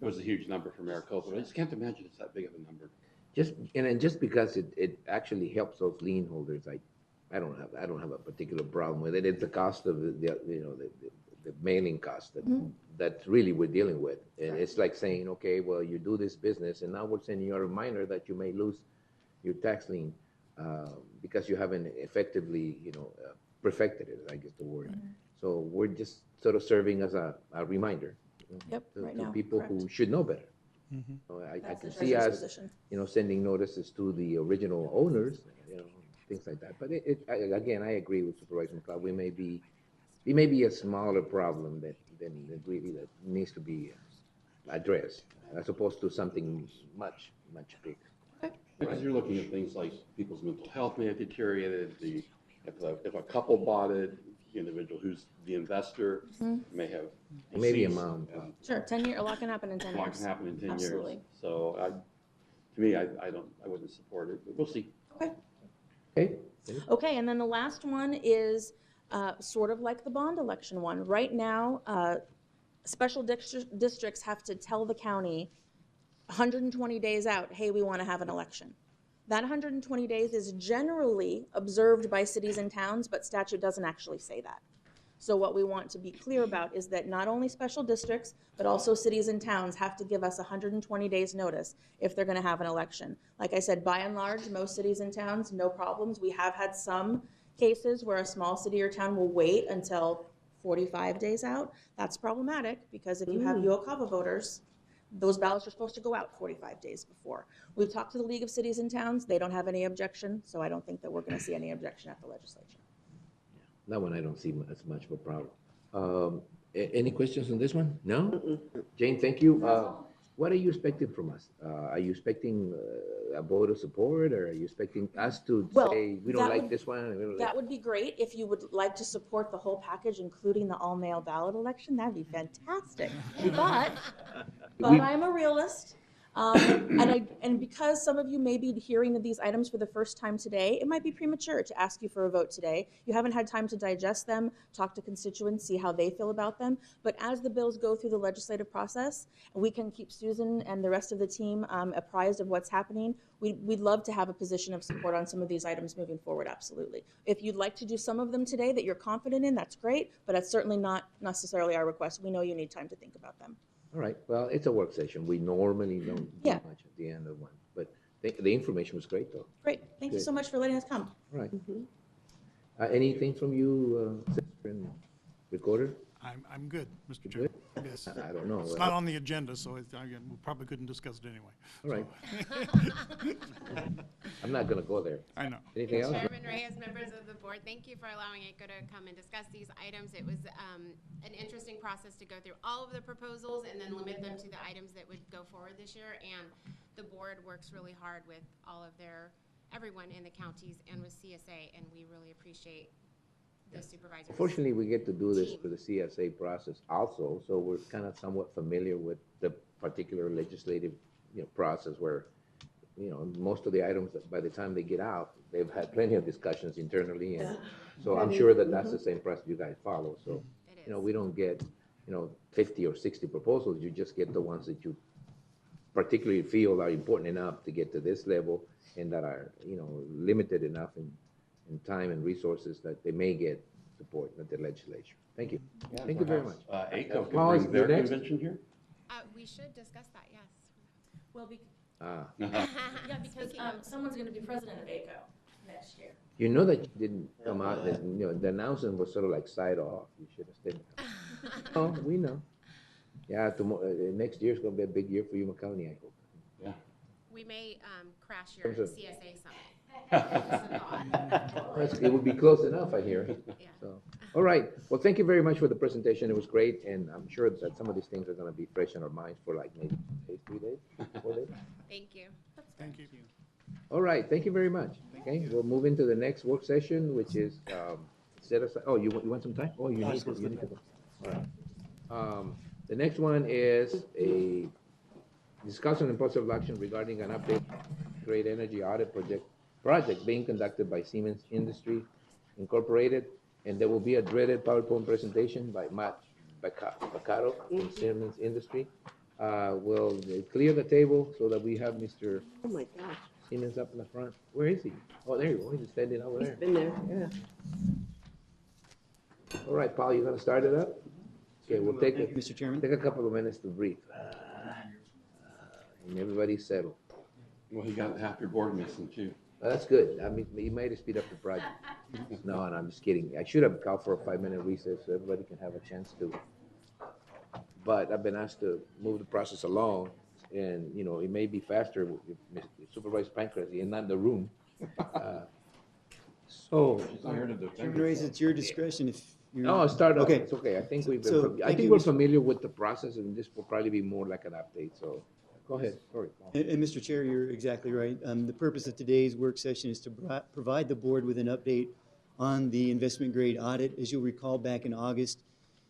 It was a huge number for Maricopa, but I just can't imagine it's that big of a number. Just because it actually helps those lien holders, I don't have a particular problem with it. It's the cost of the the mailing cost that really we're dealing with. And it's like saying, okay, well, you do this business, and now we're sending you a reminder that you may lose your tax lien because you haven't effectively, perfected it, I guess the word. So we're just sort of serving as a reminder to people who should know better. So I can see us, sending notices to the original owners, things like that. But again, I agree with Supervisor McLeod. It may be a smaller problem than really that needs to be addressed, as opposed to something much, much bigger. Because you're looking at things like people's mental health may have deteriorated, if a couple bought it, the individual who's the investor may have Maybe a deceased, mom. and Sure, 10 year, a lot can happen in 10 a years. lot can happen in 10 Absolutely. years. So to me, I wouldn't support it, but we'll see. Okay. Okay, and then the last one is sort of like the bond election one. Right now, special districts have to tell the county 120 days out, hey, we want to have an election. That 120 days is generally observed by cities and towns, but statute doesn't actually say that. So what we want to be clear about is that not only special districts, but also cities and towns have to give us 120 days notice if they're going to have an election. Like I said, by and large, most cities and towns, no problems. We have had some cases where a small city or town will wait until 45 days out. That's problematic because if you have UOCAVA voters, those ballots are supposed to go out 45 days before. We've talked to the League of Cities and Towns. They don't have any objection, so I don't think that we're going to see any objection at the legislature. That one I don't see as much of a problem. Any questions on this one? No? Jane, thank you. What are you expecting from us? Are you expecting a vote of support, or are you expecting us to say, we don't like this one? We don't That would be great. If you would like to support the whole package, including the all-mail ballot election, that'd be fantastic. But I'm a realist. And because some of you may be hearing these items for the first time today, it might be premature to ask you for a vote today. You haven't had time to digest them, talk to constituents, see how they feel about them. But as the bills go through the legislative process, we can keep Susan and the rest of the team apprised of what's happening. We'd love to have a position of support on some of these items moving forward, absolutely. If you'd like to do some of them today that you're confident in, that's great, but that's certainly not necessarily our request. We know you need time to think about them. All right, well, it's a work session. We normally don't do much at the end of one, but the information was great, though. Great, thank you so much for letting us come. All right. Anything from you, Sister and Recorder? I'm good, Mr. Chairman. Yes. I don't know. It's not on the agenda, so we probably couldn't discuss it anyway. All right. I'm not going to go there. I know. Anything else? Chairman Reyes, members of the board, thank you for allowing ECO to come and discuss these items. It was an interesting process to go through all of the proposals and then limit them to the items that would go forward this year. And the board works really hard with everyone in the counties and with CSA, and we really appreciate the supervisors. Fortunately, we get to do this for the CSA process also, so we're kind of somewhat familiar with the particular legislative process where most of the items, by the time they get out, they've had plenty of discussions internally, and so I'm sure that that's the same process you guys follow. So we don't get 50 or 60 proposals. You just get the ones that you particularly feel are important enough to get to this level and that are limited enough in time and resources that they may get support at the legislature. Thank you. Thank you very much. ACO can bring their convention here? We should discuss that, yes. Well, because someone's going to be president of ACO next year. You know that you didn't come out, that, the announcement was sort of like side off. You should have stayed. Oh, we know. Yeah, next year's going to be a big year for Yuma County, I hope. Yeah. We may crash your CSA summit. It would be close enough, I hear. Yeah. So, all right. Well, thank you very much for the presentation. It was great, and I'm sure that some of these things are going to be fresh in our minds for like maybe 3 days, 4 days. Thank you. Thank you. All right. Thank you very much. Okay, we'll move into the next work session, which is set aside. Oh, you want some time? Oh, you need to go. All right. The next one is a discussion and possible action regarding an update great energy audit project being conducted by Siemens Industry Incorporated, and there will be a dreaded PowerPoint presentation by Matt Baccaro from Siemens Industry. We'll clear the table so that we have Mr. Oh my gosh. Siemens up in the front. Where is he? Oh, there you go. He's standing over there. He's been there. Yeah. All right, Paul, you gonna start it up? Okay, we'll take Thank you, Mr. Chairman. take a couple of minutes to breathe. And everybody settle. Well, you got half your board missing too. That's good. I mean, you might have speed up the project. No, I'm just kidding. I should have called for a 5-minute recess so everybody can have a chance to. But I've been asked to move the process along, and, you know, it may be faster if Supervisor Pancras is not in the room. So. Chairman Reyes, it's your discretion if you. No, start up. Okay. It's okay. I think we've So, been, I thank think you, we're Mr. familiar with the process, and this will probably be more like an update, so go ahead. Sorry. And Mr. Chair, you're exactly right. The purpose of today's work session is to provide the board with an update on the investment grade audit. As you'll recall, back in August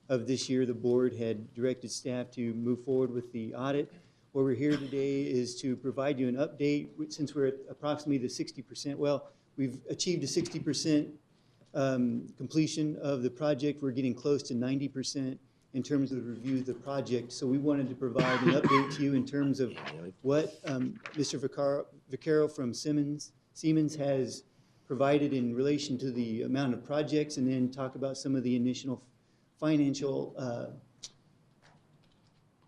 of this year, the board had directed staff to move forward with the audit. What we're here today is to provide you an update, since we're at approximately the 60%. Well, we've achieved a 60% completion of the project. We're getting close to 90% in terms of the review of the project. So we wanted to provide an update to you in terms of what Mr. Vaccaro from Siemens has provided in relation to the amount of projects, and then talk about some of the initial financial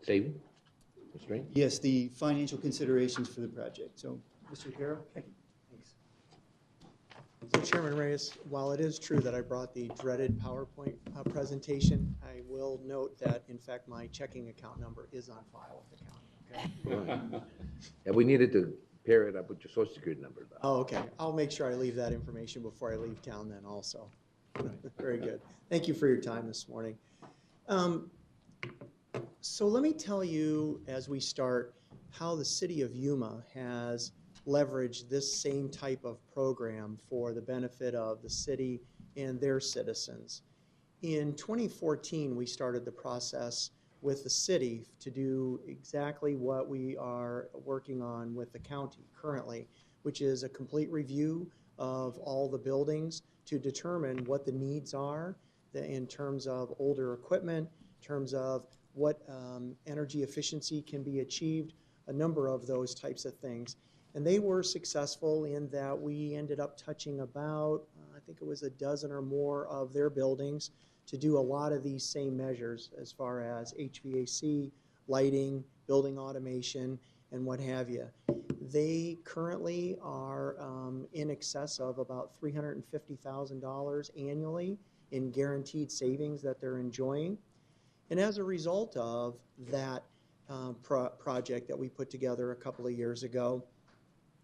Saving? Yes, the financial considerations for the project. So, Mr. Vaccaro? Thanks. So Chairman Reyes, while it is true that I brought the dreaded PowerPoint presentation, I will note that, in fact, my checking account number is on file with the county. Okay? Yeah, we needed to pair it up with your social security number, though. Oh, okay. I'll make sure I leave that information before I leave town then also. Very good. Thank you for your time this morning. So let me tell you, as we start, how the city of Yuma has leveraged this same type of program for the benefit of the city and their citizens. In 2014, we started the process with the city to do exactly what we are working on with the county currently, which is a complete review of all the buildings to determine what the needs are in terms of older equipment, in terms of what energy efficiency can be achieved, a number of those types of things. And they were successful in that we ended up touching about, I think it was a dozen or more of their buildings to do a lot of these same measures as far as HVAC, lighting, building automation, and what have you. They currently are in excess of about $350,000 annually in guaranteed savings that they're enjoying. And as a result of that project that we put together a couple of years ago,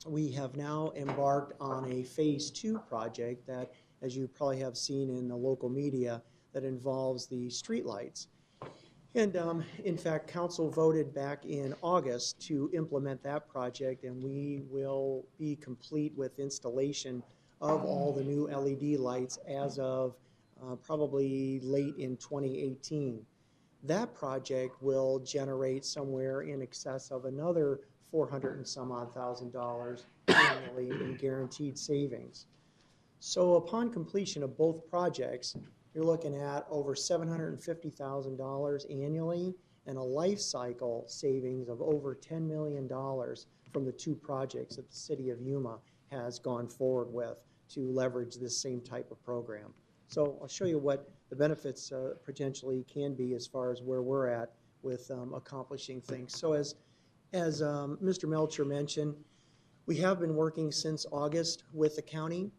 we have now embarked on a phase 2 project that, as you probably have seen in the local media, that involves the streetlights. And in fact, council voted back in August to implement that project, and we will be complete with installation of all the new LED lights as of probably late in 2018. That project will generate somewhere in excess of another $400 and some odd thousand annually in guaranteed savings. So upon completion of both projects, you're looking at over $750,000 annually and a life cycle savings of over $10 million from the 2 projects that the city of Yuma has gone forward with to leverage this same type of program. So I'll show you what the benefits potentially can be as far as where we're at with accomplishing things. So as Mr. Melcher mentioned, we have been working since August with the county,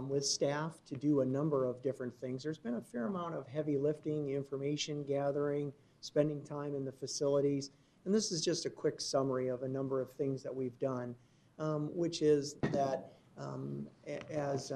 with staff to do a number of different things. There's been a fair amount of heavy lifting, information gathering, spending time in the facilities, and this is just a quick summary of a number of things that we've done, which is that as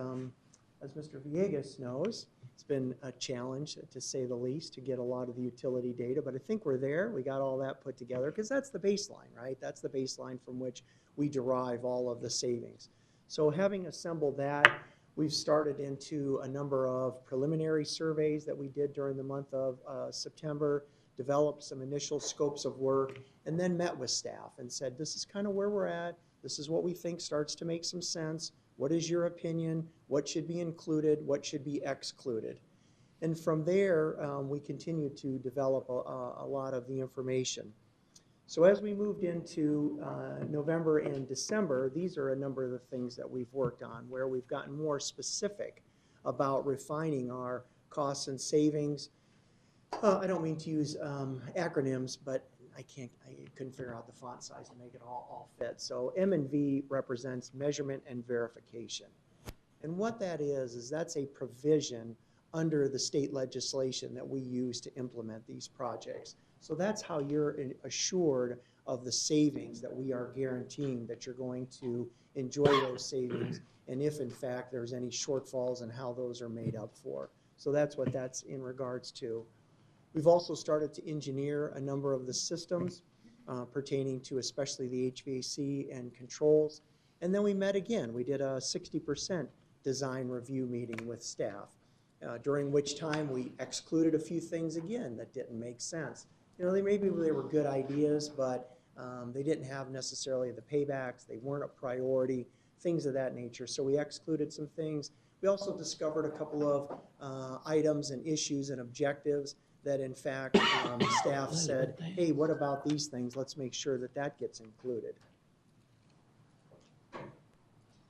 Mr. Villegas knows, it's been a challenge, to say the least, to get a lot of the utility data, but I think we're there. We got all that put together because that's the baseline, right? That's the baseline from which we derive all of the savings. So having assembled that, we've started into a number of preliminary surveys that we did during the month of September, developed some initial scopes of work, and then met with staff and said, this is kind of where we're at. This is what we think starts to make some sense. What is your opinion? What should be included? What should be excluded? And from there, we continue to develop a lot of the information. So as we moved into November and December, these are a number of the things that we've worked on where we've gotten more specific about refining our costs and savings. I don't mean to use acronyms, but I couldn't figure out the font size to make it all fit. So M&V represents measurement and verification. And what that is that's a provision under the state legislation that we use to implement these projects. So that's how you're assured of the savings that we are guaranteeing that you're going to enjoy those savings, and if in fact there's any shortfalls and how those are made up for. So that's what that's in regards to. We've also started to engineer a number of the systems pertaining to especially the HVAC and controls. And then we met again. We did a 60% design review meeting with staff, during which time we excluded a few things again that didn't make sense. You know, maybe they were good ideas, but they didn't have necessarily the paybacks. They weren't a priority, things of that nature. So we excluded some things. We also discovered a couple of items and issues and objectives that in fact staff said, hey, what about these things? Let's make sure that that gets included.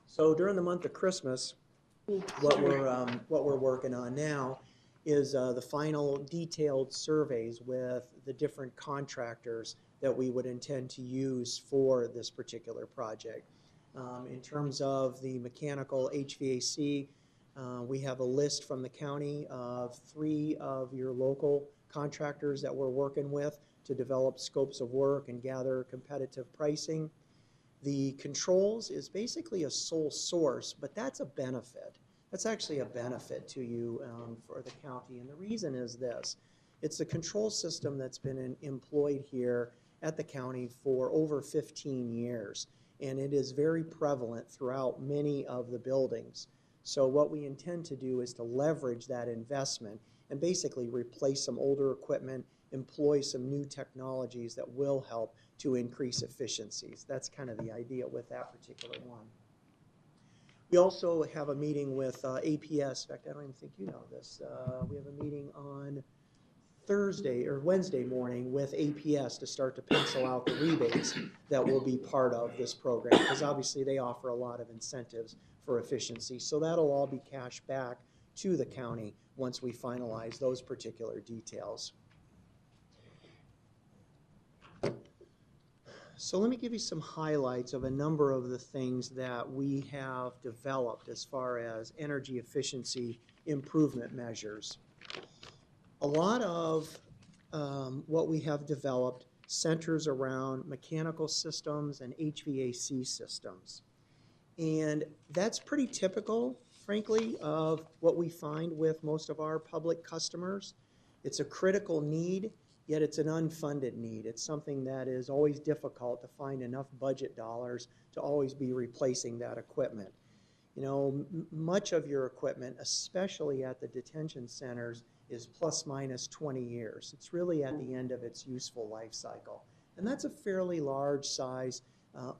So during the month of Christmas, what we're working on now is the final detailed surveys with the different contractors that we would intend to use for this particular project. In terms of the mechanical HVAC, we have a list from the county of 3 of your local contractors that we're working with to develop scopes of work and gather competitive pricing. The controls is basically a sole source, but that's a benefit. That's actually a benefit to you for the county, and the reason is this. It's a control system that's been employed here at the county for over 15 years, and it is very prevalent throughout many of the buildings. So what we intend to do is to leverage that investment and basically replace some older equipment, employ some new technologies that will help to increase efficiencies. That's kind of the idea with that particular one. We also have a meeting with APS. In fact, I don't even think you know this. We have a meeting on Thursday or Wednesday morning with APS to start to pencil out the rebates that will be part of this program, because obviously they offer a lot of incentives for efficiency. So that'll all be cash back to the county once we finalize those particular details. So let me give you some highlights of a number of the things that we have developed as far as energy efficiency improvement measures. A lot of what we have developed centers around mechanical systems and HVAC systems. And that's pretty typical, frankly, of what we find with most of our public customers. It's a critical need, yet it's an unfunded need. It's something that is always difficult to find enough budget dollars to always be replacing that equipment. You know, much of your equipment, especially at the detention centers, is plus minus 20 years. It's really at the end of its useful life cycle. And that's a fairly large size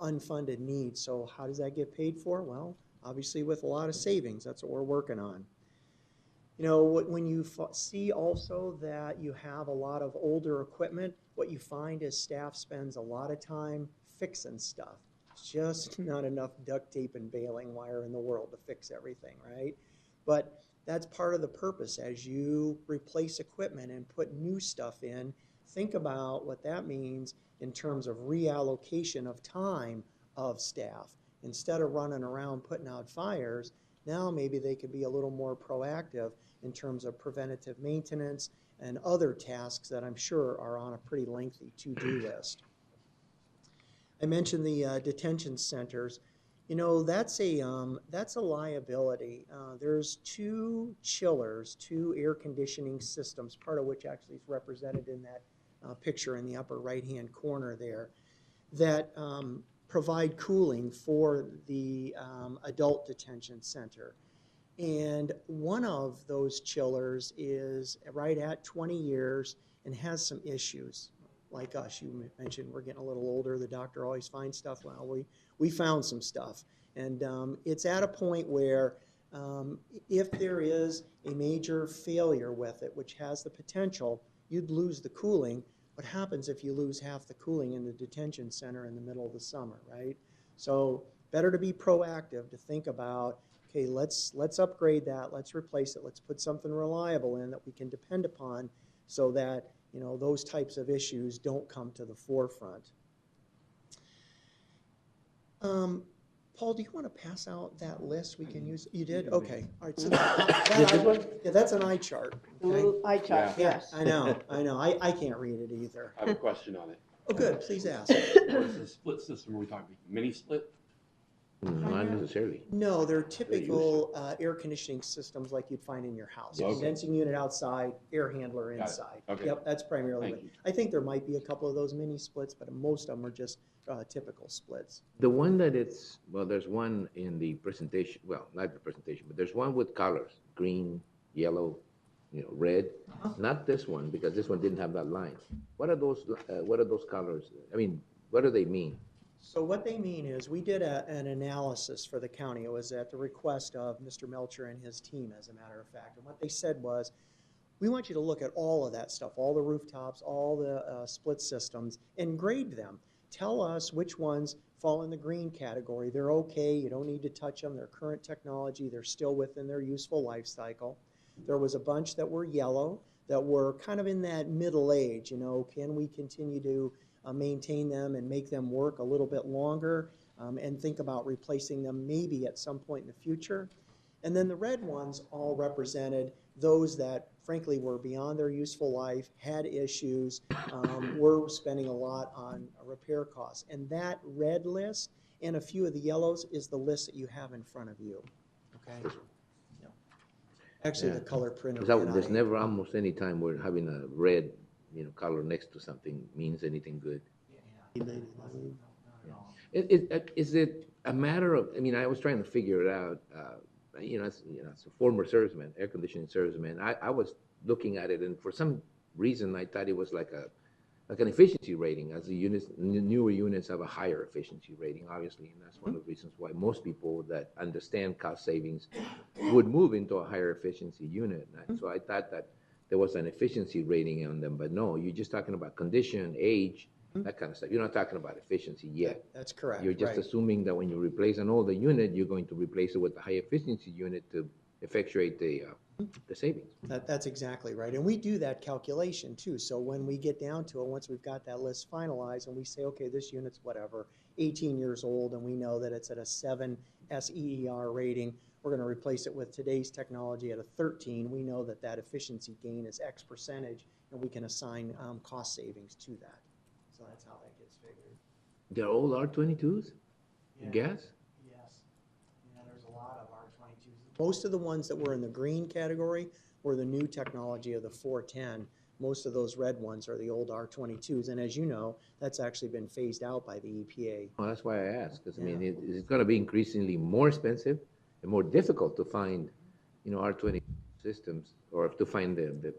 unfunded need. So how does that get paid for? Well, obviously with a lot of savings. That's what we're working on. You know, when you see also that you have a lot of older equipment, what you find is staff spends a lot of time fixing stuff. It's just not enough duct tape and baling wire in the world to fix everything, right? But that's part of the purpose. As you replace equipment and put new stuff in, think about what that means in terms of reallocation of time of staff. Instead of running around putting out fires, now maybe they could be a little more proactive in terms of preventative maintenance and other tasks that I'm sure are on a pretty lengthy to-do list. I mentioned the detention centers. You know, that's a liability. There's 2 chillers, 2 air conditioning systems, part of which actually is represented in that picture in the upper right-hand corner there, that provide cooling for the adult detention center. And one of those chillers is right at 20 years and has some issues. Like us, you mentioned we're getting a little older, the doctor always finds stuff. Well, we found some stuff. And it's at a point where if there is a major failure with it, which has the potential, you'd lose the cooling. What happens if you lose half the cooling in the detention center in the middle of the summer, right? So better to be proactive, to think about, okay, let's upgrade that, let's replace it, let's put something reliable in that we can depend upon so that, you know, those types of issues don't come to the forefront. Paul, do you want to pass out that list we can use? You did? Okay. All right. So yeah, that's an eye chart. The little eye chart, Yeah, yes. I know. I can't read it either. I have a question on it. Oh, good. Please ask. What is the split system? Are we talking mini split? Not necessarily. No, they're typical air conditioning systems like you'd find in your house. Okay. Condensing unit outside, air handler Got it. inside. Okay. Yep, that's primarily. Thank you. I think there might be a couple of those mini splits, but most of them are just typical splits. The one that it's, well, there's one in the presentation, well, not the presentation, but there's one with colors, green, yellow, you know, red. Not this one, because this one didn't have that line. What are those colors? I mean, what do they mean? So what they mean is we did an analysis for the county. It was at the request of Mr. Melcher and his team, as a matter of fact. And what they said was, we want you to look at all of that stuff, all the rooftops, all the split systems, and grade them. Tell us which ones fall in the green category. They're okay. You don't need to touch them. They're current technology. They're still within their useful life cycle. There was a bunch that were yellow that were kind of in that middle age. You know, can we continue to maintain them and make them work a little bit longer, and think about replacing them maybe at some point in the future. And then the red ones all represented those that frankly were beyond their useful life, had issues, were spending a lot on repair costs. And that red list and a few of the yellows is the list that you have in front of you. Okay. Yeah. Actually, the color printer. There's never almost any time where having a red, you know, color next to something means anything good. Is it a matter of, I mean, I was trying to figure it out, as a former serviceman, air conditioning serviceman, I was looking at it, and for some reason I thought it was like an efficiency rating, as the units, newer units have a higher efficiency rating, obviously, and that's one of the reasons why most people that understand cost savings would move into a higher efficiency unit. And so I thought that there was an efficiency rating on them, but no, you're just talking about condition, age, that kind of stuff. You're not talking about efficiency yet. That's correct. You're just assuming that when you replace an older unit, you're going to replace it with a high efficiency unit to effectuate the savings. That's exactly right. And we do that calculation too. So when we get down to it, once we've got that list finalized and we say, okay, this unit's whatever, 18 years old, and we know that it's at a 7 SEER rating, we're going to replace it with today's technology at a 13. We know that that efficiency gain is X percentage, and we can assign cost savings to that. So that's how that gets figured. They're all R22s? Yeah. Gas? Yes. Yeah, there's a lot of R22s. Most of the ones that were in the green category were the new technology of the 410. Most of those red ones are the old R22s. And as you know, that's actually been phased out by the EPA. Well, that's why I asked, because I mean, it's going to be increasingly more expensive and more difficult to find, R20 systems, or to find the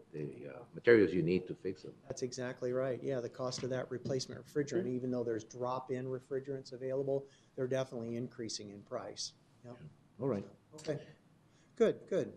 materials you need to fix them. That's exactly right. Yeah, the cost of that replacement refrigerant, even though there's drop-in refrigerants available, they're definitely increasing in price. Yep. All right. Okay. Good, good.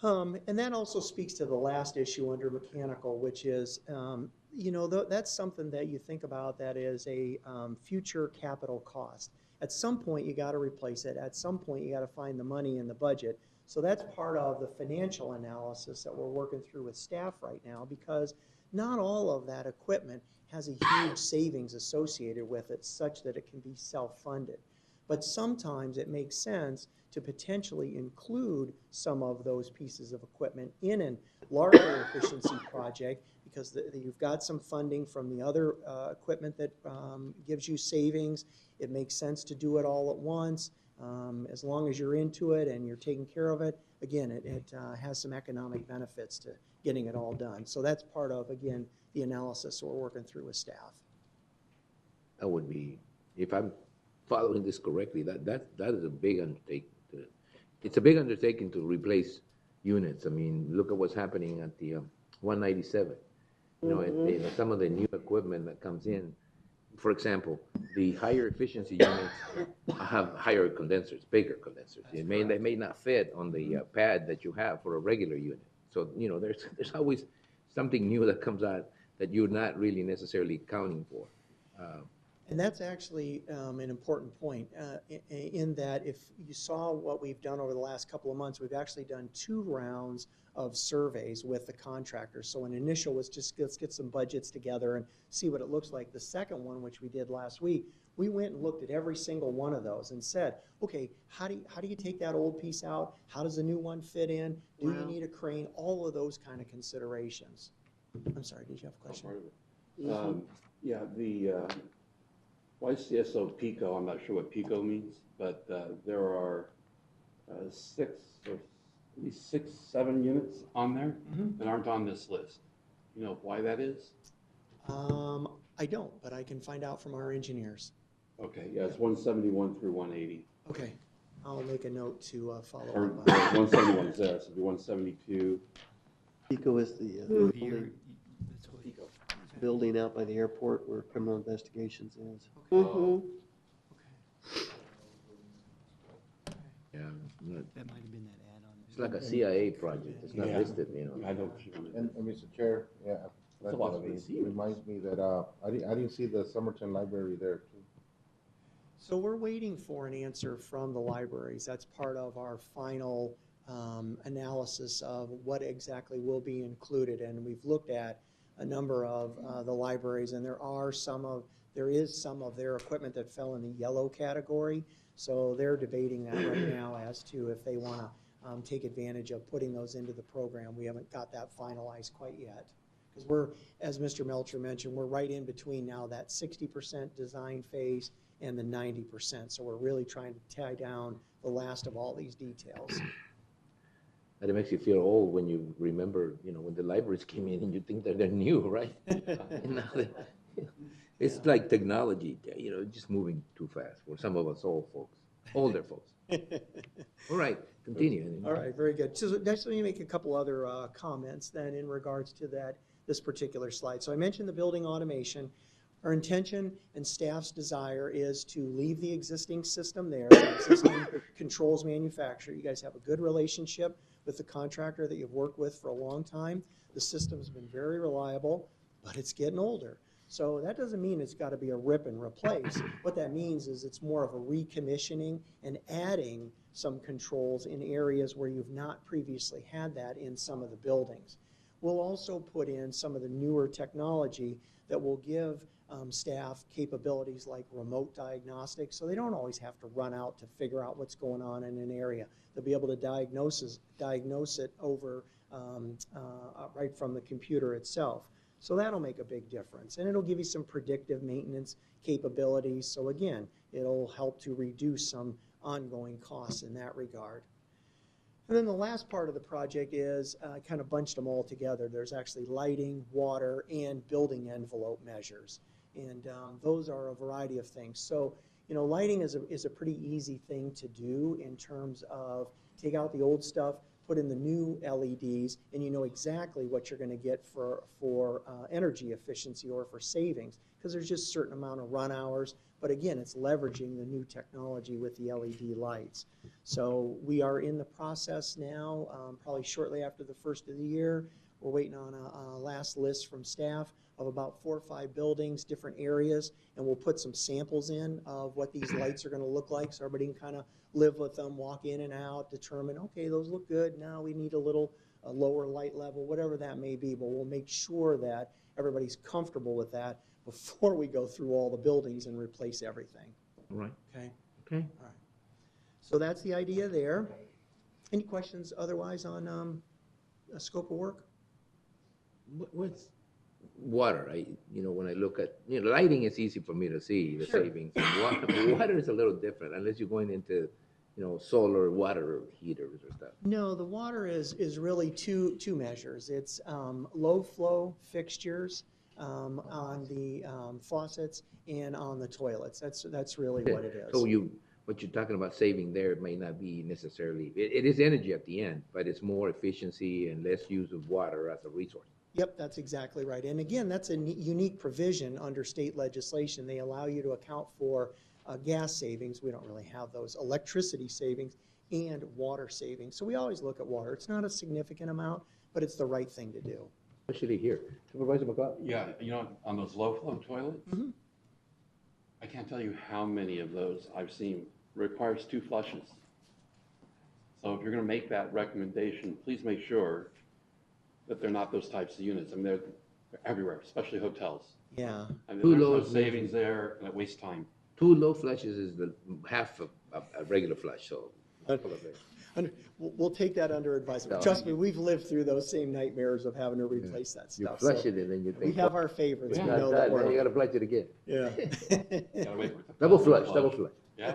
And that also speaks to the last issue under mechanical, which is, that's something that you think about that is a future capital cost. At some point, you got to replace it. At some point, you got to find the money in the budget. So that's part of the financial analysis that we're working through with staff right now, because not all of that equipment has a huge savings associated with it such that it can be self-funded. But sometimes it makes sense to potentially include some of those pieces of equipment in a larger efficiency project, because you've got some funding from the other equipment that gives you savings. It makes sense to do it all at once. As long as you're into it and you're taking care of it, again, it has some economic benefits to getting it all done. So that's part of, again, the analysis we're working through with staff. That would be, if I'm following this correctly, that is a big undertaking. It's a big undertaking to replace units. I mean, look at what's happening at the 197. Some of the new equipment that comes in. For example, the higher efficiency units have higher condensers, bigger condensers. They may not fit on the pad that you have for a regular unit. So there's always something new that comes out that you're not really necessarily accounting for. And that's actually an important point in that if you saw what we've done over the last couple of months, we've actually done 2 rounds of surveys with the contractors. So an initial was just let's get some budgets together and see what it looks like. The second one, which we did last week, we went and looked at every single one of those and said, okay, how do you take that old piece out? How does the new one fit in? Do you need a crane? All of those kind of considerations. I'm sorry, did you have a question? Yeah, YCSO PICO, I'm not sure what PICO means, but there are 6 or at least 6, 7 units on there that aren't on this list. You know why that is? I don't, but I can find out from our engineers. Okay, yeah, it's 171 through 180. Okay, I'll make a note to follow Or up. 171 is there, so it'd be 172. PICO is the building out by the airport where criminal investigations is. Yeah. That might have been that add-on. It's like a CIA project. It's not listed, you know. I don't. And Mr. Chair, yeah, That's a lot of AC. reminds me that I didn't see the Somerton Library there too. So we're waiting for an answer from the libraries. That's part of our final analysis of what exactly will be included. And we've looked at a number of the libraries, and there is some of their equipment that fell in the yellow category. So they're debating that right now as to if they want to take advantage of putting those into the program. We haven't got that finalized quite yet. Because we're, as Mr. Melcher mentioned, we're right in between now that 60% design phase and the 90%. So we're really trying to tie down the last of all these details. And it makes you feel old when you remember, you know, when the libraries came in and you think that they're new, right? And now it's like technology, you know, just moving too fast for some of us old folks, older folks. All right, continue. All right, very good. So next, let me make a couple other comments then in regards to this particular slide. So I mentioned the building automation. Our intention and staff's desire is to leave the existing system there, the existing controls manufacturer. You guys have a good relationship with the contractor that you've worked with for a long time. The system's been very reliable, but it's getting older. So that doesn't mean it's got to be a rip and replace. What that means is it's more of a recommissioning and adding some controls in areas where you've not previously had that in some of the buildings. We'll also put in some of the newer technology that will give staff capabilities like remote diagnostics, so they don't always have to run out to figure out what's going on in an area. They'll be able to diagnose it over right from the computer itself. So that'll make a big difference, and it'll give you some predictive maintenance capabilities. So again, it'll help to reduce some ongoing costs in that regard. And then the last part of the project is I kind of bunched them all together. There's actually lighting, water, and building envelope measures. And those are a variety of things. So, you know, lighting is a pretty easy thing to do in terms of take out the old stuff, put in the new LEDs, and you know exactly what you're going to get for energy efficiency or for savings, because there's just a certain amount of run hours. But again, it's leveraging the new technology with the LED lights. So we are in the process now, probably shortly after the first of the year. We're waiting on a last list from staff of about 4 or 5 buildings, different areas, and we'll put some samples in of what these lights are going to look like so everybody can kind of live with them, walk in and out, determine, okay, those look good, now we need a lower light level, whatever that may be, but we'll make sure that everybody's comfortable with that before we go through all the buildings and replace everything. All right. Okay? Okay. All right. So that's the idea there. Any questions otherwise on a scope of work? What's water? You know, when I look at, you know, lighting, it's easy for me to see the savings. Water is a little different unless you're going into, you know, solar water heaters or stuff. No, the water is really two measures. It's low flow fixtures on the faucets and on the toilets. That's really what it is. So what you're talking about saving there may not be necessarily, it is energy at the end, but it's more efficiency and less use of water as a resource. Yep, that's exactly right. And again, that's a unique provision under state legislation. They allow you to account for gas savings. We don't really have those. Electricity savings and water savings. So we always look at water. It's not a significant amount, but it's the right thing to do. Especially here. Supervisor McLeod? Yeah, you know, on those low flow toilets, I can't tell you how many of those I've seen requires 2 flushes. So if you're going to make that recommendation, please make sure that they're not those types of units. I mean, they're everywhere, especially hotels. Yeah. I mean, Too there's low no savings there, and it wastes time. 2 low flushes is the half of a regular flush, so. We'll take that under advisement. No. Trust me, we've lived through those same nightmares of having to replace that You stuff. flush so it and then you we think. have our favorites. It's We not know done, that then you work. gotta flush it again. Yeah. Gotta wait for it to Double fill, flush, double flush. Yeah.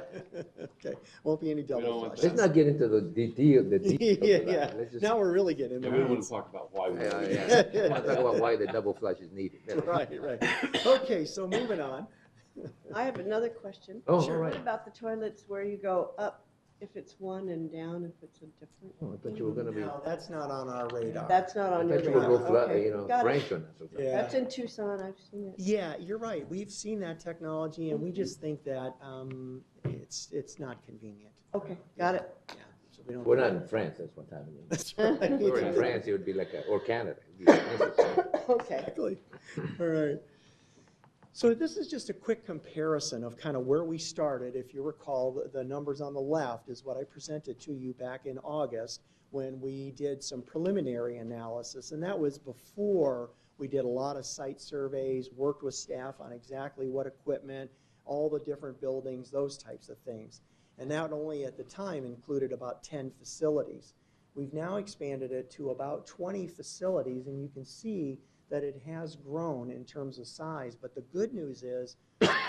Okay, won't be any don't double want flushes. Let's not get into the detail, the details Yeah, of that. yeah. Let's just. Now we're really getting into Yeah, we don't want weeds. to talk about why we. Yeah. I wanna talk about why the double flush is needed. Right, right. Okay, so moving on. I have another question. Oh, all right. What about the toilets where you go up if it's one and down if it's a different? Oh, I thought you were gonna be. No, that's not on our radar. That's not I on your thought you would radar. go flat, Okay, you know, got it. French on us or something. Yeah. That's in Tucson, I've seen it. Yeah, you're right. We've seen that technology, and we just think that it's not convenient. Okay, got it. Yeah, so we don't. We're not in France, that's what's happening. That's right. If we were in France, it would be like or Canada. It'd be necessary. Okay. Exactly. All right. So this is just a quick comparison of kind of where we started. If you recall, the numbers on the left is what I presented to you back in August when we did some preliminary analysis, and that was before we did a lot of site surveys, worked with staff on exactly what equipment, all the different buildings, those types of things. And that only at the time included about 10 facilities. We've now expanded it to about 20 facilities, and you can see that it has grown in terms of size. But the good news is,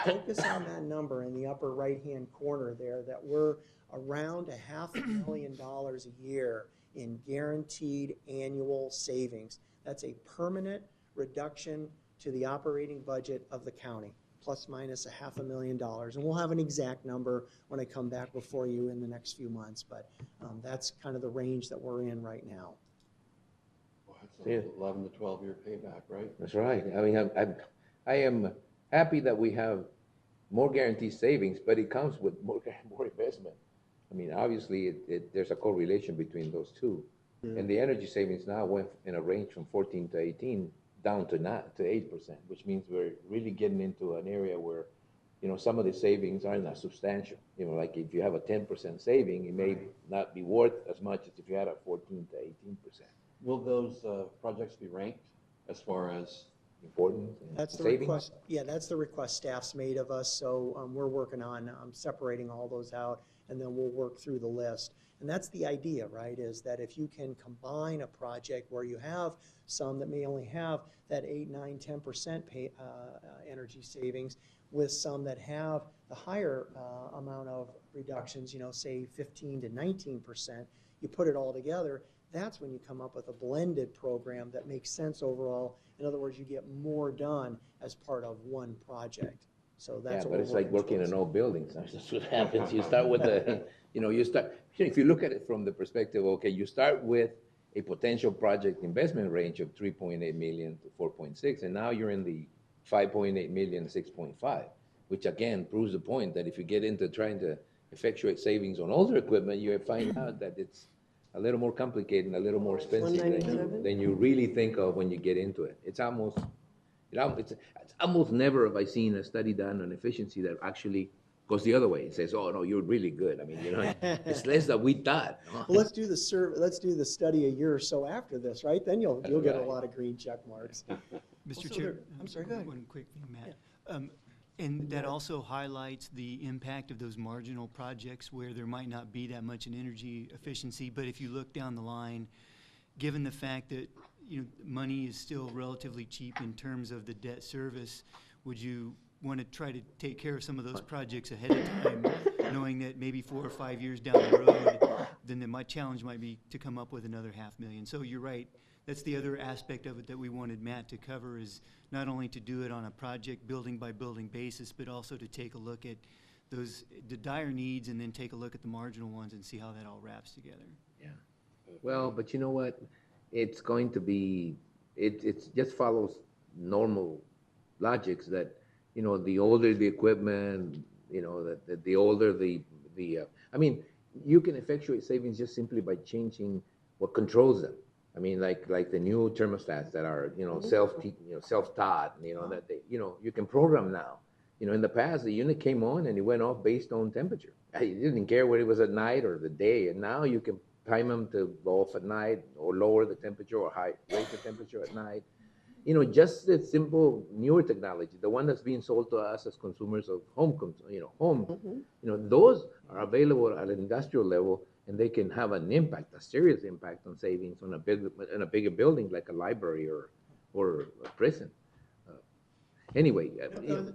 focus on that number in the upper right-hand corner there, that we're around $500,000 a year in guaranteed annual savings. That's a permanent reduction to the operating budget of the county, plus minus $500,000. And we'll have an exact number when I come back before you in the next few months, but that's kind of the range that we're in right now. Well, that's an 11 to 12-year payback, right? That's right. I mean, I am happy that we have more guaranteed savings, but it comes with more investment. I mean, obviously, there's a correlation between those two. Yeah. And the energy savings now went in a range from 14 to 18 down to 8%, which means we're really getting into an area where, you know, some of the savings are not substantial. You know, like if you have a 10% saving, it may not be worth as much as if you had a 14 to 18%. Will those projects be ranked as far as important? That's the savings? request. Yeah, that's the request staff's made of us. So we're working on separating all those out, and then we'll work through the list. And that's the idea, right, is that if you can combine a project where you have some that may only have that 8, 9, 10% energy savings with some that have the higher amount of reductions, you know, say 15 to 19%, you put it all together, that's when you come up with a blended program that makes sense overall. In other words, you get more done as part of one project. So that's yeah, what but it's we're like working working in towards. old buildings. That's what happens. You start with the, you know, if you look at it from the perspective, okay, you start with a potential project investment range of 3.8 million to 4.6, and now you're in the 5.8 million, 6.5, which again proves the point that if you get into trying to effectuate savings on older equipment, you find out that it's a little more complicated and a little more expensive than you really think of when you get into it. It's almost never have I seen a study done on efficiency that actually goes the other way. It says, "Oh no, you're really good." I mean, you know, it's less than we thought. Well, let's do the Let's do the study a year or so after this, right? Then you'll get a lot of green check marks. Mr. Also, Chair, I'm sorry, go ahead. One quick thing, Matt. And that also highlights the impact of those marginal projects where there might not be that much in energy efficiency. But if you look down the line, given the fact that, you know, money is still relatively cheap in terms of the debt service, would you want to try to take care of some of those projects ahead of time, knowing that maybe 4 or 5 years down the road, then my challenge might be to come up with another $500,000. So you're right. That's the other aspect of it that we wanted Matt to cover, is not only to do it on a project building by building basis, but also to take a look at the dire needs and then take a look at the marginal ones and see how that all wraps together. Yeah. Well, but you know what? It's going to be, it just follows normal logics that, you know, the older the equipment, you know, the older I mean, you can effectuate savings just simply by changing what controls them. I mean, like the new thermostats that are, you know, self-taught, you know, that they, you know, you can program now You know, in the past, the unit came on and it went off based on temperature. You didn't care whether it was at night or the day. And now you can time them to go off at night or lower the temperature or raise the temperature at night. You know, just the simple newer technology, the one that's being sold to us as consumers of home, those are available at an industrial level, and they can have an impact, a serious impact on savings on a bigger building like a library or a prison. Anyway,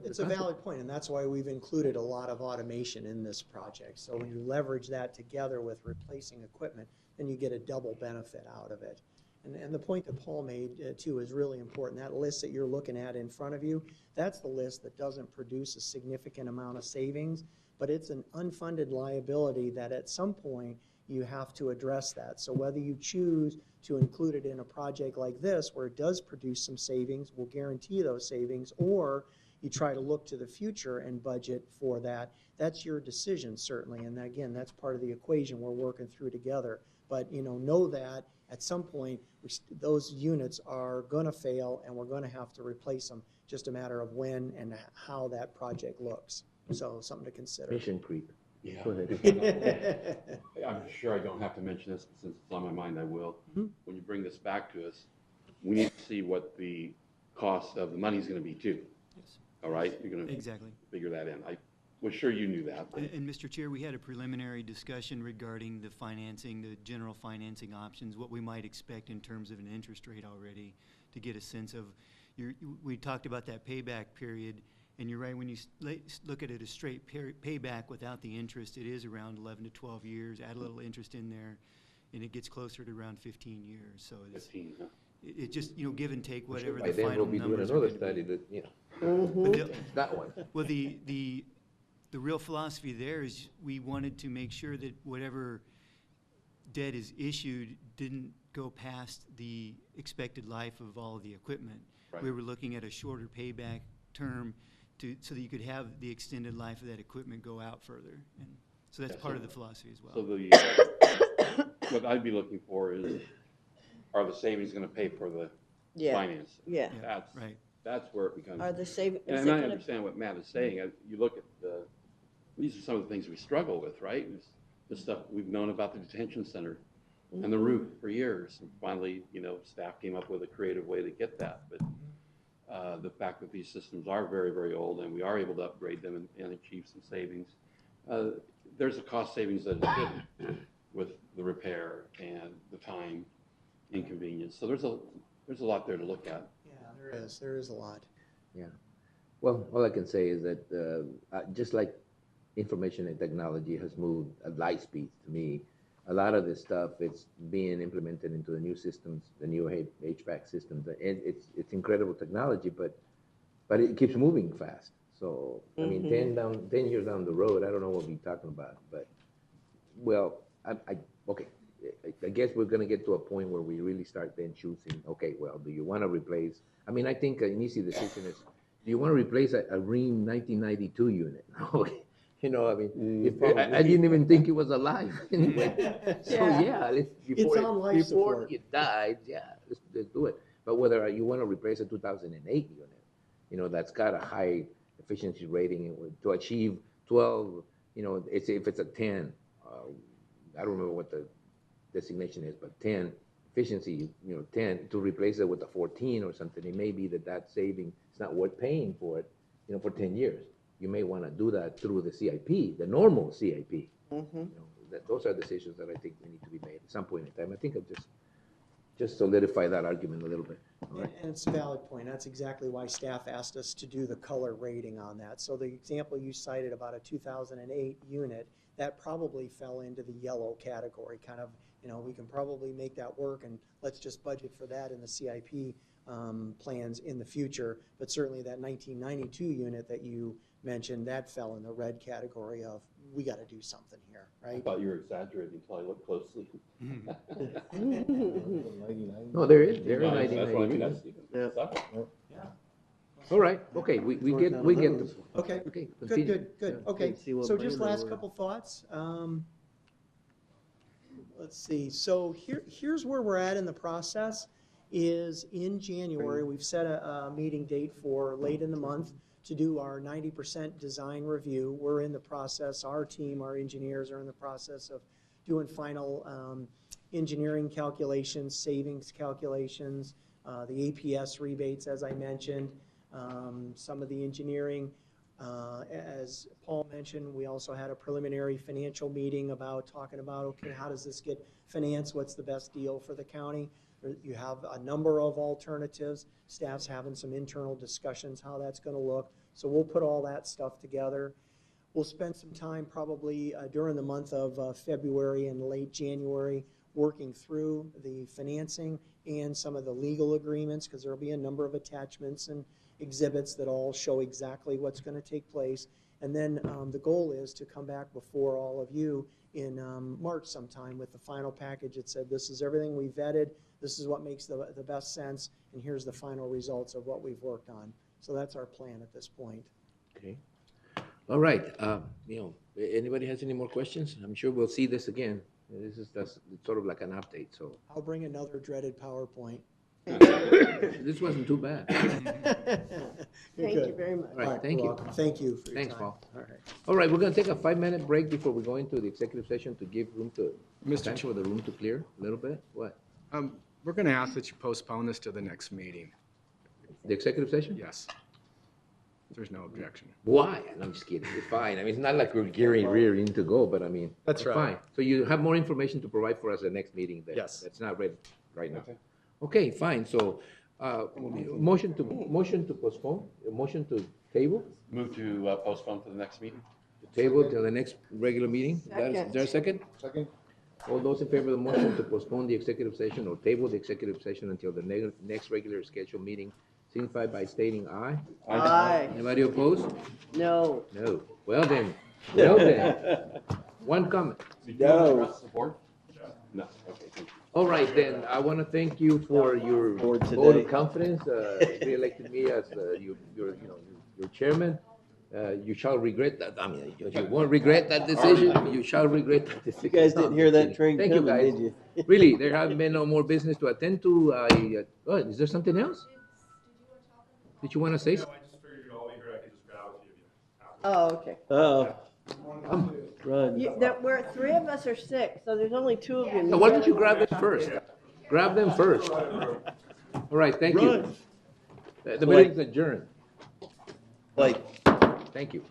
it's a valid point, and that's why we've included a lot of automation in this project. So when you leverage that together with replacing equipment, then you get a double benefit out of it. And the point that Paul made, too, is really important. That list that you're looking at in front of you, that's the list that doesn't produce a significant amount of savings, but it's an unfunded liability that at some point you have to address that. So whether you choose to include it in a project like this, where it does produce some savings, will guarantee those savings, or you try to look to the future and budget for that, that's your decision, certainly. And again, that's part of the equation we're working through together. But know that at some point, those units are going to fail, and we're going to have to replace them. Just a matter of when and how that project looks. So something to consider. Mission creep. Yeah. Go ahead. I'm sure I don't have to mention this, but since it's on my mind, I will. When you bring this back to us, we need to see what the cost of the money is going to be too. Yes. All right? You're going to Exactly. figure that in. I was sure you knew that. And Mr. Chair, we had a preliminary discussion regarding the financing, the general financing options, what we might expect in terms of an interest rate already, to get a sense of, we talked about that payback period, and you're right, when you look at it as straight payback without the interest, it is around 11 to 12 years, add a little interest in there, and it gets closer to around 15 years. So it's 15, huh? It just, give and take whatever By the then final we'll be doing numbers are another gonna be. study that, that one. Well, the real philosophy there is we wanted to make sure that whatever debt is issued didn't go past the expected life of all of the equipment. Right. We were looking at a shorter payback term so that you could have the extended life of that equipment go out further. And so that's part of the philosophy as well. So what I'd be looking for is, are the savings going to pay for the finance? Yeah. That's where it becomes. Are the savings? And I understand what Matt is saying. You look at these are some of the things we struggle with, right? It's the stuff we've known about the detention center and the roof for years. And finally, staff came up with a creative way to get that. But the fact that these systems are very, very old and we are able to upgrade them and achieve some savings, there's a cost savings that is hidden with the repair and the time inconvenience. So there's a lot there to look at. Yeah, there is a lot. Yeah. Well, all I can say is that just like information and technology has moved at light speed to me, a lot of this stuff, it's being implemented into the new systems, the new HVAC systems. And it's incredible technology, but it keeps moving fast. So, I mean, 10 years down the road, I don't know what we'll be talking about. But, well, okay. I guess we're going to get to a point where we really start then choosing, okay, well, do you want to replace? I mean, I think an easy decision is, do you want to replace a Ream 1992 unit? I mean, I didn't even think it was alive anyway. So before it died, let's do it. But whether you want to replace a 2008 unit, that's got a high efficiency rating to achieve 12, if it's a 10, I don't remember what the designation is, but 10 efficiency, 10 to replace it with a 14 or something, it may be that saving is not worth paying for it, for 10 years. You may want to do that through the CIP, the normal CIP. Those are decisions that I think need to be made at some point in time. I think I've just solidify that argument a little bit. And it's a valid point. That's exactly why staff asked us to do the color rating on that. So the example you cited about a 2008 unit, that probably fell into the yellow category, kind of, we can probably make that work, and let's just budget for that in the CIP plans in the future. But certainly that 1992 unit that you mentioned, that fell in the red category of, we got to do something here, right? I thought you were exaggerating until I looked closely. No, there is 1992. That's what I mean. That's even Yeah. All right. Okay. We get the, Okay. Good. Okay. So just last couple thoughts. Let's see. So here's where we're at in the process. is in January. We've set a meeting date for late in the month to do our 90% design review. We're in the process, our team, our engineers are in the process of doing final engineering calculations, savings calculations, the APS rebates, as I mentioned, some of the engineering. As Paul mentioned, we also had a preliminary financial meeting about talking about, okay, how does this get financed? What's the best deal for the county? You have a number of alternatives. Staff's having some internal discussions how that's going to look. So we'll put all that stuff together. We'll spend some time probably during the month of February and late January working through the financing and some of the legal agreements, because there will be a number of attachments and exhibits that all show exactly what's going to take place. And then the goal is to come back before all of you in March sometime with the final package that said, this is everything we vetted, this is what makes the best sense, and here's the final results of what we've worked on. So that's our plan at this point. Okay. All right. Anybody has any more questions? I'm sure we'll see this again. That's sort of like an update, so. I'll bring another dreaded PowerPoint. This wasn't too bad. Thank you very much. All right, thank you. Welcome. Thank you for your Thanks, time. Paul. All right. All right, we're going to take a 5-minute break before we go into the executive session to give room to, time for the room to clear a little bit. What? We're going to ask that you postpone this to the next meeting. The executive session? Yes. If there's no objection. Why? I'm just kidding. It's fine. I mean, it's not like we're rearing to go, but I mean, That's right. Fine. So you have more information to provide for us at the next meeting. Yes. That's not ready right now. Okay, fine. So, motion to postpone, motion to table, Move to postpone to the next meeting. table till the next regular meeting. Second. Is there a second? Second. All those in favor of the motion to postpone the executive session or table the executive session until the next regular scheduled meeting, signify by stating aye. Aye. Anybody opposed? No. No. Well then, one comment. No. The board? No. Okay, thank you. All right, then, I want to thank you for your Board vote today. of confidence, re-elected me as your chairman. You shall regret that, I mean, you won't regret that decision, you shall regret that decision. You guys didn't hear that train Thank you, coming, guys. did you? Really, there have been no more business to attend to. Is there something else? Did you want to say something? Oh, okay. Oh. Run. We're 3 of us are sick, so there's only 2 of you. No, why don't you grab them first? Grab them first. All right, thank you. Run. The meeting's adjourned. Like. Thank you.